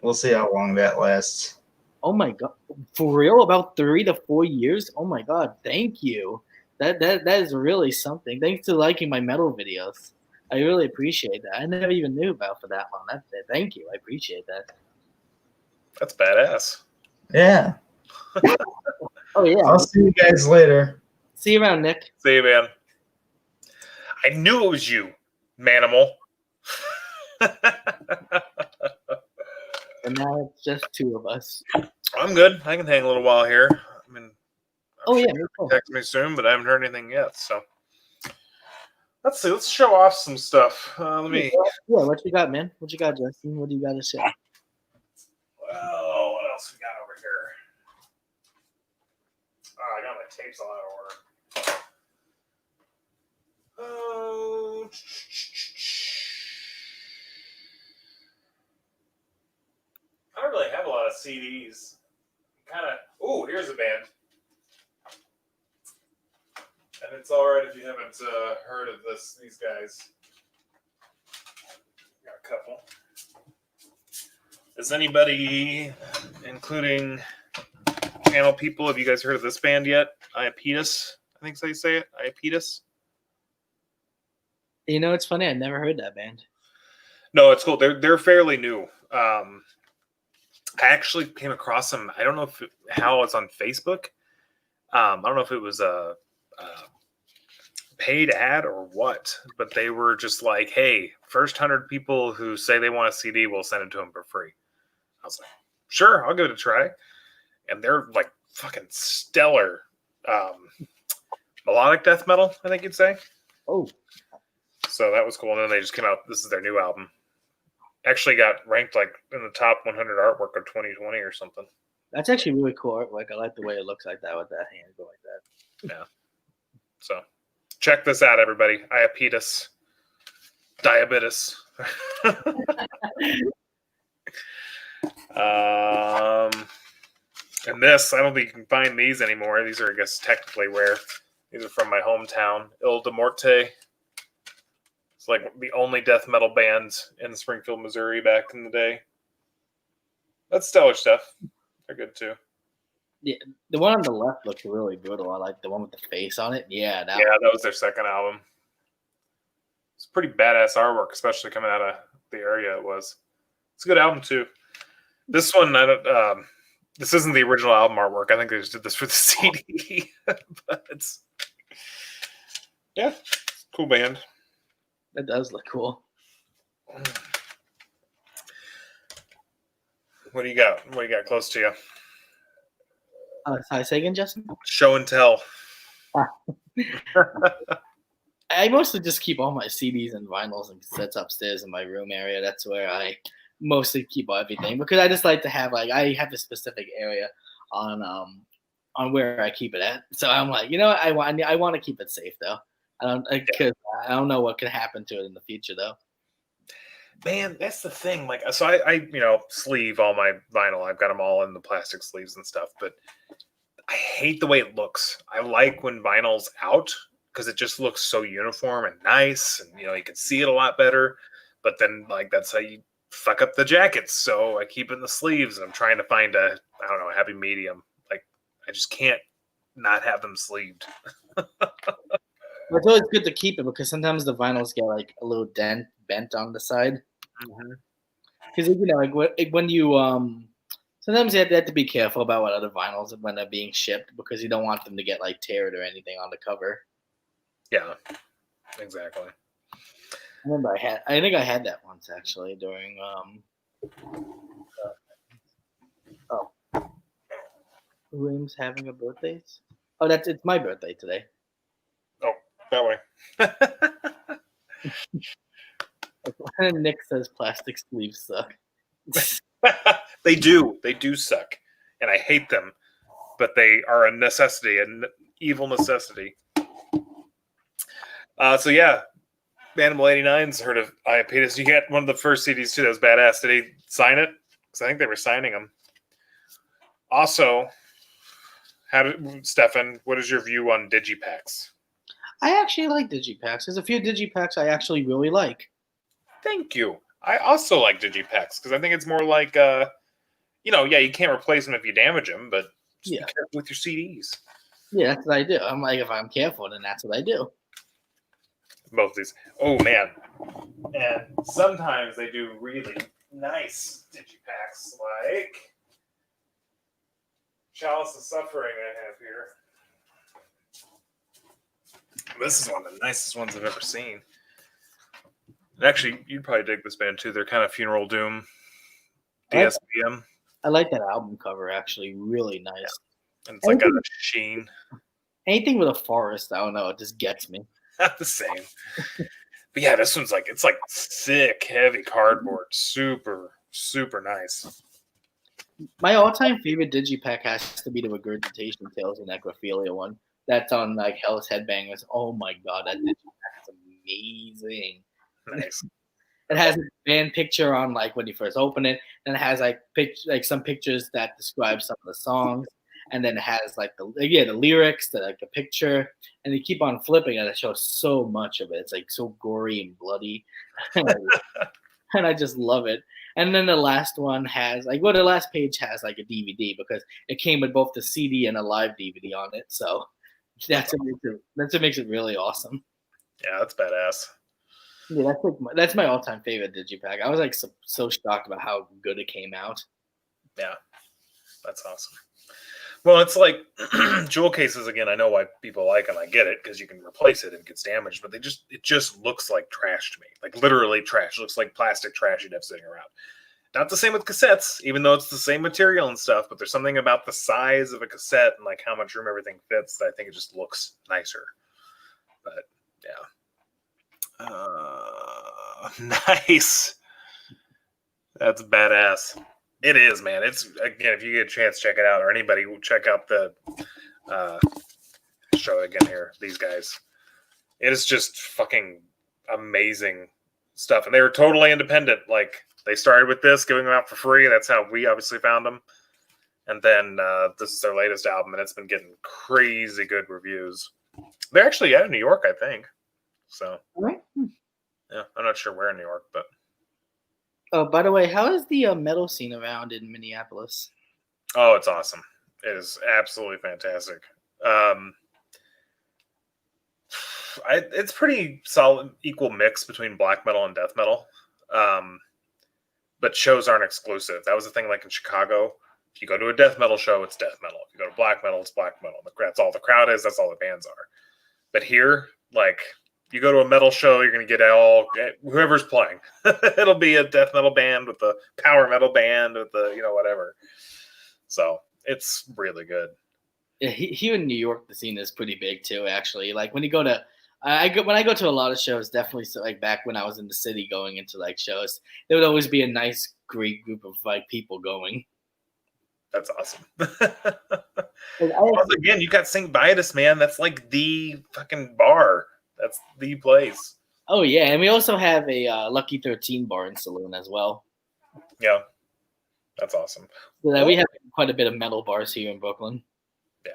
we'll see how long that lasts. Oh my god, for real? About 3 to 4 years? Oh my god, thank you. That is really something. Thanks to liking my metal videos. I really appreciate that. I never even knew about for that long. Thank you. I appreciate that. That's badass. Yeah. Oh yeah. I'll see you guys later. See you around, Nick. See you, man. I knew it was you, Manimal. And now it's just 2 of us. I'm good. I can hang a little while here. I mean, yeah, text me soon, but I haven't heard anything yet. So let's see. Let's show off some stuff. Let me. Yeah, what you got, man? What you got, Justin? What do you got to say? Well, what else we got over here? Oh, I got my tapes all out of order. Oh. I don't really have a lot of CDs. Kind of. Oh, here's a band. And it's all right if you haven't heard of these guys. Got a couple. Is anybody, including channel people, have you guys heard of this band yet? Iapetus, I think so you say it. Iapetus. You know, it's funny. I never heard that band. No, it's cool. They're fairly new. I actually came across them. I don't know how it's on Facebook. I don't know if it was a paid ad or what, but they were just like, hey, first 100 people who say they want a CD, we'll send it to them for free. I was like, sure, I'll give it a try. And they're like fucking stellar melodic death metal, I think you'd say. Oh. So that was cool. And then they just came out. This is their new album. Actually got ranked like in the top 100 artwork of 2020 or something. That's actually really cool artwork. I like the way it looks like that with that hand go like that. Yeah. So check this out, everybody. Iapetus. Diabetes. And this, I don't think you can find these anymore. These are, I guess, technically rare. These are from my hometown, Il de Morte. It's like the only death metal band in Springfield, Missouri back in the day. That's stellar stuff. They're good too. Yeah, the one on the left looks really brutal. I like the one with the face on it. Yeah, that was their second album. It's pretty badass artwork, especially coming out of the area it was. It's a good album too. This one, this isn't the original album artwork. I think they just did this for the CD. But it's cool band. That does look cool. What do you got? What do you got close to you? Sorry, say again, Justin? Show and tell. I mostly just keep all my CDs and vinyls and cassettes upstairs in my room area. That's where I mostly keep everything, because I just like to have, like, I have a specific area on where I keep it at. So I'm like, you know what? I want to keep it safe though. Because I don't know what can happen to it in the future though. Man, that's the thing. Like, so I sleeve all my vinyl. I've got them all in the plastic sleeves and stuff, but I hate the way it looks. I like when vinyl's out because it just looks so uniform and nice, and you can see it a lot better. But then, like, that's how you fuck up the jackets. So I keep it in the sleeves, and I'm trying to find a happy medium. Like, I just can't not have them sleeved. It's always good to keep it because sometimes the vinyls get like a little bent on the side. Because like when you sometimes you have to be careful about what other vinyls when they're being shipped, because you don't want them to get like teared or anything on the cover. Yeah, exactly. I remember I think I had that once actually during William's having a birthday. Oh, it's my birthday today. Oh, that way. Nick says plastic sleeves suck. They do suck, and I hate them, but they are a necessity, an evil necessity. So yeah, Animal 89's heard of Iapetus. You get one of the first CDs too. That was badass. Did he sign it? Because I think they were signing them. Also, Stefan, what is your view on digipacks? I actually like digipacks. There's a few digipacks I actually really like. Thank you. I also like digipacks because I think it's more like, you can't replace them if you damage them, but just be careful with your CDs. Yeah, that's what I do. I'm like, if I'm careful, then that's what I do. Both of these. Oh, man. And sometimes they do really nice digipacks, like Chalice of Suffering I have here. This is one of the nicest ones I've ever seen. And actually, you'd probably dig this band too. They're kind of Funeral Doom, DSBM. I like that album cover, actually. Really nice. Yeah. And it's like got a sheen. Anything with a forest, I don't know. It just gets me. Not the same. But yeah, this one's like, it's like thick, heavy cardboard. Super, super nice. My all-time favorite digipack has to be the Regurgitation Tales and Necrophilia one. That's on like Hell's Headbangers. Oh my god, that digipack is amazing. Nice. It has a band picture on like when you first open it, and it has like some pictures that describe some of the songs, and then it has like the lyrics, the picture, and you keep on flipping, and it shows so much of it. It's like so gory and bloody, and I just love it. And then the last one has the last page has like a DVD because it came with both the CD and a live DVD on it. So that's what makes it really awesome. Yeah, that's badass. Yeah, that's my all-time favorite digipack. I was like so shocked about how good it came out. Yeah, that's awesome. Well, it's like jewel cases again. I know why people like them. I get it because you can replace it if it gets damaged, but it just looks like trash to me. Like literally trash. It looks like plastic trash you'd have sitting around. Not the same with cassettes, even though it's the same material and stuff. But there's something about the size of a cassette and like how much room everything fits that I think it just looks nicer. But yeah. Nice. That's badass. It is, man. It's, again, if you get a chance, check it out, or anybody will check out the show again here. These guys, it is just fucking amazing stuff, and they were totally independent. Like they started with this, giving them out for free. That's how we obviously found them. And then this is their latest album, and it's been getting crazy good reviews. They're actually out of New York, I think. So, yeah, I'm not sure where in New York, but. Oh, by the way, how is the metal scene around in Minneapolis? Oh, it's awesome. It is absolutely fantastic. It's pretty solid, equal mix between black metal and death metal. But shows aren't exclusive. That was the thing, like in Chicago. If you go to a death metal show, it's death metal. If you go to black metal, it's black metal. That's all the crowd is. That's all the bands are. But here, like, you go to a metal show, you're going to get whoever's playing. It'll be a death metal band with a power metal band with the, whatever. So it's really good. Yeah, here in New York, the scene is pretty big too. Actually, like when you go to, when I go to a lot of shows, definitely. So like back when I was in the city, going into like shows, there would always be a nice, great group of like people going. That's awesome. Once again, you got St. Vitus, man. That's like the fucking bar. That's the place. Oh yeah, and we also have a Lucky 13 bar and saloon as well. Yeah, that's awesome. So we have quite a bit of metal bars here in Brooklyn. Yeah.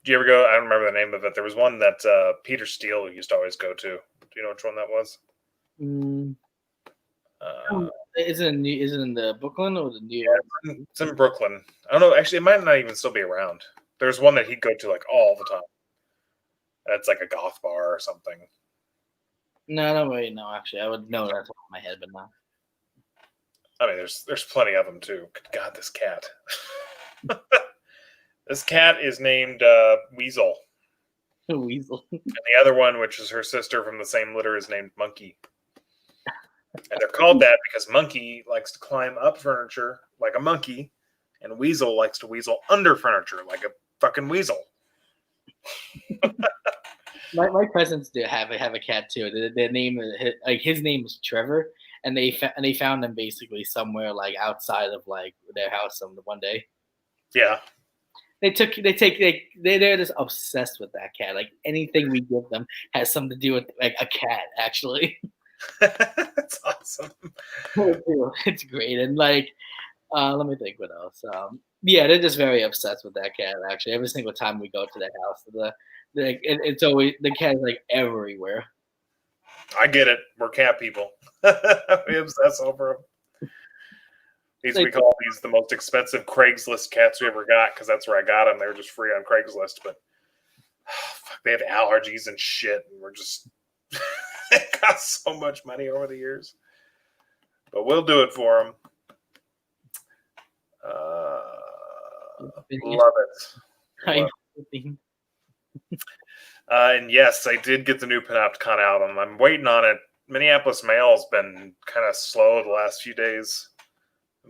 Did you ever go? I don't remember the name of it. There was one that Peter Steele used to always go to. Do you know which one that was? Is it in the Brooklyn or the New York? Yeah, it's in Brooklyn. I don't know. Actually, it might not even still be around. There's one that he'd go to like all the time. It's like a goth bar or something. No, I don't really know. Actually, I would know that off my head, but no. I mean, there's plenty of them too. Good God, this cat. This cat is named Weasel. Weasel. And the other one, which is her sister from the same litter, is named Monkey. And they're called that because Monkey likes to climb up furniture like a monkey, and Weasel likes to weasel under furniture like a fucking weasel. My cousins do have a cat too. Their name, his name is Trevor, and they found him basically somewhere like outside of like their house one day. Yeah. They're just obsessed with that cat. Like anything we give them has something to do with like a cat, actually. That's awesome. It's great. And like, let me think what else. Yeah, they're just very obsessed with that cat. Actually, every single time we go to their house, it's always the cat is like everywhere. I get it. We're cat people. We obsess over them. We call these the most expensive Craigslist cats we ever got because that's where I got them. They were just free on Craigslist, but they have allergies and shit, and we're just it costs so much money over the years. But we'll do it for them. Love it. And yes, I did get the new Panopticon album. I'm waiting on it. Minneapolis mail's been kind of slow the last few days,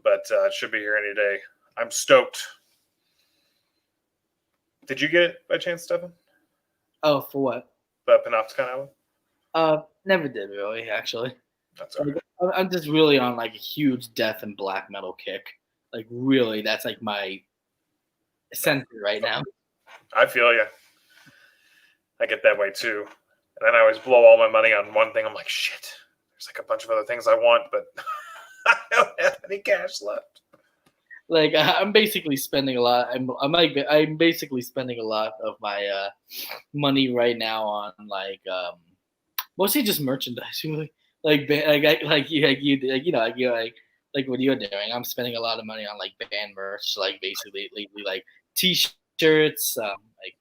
but it should be here any day. I'm stoked. Did you get it by chance, Stefan? Oh, for what? The Panopticon album? Never did really, actually. That's all right. I'm just really on like a huge death and black metal kick. Like really, that's like my center right now. I feel you. I get that way too. And then I always blow all my money on one thing. I'm like, shit, there's like a bunch of other things I want, but I don't have any cash left. Like I'm basically spending a lot. I'm basically spending a lot of my money right now on like mostly just merchandise. Really, like what you're doing. I'm spending a lot of money on like band merch, like basically lately, like T-shirts, like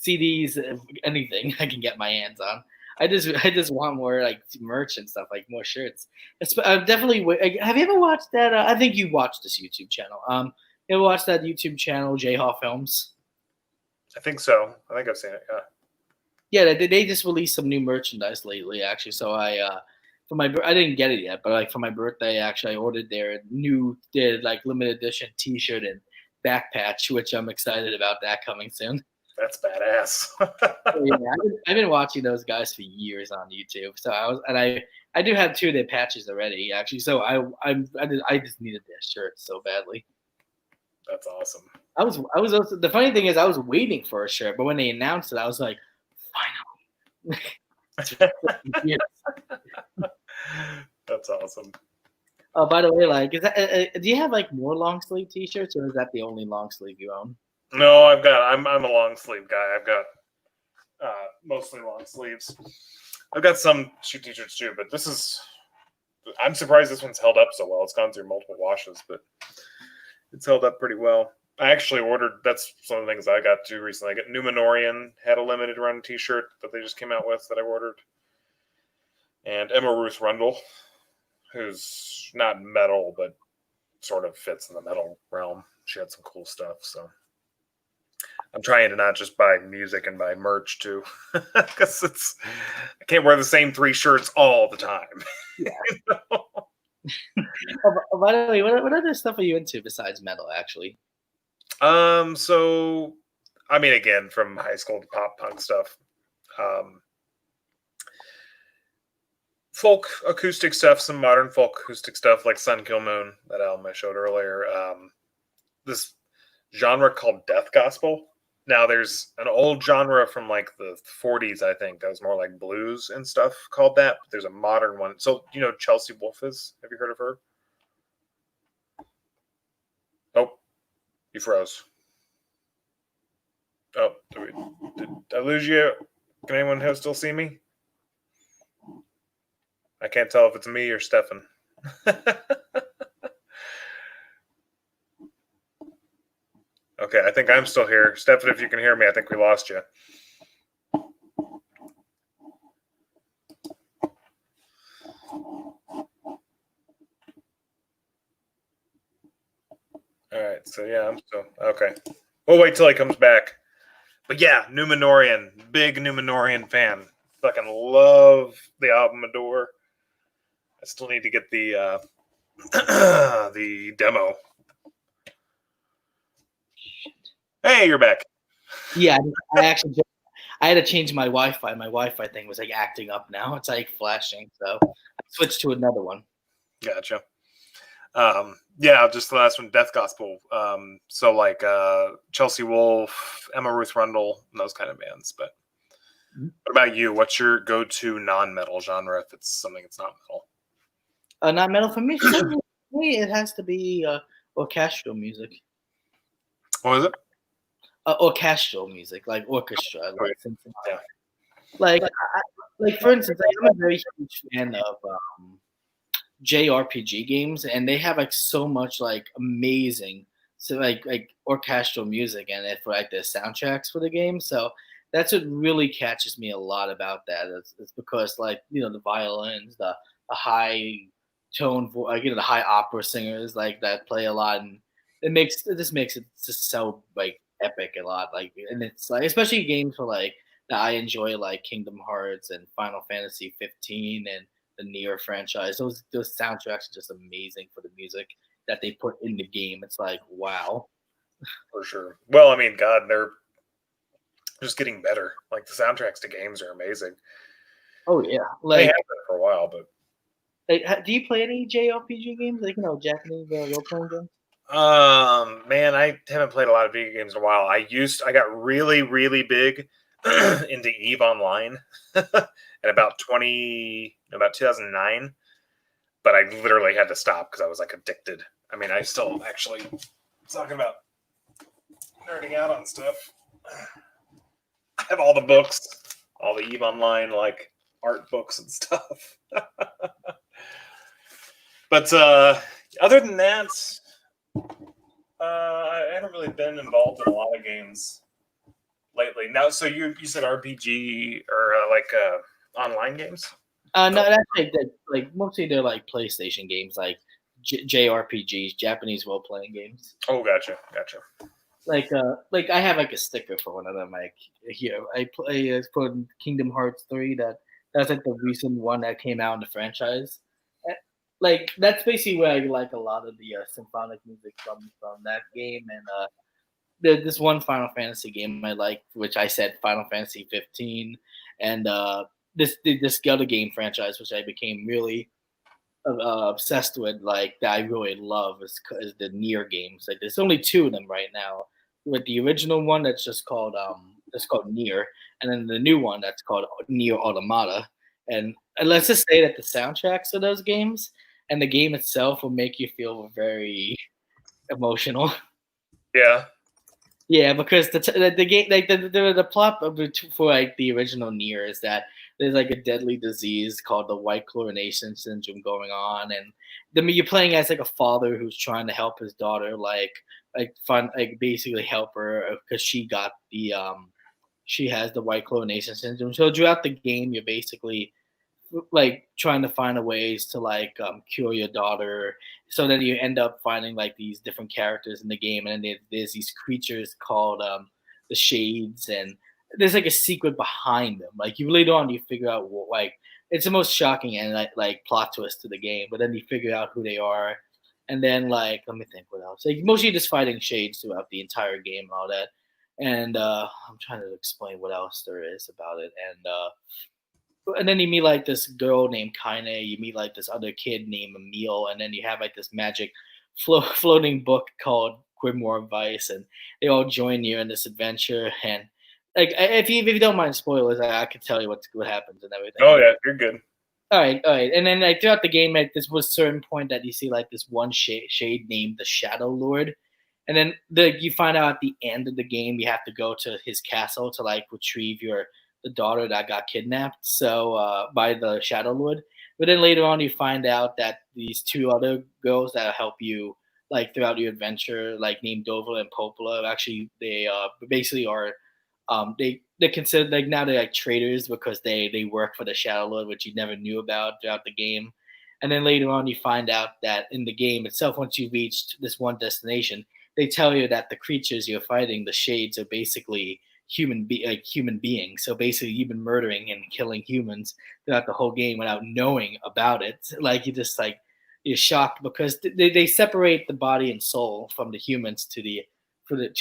CDs, anything I can get my hands on. I just want more like merch and stuff, like more shirts. Definitely. Have you ever watched that? I think you watched this YouTube channel. You ever watched that YouTube channel, J-Haw Films? I think so. I think I've seen it. Yeah, they just released some new merchandise lately, actually. So I didn't get it yet, but like for my birthday, actually, I ordered their like limited edition T-shirt and back patch, which I'm excited about that coming soon. That's badass. Yeah, I've been watching those guys for years on YouTube. So I do have 2 of their patches already, actually. So I just needed their shirt so badly. That's awesome. I was also, the funny thing is I was waiting for a shirt, but when they announced it, I was like, finally. It's fucking weird. That's awesome. Oh, by the way, like, is that do you have like more long sleeve T-shirts, or is that the only long sleeve you own? No, I'm a long sleeve guy. I've got mostly long sleeves. I've got some shoot t-shirts too, but I'm surprised this one's held up so well. It's gone through multiple washes, but it's held up pretty well. I actually ordered, that's some of the things I got too recently. I got Numenorian had a limited run t-shirt that they just came out with that I ordered. And Emma Ruth Rundle, who's not metal, but sort of fits in the metal realm. She had some cool stuff, so I'm trying to not just buy music and buy merch too, because I can't wear the same 3 shirts all the time. Yeah. You know? By the way, what other stuff are you into besides metal? Actually, So I mean, again, from high school to pop punk stuff, folk acoustic stuff, some modern folk acoustic stuff like Sun Kill Moon, that album I showed earlier. This genre called death gospel. Now there's an old genre from like the 40s, I think, that was more like blues and stuff called that. But there's a modern one. So you know Chelsea Wolfe is? Have you heard of her? Oh, you froze. Oh, did I lose you? Can anyone still see me? I can't tell if it's me or Stefan. Okay, I think I'm still here. Stefan, if you can hear me, I think we lost you. All right, so yeah, I'm still okay. We'll wait till he comes back. But yeah, Numenorian, big Numenorian fan. Fucking love the album Adore. I still need to get the the demo. Hey, you're back. yeah, I had to change my Wi-Fi. My Wi-Fi thing was like acting up now. It's like flashing, so I switched to another one. Gotcha. Yeah, just the last one, Death Gospel. So like Chelsea Wolfe, Emma Ruth Rundle, and those kind of bands. But what about you? What's your go-to non-metal genre if it's something that's not metal? Not metal for me. For me, it has to be orchestral music. What was it? Orchestral music, like orchestra, like symphony. Yeah. Like, like for instance, like, I'm a very huge fan of JRPG games, and they have like so much like amazing, so like orchestral music in it for like the soundtracks for the game. So that's what really catches me a lot about that. It's because like the violins, the high tone, like the high opera singers like that play a lot, and it just makes it just so like epic a lot. Like, and it's like especially games for like that I enjoy, like Kingdom Hearts and Final Fantasy 15 and the Nier franchise. Those soundtracks are just amazing for the music that they put in the game. It's like, wow. For sure. Well, I mean, God, they're just getting better. Like the soundtracks to games are amazing. Oh yeah, They like have been for a while, but do you play any JRPG games? Like Japanese role playing games? man, I haven't played a lot of video games in a while. I got really, really big into EVE Online at about 2009, but I literally had to stop because I was like addicted. I mean, I still actually talking about nerding out on stuff. I have all the books, all the EVE Online like art books and stuff. But other than that, I haven't really been involved in a lot of games lately. Now, so you said RPG or online games? No, that's like mostly they're like PlayStation games, like JRPGs, Japanese role playing games. Oh, gotcha. Like I have like a sticker for one of them. Like here, I play for Kingdom Hearts 3. That's like the recent one that came out in the franchise. Like that's basically where I like a lot of the symphonic music from that game. And this one Final Fantasy game I like, which I said Final Fantasy 15, and this other game franchise, which I became really obsessed with, like that I really love is the Nier games. Like there's only 2 of them right now. with the original one that's called Near, and then the new one that's called Near Automata. And let's just say that the soundtracks of those games and the game itself will make you feel very emotional. Yeah. Yeah, because the game, like the plot of for like the original Nier is that there's like a deadly disease called the white chlorination syndrome going on, and you're playing as like a father who's trying to help his daughter, like fun, like basically help her because she has the white chlorination syndrome. So throughout the game, you're basically like trying to find a ways to like cure your daughter. So then you end up finding like these different characters in the game, and then there's these creatures called the shades, and there's like a secret behind them. Like you later on you figure out what, like it's the most shocking and like plot twist to the game, but then you figure out who they are. And then like let me think what else, like mostly just fighting shades throughout the entire game and all that. And I'm trying to explain what else there is about it. And then you meet like this girl named Kaine. You meet like this other kid named Emil, and then you have like this magic floating book called Grimoire Vice, and they all join you in this adventure. And like, if you don't mind spoilers, I could tell you what happens and everything. Oh yeah, you're good. All right, and then like throughout the game, at this was certain point that you see like this one shade named the Shadow Lord, and then you find out at the end of the game you have to go to his castle to like retrieve the daughter that got kidnapped by the Shadow Lord. But then later on you find out that these two other girls that help you like throughout your adventure, like named Dova and Popola, actually they basically are they're considered like now they're like traitors because they work for the Shadow Lord, which you never knew about throughout the game. And then later on, you find out that in the game itself, once you reached this one destination, they tell you that the creatures you're fighting, the shades, are basically human beings. So basically, you've been murdering and killing humans throughout the whole game without knowing about it. Like you just like you're shocked because they separate the body and soul from the humans to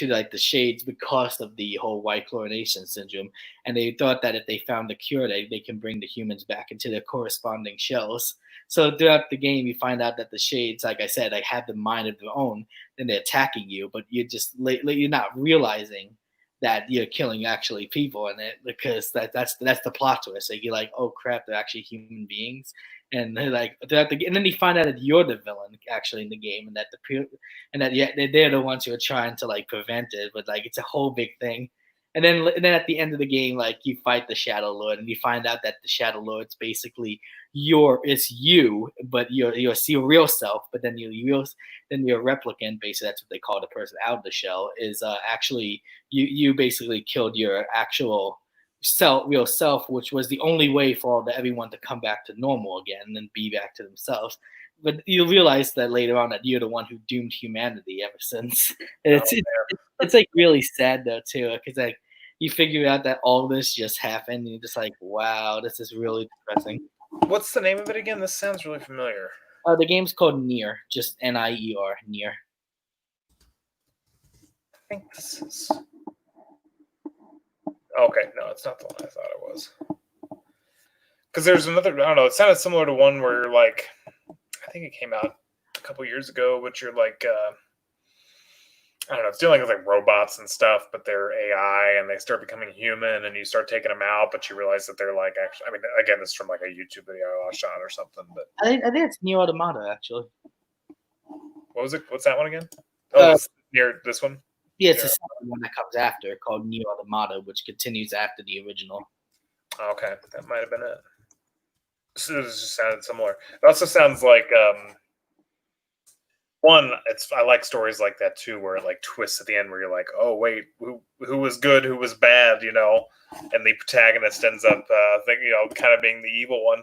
like the shades because of the whole white chlorination syndrome. And they thought that if they found the cure, they can bring the humans back into their corresponding shells. So throughout the game, you find out that the shades, like I said, like have the mind of their own, and they're attacking you, but you're not realizing that you're killing actually people in it because that's the plot twist. Like you're like, oh crap, they're actually human beings, and they're like and then you find out that you're the villain actually in the game, and that yeah, they're the ones who are trying to like prevent it, but like it's a whole big thing. And then at the end of the game, like you fight the Shadow Lord, and you find out that the Shadow Lord's basically it's you, but your real self. But then your replicant, basically that's what they call the person out of the shell, is actually you basically killed your actual real self, which was the only way for everyone to come back to normal again and be back to themselves. But you realize that later on that you're the one who doomed humanity ever since. And it's like really sad though too, because like you figure out that all this just happened, and you're just like, wow, this is really depressing. What's the name of it again? This sounds really familiar. The game's called Nier, just Nier, Nier. I think this is. Okay, no, it's not the one I thought it was. Because there's another, I don't know, it sounded similar to one where you're like, I think it came out a couple years ago, but you're like, I don't know, it's dealing with like robots and stuff, but they're AI and they start becoming human and you start taking them out, but you realize that they're like, actually, I mean, again, this is from like a YouTube video I watched on or something, but. I think it's Near Automata, actually. What was it? What's that one again? Oh, near this one? Yeah, it's the second one that comes after, called Near Automata, which continues after the original. Okay, that might have been it. So it just sounded similar. It also sounds like I like stories like that too, where it like twists at the end, where you're like, oh wait, who was good, who was bad, you know, and the protagonist ends up, kind of being the evil one.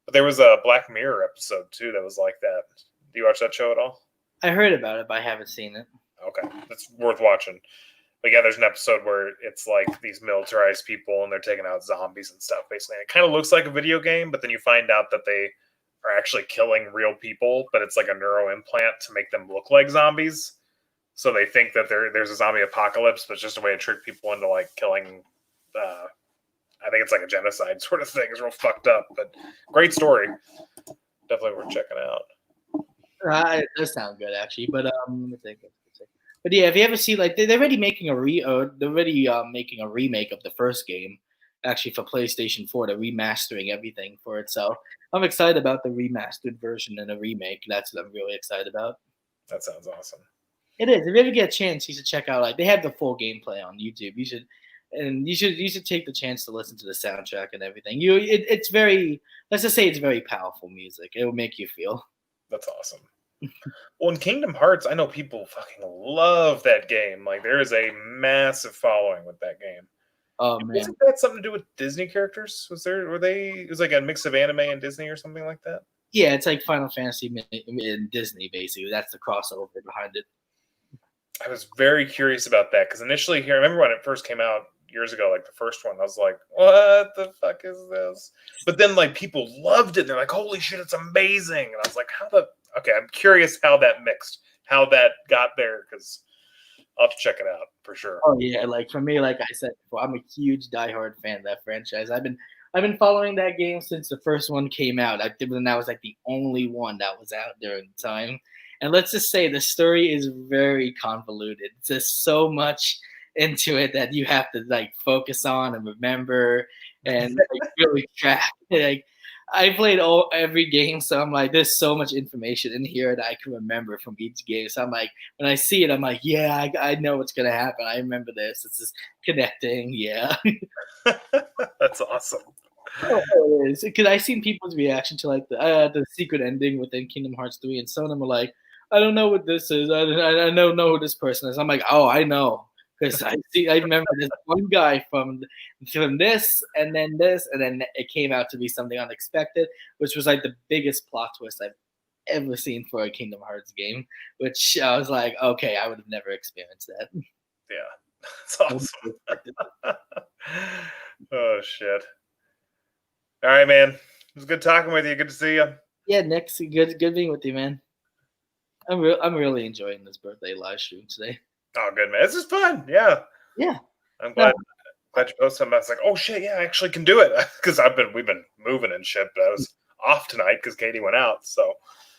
But there was a Black Mirror episode too that was like that. Do you watch that show at all? I heard about it, but I haven't seen it. Okay, it's worth watching. But yeah, there's an episode where it's like these militarized people and they're taking out zombies and stuff, basically. And it kind of looks like a video game, but then you find out that they are actually killing real people, but it's like a neuro implant to make them look like zombies. So they think that there's a zombie apocalypse, but it's just a way to trick people into like killing. I think it's like a genocide sort of thing. It's real fucked up, but great story. Definitely worth checking out. It does sound good, actually. But let me think. But yeah, if you ever see like they're already making they're already making a remake of the first game, actually for PlayStation 4. They're remastering everything for it, so I'm excited about the remastered version and a remake. That's what I'm really excited about. That sounds awesome. It is. If you ever get a chance, you should check out like they have the full gameplay on YouTube. You should take the chance to listen to the soundtrack and everything. It's very, let's just say it's very powerful music. It will make you feel. That's awesome. Well, in Kingdom Hearts, I know people fucking love that game. Like, there is a massive following with that game. Oh man, Wasn't that something to do with Disney characters? It was like a mix of anime and Disney or something like that? yeah, it's like Final Fantasy in Disney basically. That's the crossover behind it. I was very curious about that because initially here, I remember when it first came out years ago, like the first one, I was like, what the fuck is this? But then like people loved it. They're like, holy shit, it's amazing. And I was like, okay, I'm curious how that mixed, how that got there, because I'll have to check it out for sure. Oh yeah, like for me, like I said before, I'm a huge diehard fan of that franchise. I've been following that game since the first one came out. I think that was like the only one that was out during the time. And let's just say the story is very convoluted. It's just so much into it that you have to like focus on and remember and like really track. Like I played every game, so I'm like, there's so much information in here that I can remember from each game. So I'm like, when I see it, I'm like, yeah, I know what's gonna happen. I remember this. It's just connecting. Yeah. That's awesome. Oh, it is because I seen people's reaction to like the secret ending within Kingdom Hearts 3, and some of them are like, I don't know what this is. I don't know who this person is. I'm like, oh, I know because I remember this one guy from this, and then this, and then it came out to be something unexpected, which was like the biggest plot twist I've ever seen for a Kingdom Hearts game. Which I was like, okay, I would have never experienced that. Yeah, that's awesome. Oh shit. All right, man. It was good talking with you. Good to see you. Yeah, Nick, good being with you, man. I'm really enjoying this birthday live stream today. Oh, good, man. This is fun. Yeah. Yeah. I'm glad you posted something. I was like, oh shit, yeah, I actually can do it because we've been moving and shit. But I was off tonight because Katie went out. So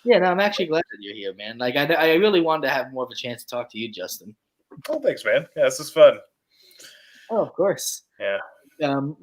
yeah, no, I'm actually glad that you're here, man. Like I really wanted to have more of a chance to talk to you, Justin. Oh, thanks, man. Yeah, this is fun. Oh, of course. Yeah. I'm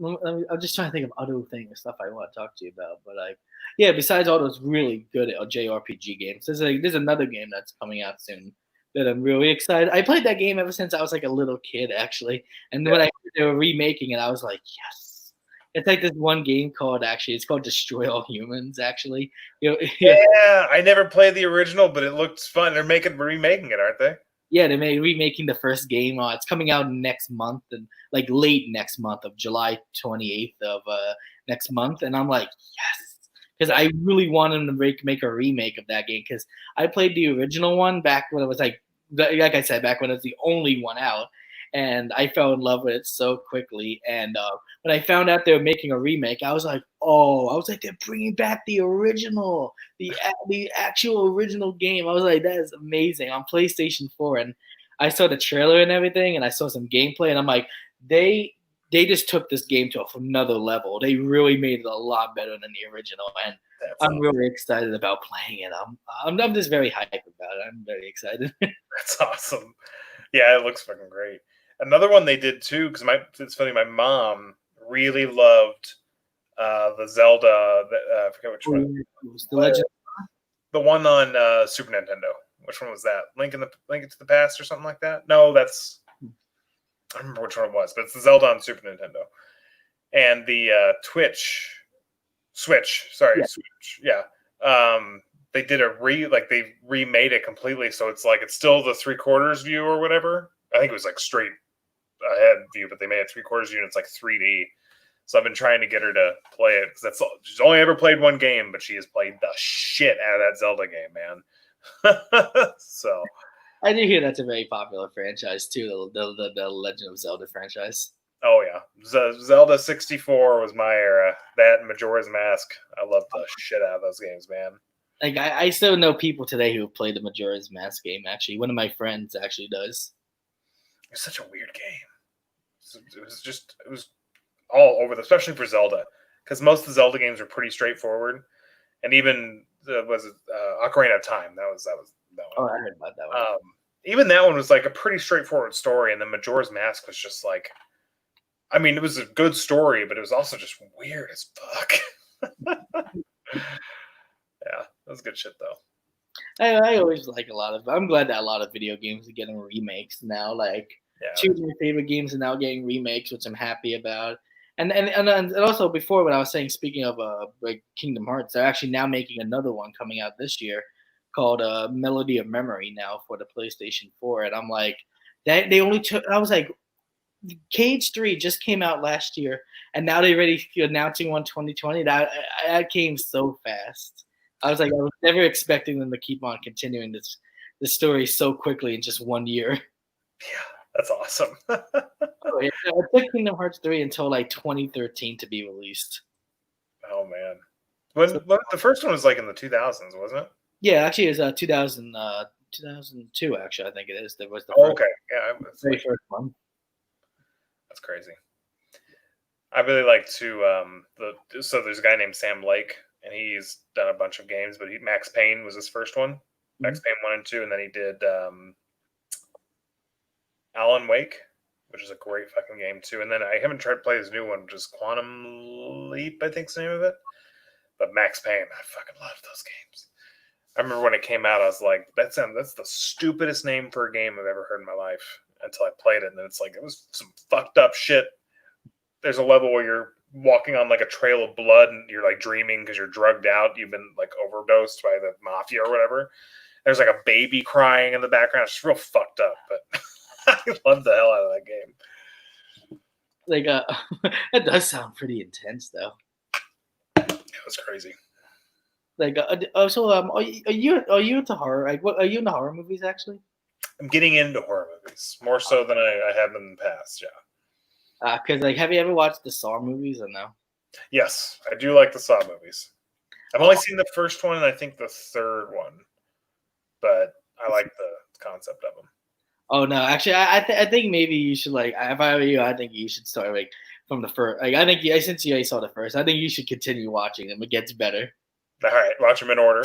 just trying to think of other things, stuff I want to talk to you about. But like, yeah, besides all those really good JRPG games, there's another game that's coming out soon that I'm really excited. I played that game ever since I was like a little kid, actually. And when they were remaking it, I was like, yes. It's like this one game it's called Destroy All Humans, actually. Yeah, I never played the original, but it looks fun. They're remaking it, aren't they? Yeah, they're remaking the first game. It's coming out next month, and like late next month of July 28th of next month. And I'm like, yes, because I really wanted them to make a remake of that game because I played the original one back when it was like I said, back when it was the only one out, and I fell in love with it so quickly. And when I found out they were making a remake, I was like, they're bringing back the original, the actual original game. I was like, that is amazing on PlayStation 4. And I saw the trailer and everything, and I saw some gameplay, and I'm like, they just took this game to another level. They really made it a lot better than the original, and I'm really excited about playing it. I'm just very hyped about it. I'm very excited. That's awesome. Yeah, it looks fucking great. Another one they did too, because it's funny. My mom really loved the Zelda. I forget which one. The Legend. The one on Super Nintendo. Which one was that? Link to the Past or something like that? No, I don't remember which one it was, but it's the Zelda on Super Nintendo. And the Switch. Sorry, yeah. Switch. Yeah. They did they remade it completely, so it's like it's still the 3/4 view or whatever. I think it was like straight ahead view, but they made it 3/4 view and it's like 3D. So I've been trying to get her to play it because she's only ever played one game, but she has played the shit out of that Zelda game, man. So I do hear that's a very popular franchise too, the Legend of Zelda franchise. Oh yeah, Zelda 64 was my era. That and Majora's Mask, I love the shit out of those games, man. Like I still know people today who have played the Majora's Mask game. Actually, one of my friends actually does. It's such a weird game. It was all over, especially for Zelda, because most of the Zelda games are pretty straightforward, and even Ocarina of Time. That was that one. Oh, I heard about that one. even that one was like a pretty straightforward story, and then Majora's Mask was just like, I mean, it was a good story, but it was also just weird as fuck. Yeah, that was good shit though. I always like a lot of. I'm glad that a lot of video games are getting remakes now. Like two of my favorite games are now getting remakes, which I'm happy about. And also before what I was saying, speaking of like Kingdom Hearts, they're actually now making another one coming out this year called Melody of Memory now for the PlayStation 4, and I'm like, that they only took. I was like, Cage 3 just came out last year, and now they're already announcing one 2020. That came so fast. I was like, I was never expecting them to keep on continuing this story so quickly in just 1 year. Yeah, that's awesome. Oh, yeah. It took Kingdom Hearts 3 until like 2013 to be released. Oh man, when the first one was like in the 2000s, wasn't it? Yeah, actually, it's 2002. Actually, I think it is. That was the okay, yeah, very first one. That's crazy. I really like to so there's a guy named Sam Lake, and he's done a bunch of games, but Max Payne was his first one. Mm-hmm. Max Payne 1 and 2, and then he did Alan Wake, which is a great fucking game too. And then I haven't tried to play his new one, which is Quantum Leap, I think's the name of it. But Max Payne, I fucking love those games. I remember when it came out, I was like, that's the stupidest name for a game I've ever heard in my life until I played it. And then it's like, it was some fucked up shit. There's a level where you're walking on like a trail of blood and you're like dreaming because you're drugged out. You've been like overdosed by the mafia or whatever. There's like a baby crying in the background. It's real fucked up, but I love the hell out of that game. Like, that does sound pretty intense, though. It was crazy. Like, so are you into horror? Like, what are you into horror movies? Actually, I'm getting into horror movies more so than I have in the past. Yeah. Because like, have you ever watched the Saw movies or no? Yes, I do like the Saw movies. I've only seen the first one and I think the third one, but I like the concept of them. Oh no, actually, I think maybe you should like. If I were you, I think you should start like from the first. Like, I think since you saw the first, I think you should continue watching them. It gets better. All right, watch them in order.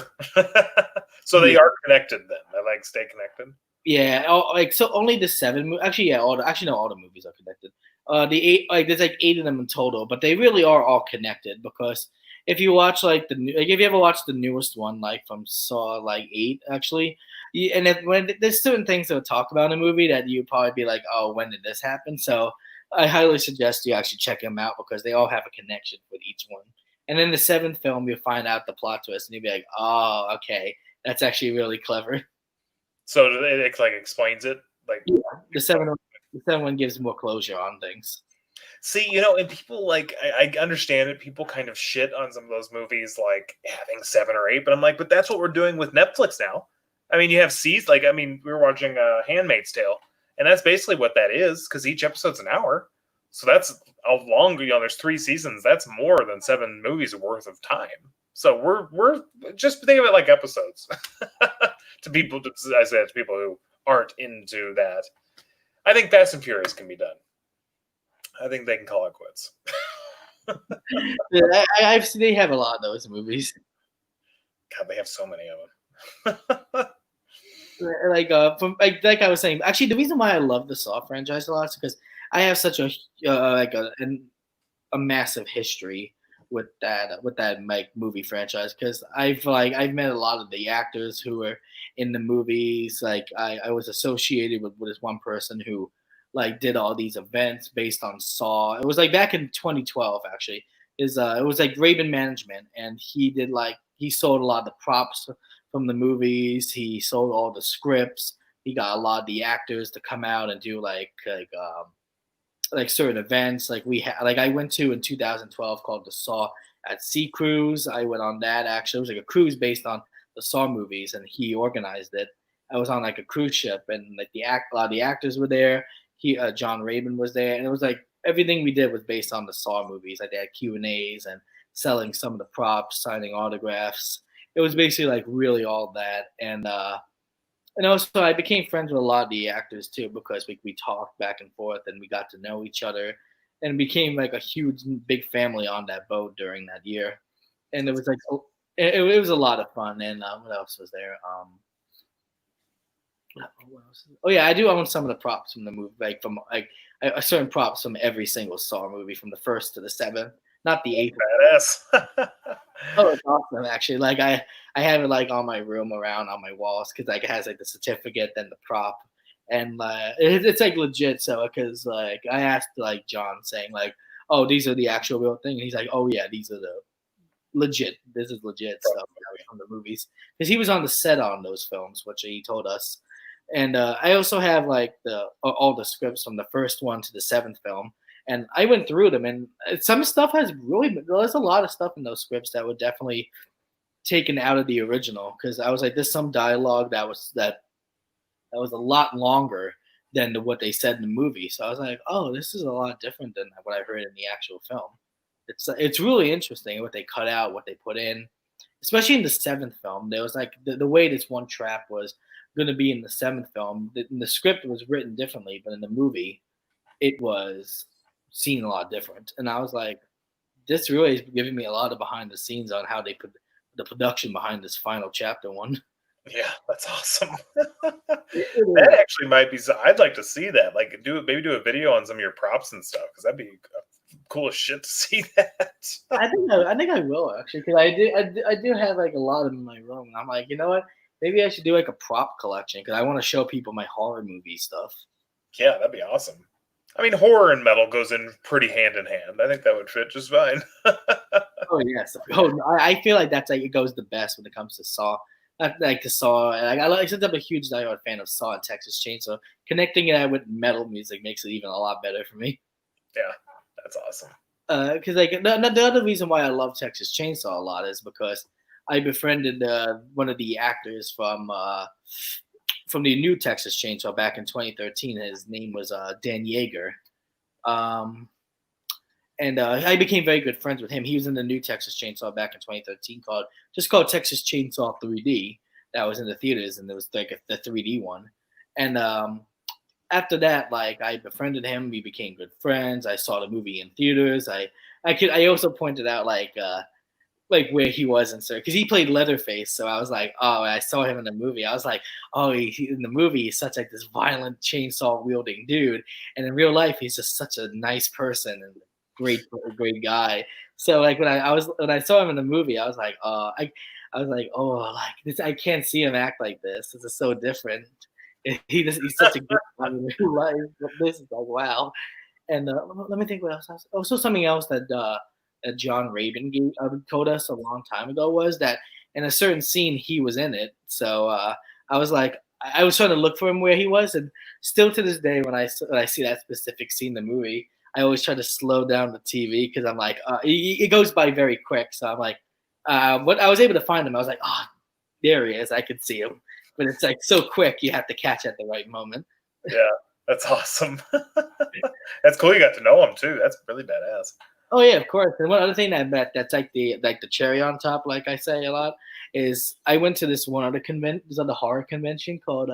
So they are connected then. They like stay connected. Yeah, like so only the 7. Actually, yeah, all the movies are connected. The 8, like there's like 8 of them in total, but they really are all connected because if you watch like if you ever watched the newest one, like from Saw like 8, actually, when there's certain things that are talked about in a movie that you'd probably be like, oh, when did this happen? So I highly suggest you actually check them out because they all have a connection with each one. And in the 7th film, you'll find out the plot twist, and you'll be like, "Oh, okay, that's actually really clever." So it like explains it, like the 7 one gives more closure on things. See, and people like I understand it. People kind of shit on some of those movies, like having 7 or 8. But I'm like, but that's what we're doing with Netflix now. I mean, you have seasons. Like, I mean, we were watching *Handmaid's Tale*, and that's basically what that is because each episode's an hour. So that's a long, there's 3 seasons. That's more than 7 movies worth of time. So we're just think of it like episodes. To people, I say to people who aren't into that. I think Fast and Furious can be done. I think they can call it quits. Yeah, I've seen they have a lot of those movies. God, they have so many of them. Like I was saying, actually, the reason why I love the Saw franchise a lot is because I have such a massive history with that like movie franchise because I've met a lot of the actors who were in the movies. Like I was associated with this one person who like did all these events based on Saw. It was like back in 2012 actually. It was like Raven Management, and he sold a lot of the props from the movies. He sold all the scripts. He got a lot of the actors to come out and do like certain events. Like I went to in 2012 called the Saw at Sea Cruise. I went on that actually. It was like a cruise based on the Saw movies, and he organized it. I was on like a cruise ship, and like a lot of the actors were there. John Raven was there, and it was like everything we did was based on the Saw movies. Like they had Q&As and selling some of the props, signing autographs. It was basically like really all that, and also I became friends with a lot of the actors too because we talked back and forth and we got to know each other, and became like a huge big family on that boat during that year, and it was like it was a lot of fun. And what else was there? What else? Oh yeah, I do own some of the props from the movie, like from like certain props from every single Saw movie, from the first to the seventh, not the eighth. Badass. Oh, it's awesome actually. Like I have it like on my room around on my walls because like it has like the certificate, then the prop, and it's like legit. So because like I asked like John saying like, oh, these are the actual real thing, and he's like, oh yeah, these are the legit. This is legit stuff from the movies because he was on the set on those films, which he told us. And I also have like the all the scripts from the first one to the seventh film, and I went through them, and some stuff has really there's a lot of stuff in those scripts that were definitely taken out of the original because I was like, there's some dialogue that was a lot longer than what they said in the movie. So I was like, oh, this is a lot different than what I heard in the actual film. It's really interesting what they cut out, what they put in, especially in the seventh film. There was like the way this one trap was going to be in the seventh film. The script was written differently, but in the movie, it was seen a lot different. And I was like, this really is giving me a lot of behind the scenes on how they put the production behind this final chapter one. Yeah, that's awesome. That actually might be. I'd like to see that. Like, maybe do a video on some of your props and stuff because that'd be cool as shit to see that. I think I will actually because I do have like a lot of them in my room, and I'm like, you know what? Maybe I should do like a prop collection because I want to show people my horror movie stuff. Yeah, that'd be awesome. I mean, horror and metal goes in pretty hand in hand. I think that would fit just fine. Oh yes. Oh, I feel like that's like it goes the best when it comes to Saw. I like the Saw. Since I'm a huge diehard fan of Saw and Texas Chainsaw, connecting it with metal music makes it even a lot better for me. Yeah, that's awesome. Because like the other reason why I love Texas Chainsaw a lot is because I befriended one of the actors from the new Texas Chainsaw back in 2013. His name was Dan Yeager. And I became very good friends with him. He was in the new Texas Chainsaw back in 2013 called Texas Chainsaw 3D. That was in the theaters, and it was like the 3D one. And after that, like I befriended him. We became good friends. I saw the movie in theaters. I also pointed out like where he was in certain because he played Leatherface. So I was like, oh, I saw him in the movie. I was like, oh, he in the movie he's such like this violent chainsaw wielding dude, and in real life he's just such a nice person and great guy. So like when I saw him in the movie, I was like, I was like, oh, like this, I can't see him act like this. This is so different. He's such a good guy in real life. This is like wow. And let me think what else. Also, something else that John Rabin told us a long time ago was that in a certain scene he was in it. So I was like, I was trying to look for him where he was, and still to this day, when I see that specific scene in the movie, I always try to slow down the TV because I'm like, it goes by very quick. So I'm like, what I was able to find him. I was like, oh, there he is. I could see him, but it's like so quick. You have to catch at the right moment. Yeah, that's awesome. That's cool. You got to know him too. That's really badass. Oh yeah, of course. And one other thing that's like the cherry on top, like I say a lot, is I went to this one other horror convention called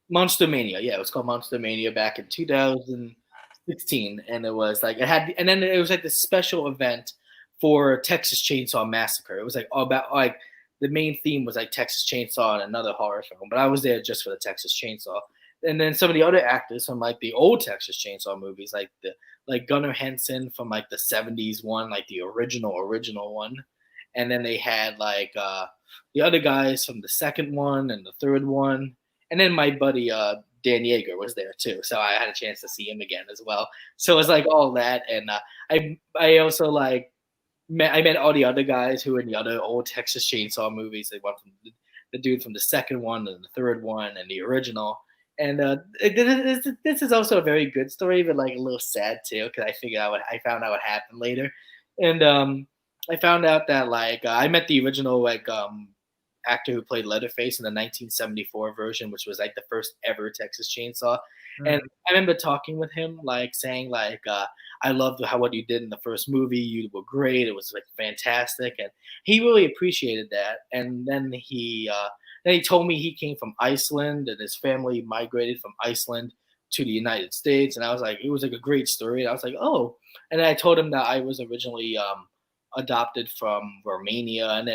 Monster Mania. Yeah, it was called Monster Mania back in 2016, and it was like and then it was like this special event for Texas Chainsaw Massacre. It was like all about like the main theme was like Texas Chainsaw and another horror film, but I was there just for the Texas Chainsaw. And then some of the other actors from like the old Texas Chainsaw movies, like Gunnar Henson from like the 70s one, like the original one. And then they had like the other guys from the second one and the third one. And then my buddy Dan Yeager was there too. So I had a chance to see him again as well. So it was like all that. And I also like I met all the other guys who were in the other old Texas Chainsaw movies. They went from the dude from the second one and the third one and the original. And this is also a very good story, but like a little sad too, because I found out what happened later, and I found out that like I met the original like actor who played Leatherface in the 1974 version, which was like the first ever Texas Chainsaw. Mm-hmm. And I remember talking with him, like saying like I loved what you did in the first movie. You were great. It was like fantastic, and he really appreciated that. And then he told me he came from Iceland and his family migrated from Iceland to the United States. And I was like, it was like a great story. And I was like, oh. And I told him that I was originally adopted from Romania. And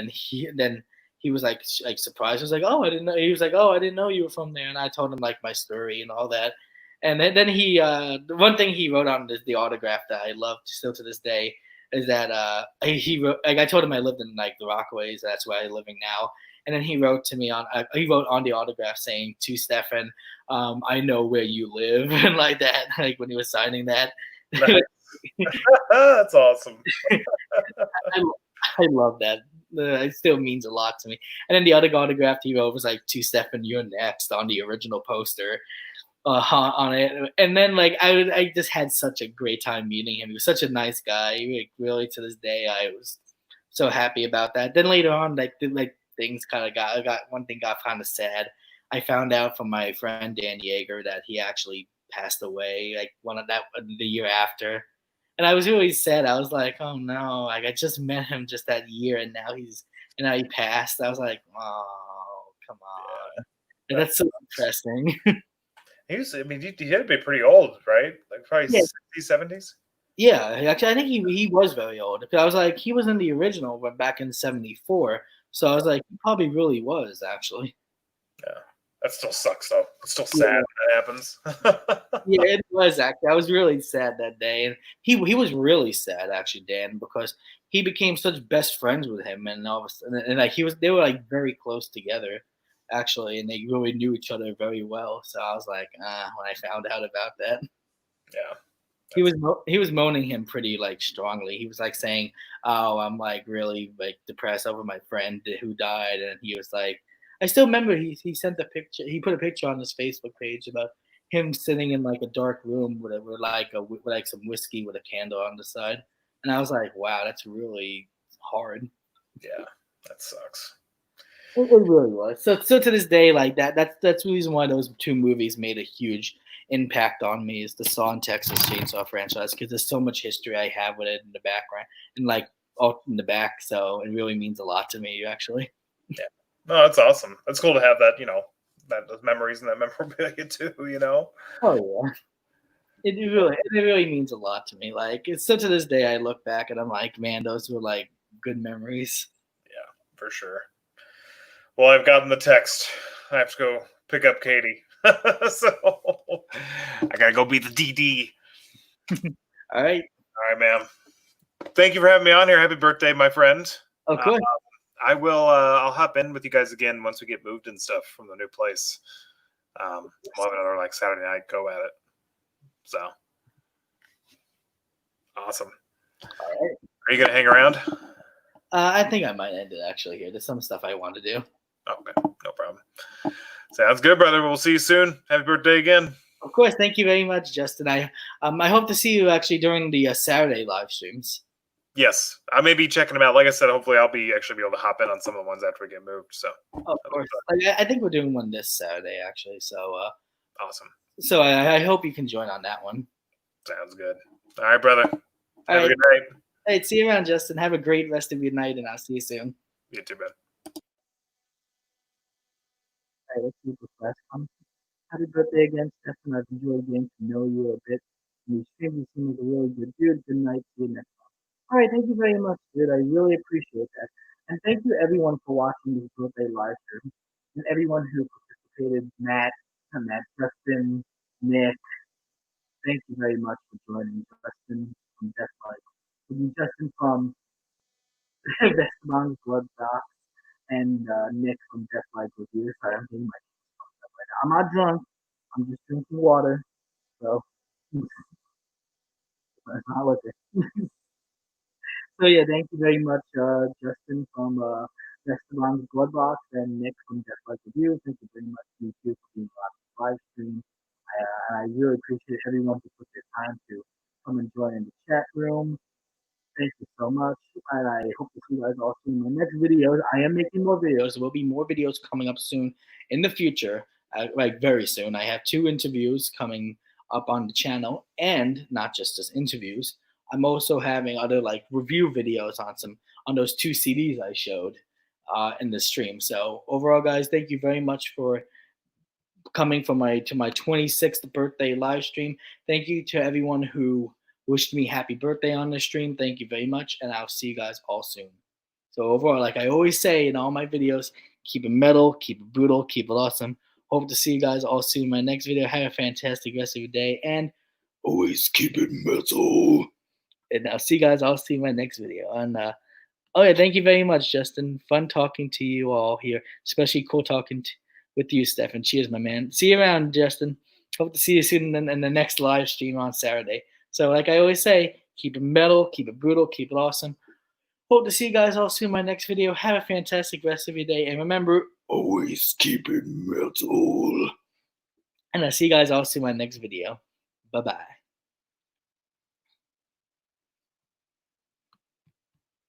then he was like surprised. He was like, "Oh, I didn't know." He was like, "Oh, I didn't know you were from there." And I told him like my story and all that. And then he the one thing he wrote on the autograph that I love still to this day is that he wrote, like I told him I lived in like the Rockaways. That's where I'm living now. And then he wrote to me on he wrote on the autograph saying to Stefan, "I know where you live," and like that, like when he was signing that. Nice. That's awesome. I, I love that. It still means a lot to me. And then the other autograph he wrote was like, "To Stefan, you're next," on the original poster on it. And then like I just had such a great time meeting him. He was such a nice guy. Like, really, to this day, I was so happy about that. Then later on, like things kind of got one thing got kind of sad. I found out from my friend Dan Yeager that he actually passed away like the year after. And I was really sad. I was like, "Oh no!" Like I just met him just that year, and now he passed. I was like, "Oh, come on!" And that's so interesting. He was. I mean, he had to be pretty old, right? Like probably Yeah. 60s, 70s. Yeah, actually, I think he was very old. Because I was like, he was in the original, but back in '74. So I was like, he probably really was actually. Yeah, that still sucks though. It's still sad when that happens. Yeah, it was actually. I was really sad that day, and he was really sad actually, Dan, because he became such best friends with him, and all of a sudden, and like they were like very close together, actually, and they really knew each other very well. So I was like, when I found out about that. Yeah. He was moaning him pretty like strongly. He was like saying, "Oh, I'm like really like depressed over my friend who died," and he was like, I still remember he sent a picture. He put a picture on his Facebook page about him sitting in like a dark room with like some whiskey with a candle on the side, and I was like, wow, that's really hard. Yeah, that sucks. It really was. So to this day, like that's the reason why those two movies made a huge impact on me is the Saw and Texas Chainsaw franchise because there's so much history I have with it in the background and like all in the back. So it really means a lot to me actually. Yeah. No, that's awesome. That's cool to have that, those memories and that memorabilia too, Oh yeah. It really means a lot to me. Like it's so to this day I look back and I'm like, man, those were like good memories. Yeah, for sure. Well, I've gotten the text. I have to go pick up Katie. So I gotta go be the DD. All right. All right, ma'am. Thank you for having me on here. Happy birthday, my friend. Of course. I will. I'll hop in with you guys again once we get moved and stuff from the new place. We'll have another like Saturday night go at it. So awesome. All right. Are you gonna hang around? I think I might end it actually here. There's some stuff I want to do. Okay, no problem. Sounds good, brother. We'll see you soon. Happy birthday again. Of course. Thank you very much, Justin. I hope to see you actually during the Saturday live streams. Yes, I may be checking them out. Like I said, hopefully I'll be able to hop in on some of the ones after we get moved. So, of course. Like, I think we're doing one this Saturday actually. So awesome. So I hope you can join on that one. Sounds good. All right, brother. Have a good night. Hey, see you around, Justin. Have a great rest of your night, and I'll see you soon. You too, man. All right, let's see this last one. Happy birthday again, Stefan. I've enjoyed getting to know you a bit. You seem like a really good dude. Good night. See you next time. All right, thank you very much, dude. I really appreciate that. And thank you, everyone, for watching this birthday live stream. And everyone who participated, Matt, Justin, Nick, thank you very much for joining. Justin from Justin from Esteban's Blood Docs and Nick from Death Like Review. Sorry, I'm getting my stuff right now. I'm not drunk. I'm just drinking water. So it's not liquor. So yeah, thank you very much, Justin from Esteban's Blood Box and Nick from Death Like Review. Thank you very much to you two for being on the live stream. I really appreciate everyone who put their time to come and join in the chat room. Thank you so much, and I hope to see you guys all soon in my next videos. I am making more videos. There will be more videos coming up soon in the future, like very soon. I have 2 interviews coming up on the channel, and not just as interviews. I'm also having other like review videos on those 2 CDs I showed in the stream. So overall, guys, thank you very much for coming to my 26th birthday live stream. Thank you to everyone who wished me happy birthday on the stream. Thank you very much, and I'll see you guys all soon. So overall, like I always say in all my videos, keep it metal, keep it brutal, keep it awesome. Hope to see you guys all soon in my next video. Have a fantastic rest of your day, and always keep it metal. And I'll see you guys all soon in my next video. And oh yeah, thank you very much, Justin. Fun talking to you all here. Especially cool talking with you, Stefan. Cheers, my man. See you around, Justin. Hope to see you soon in the next live stream on Saturday. So like I always say, keep it metal, keep it brutal, keep it awesome. Hope to see you guys all soon in my next video. Have a fantastic rest of your day. And remember, always keep it metal. And I'll see you guys all soon in my next video. Bye-bye.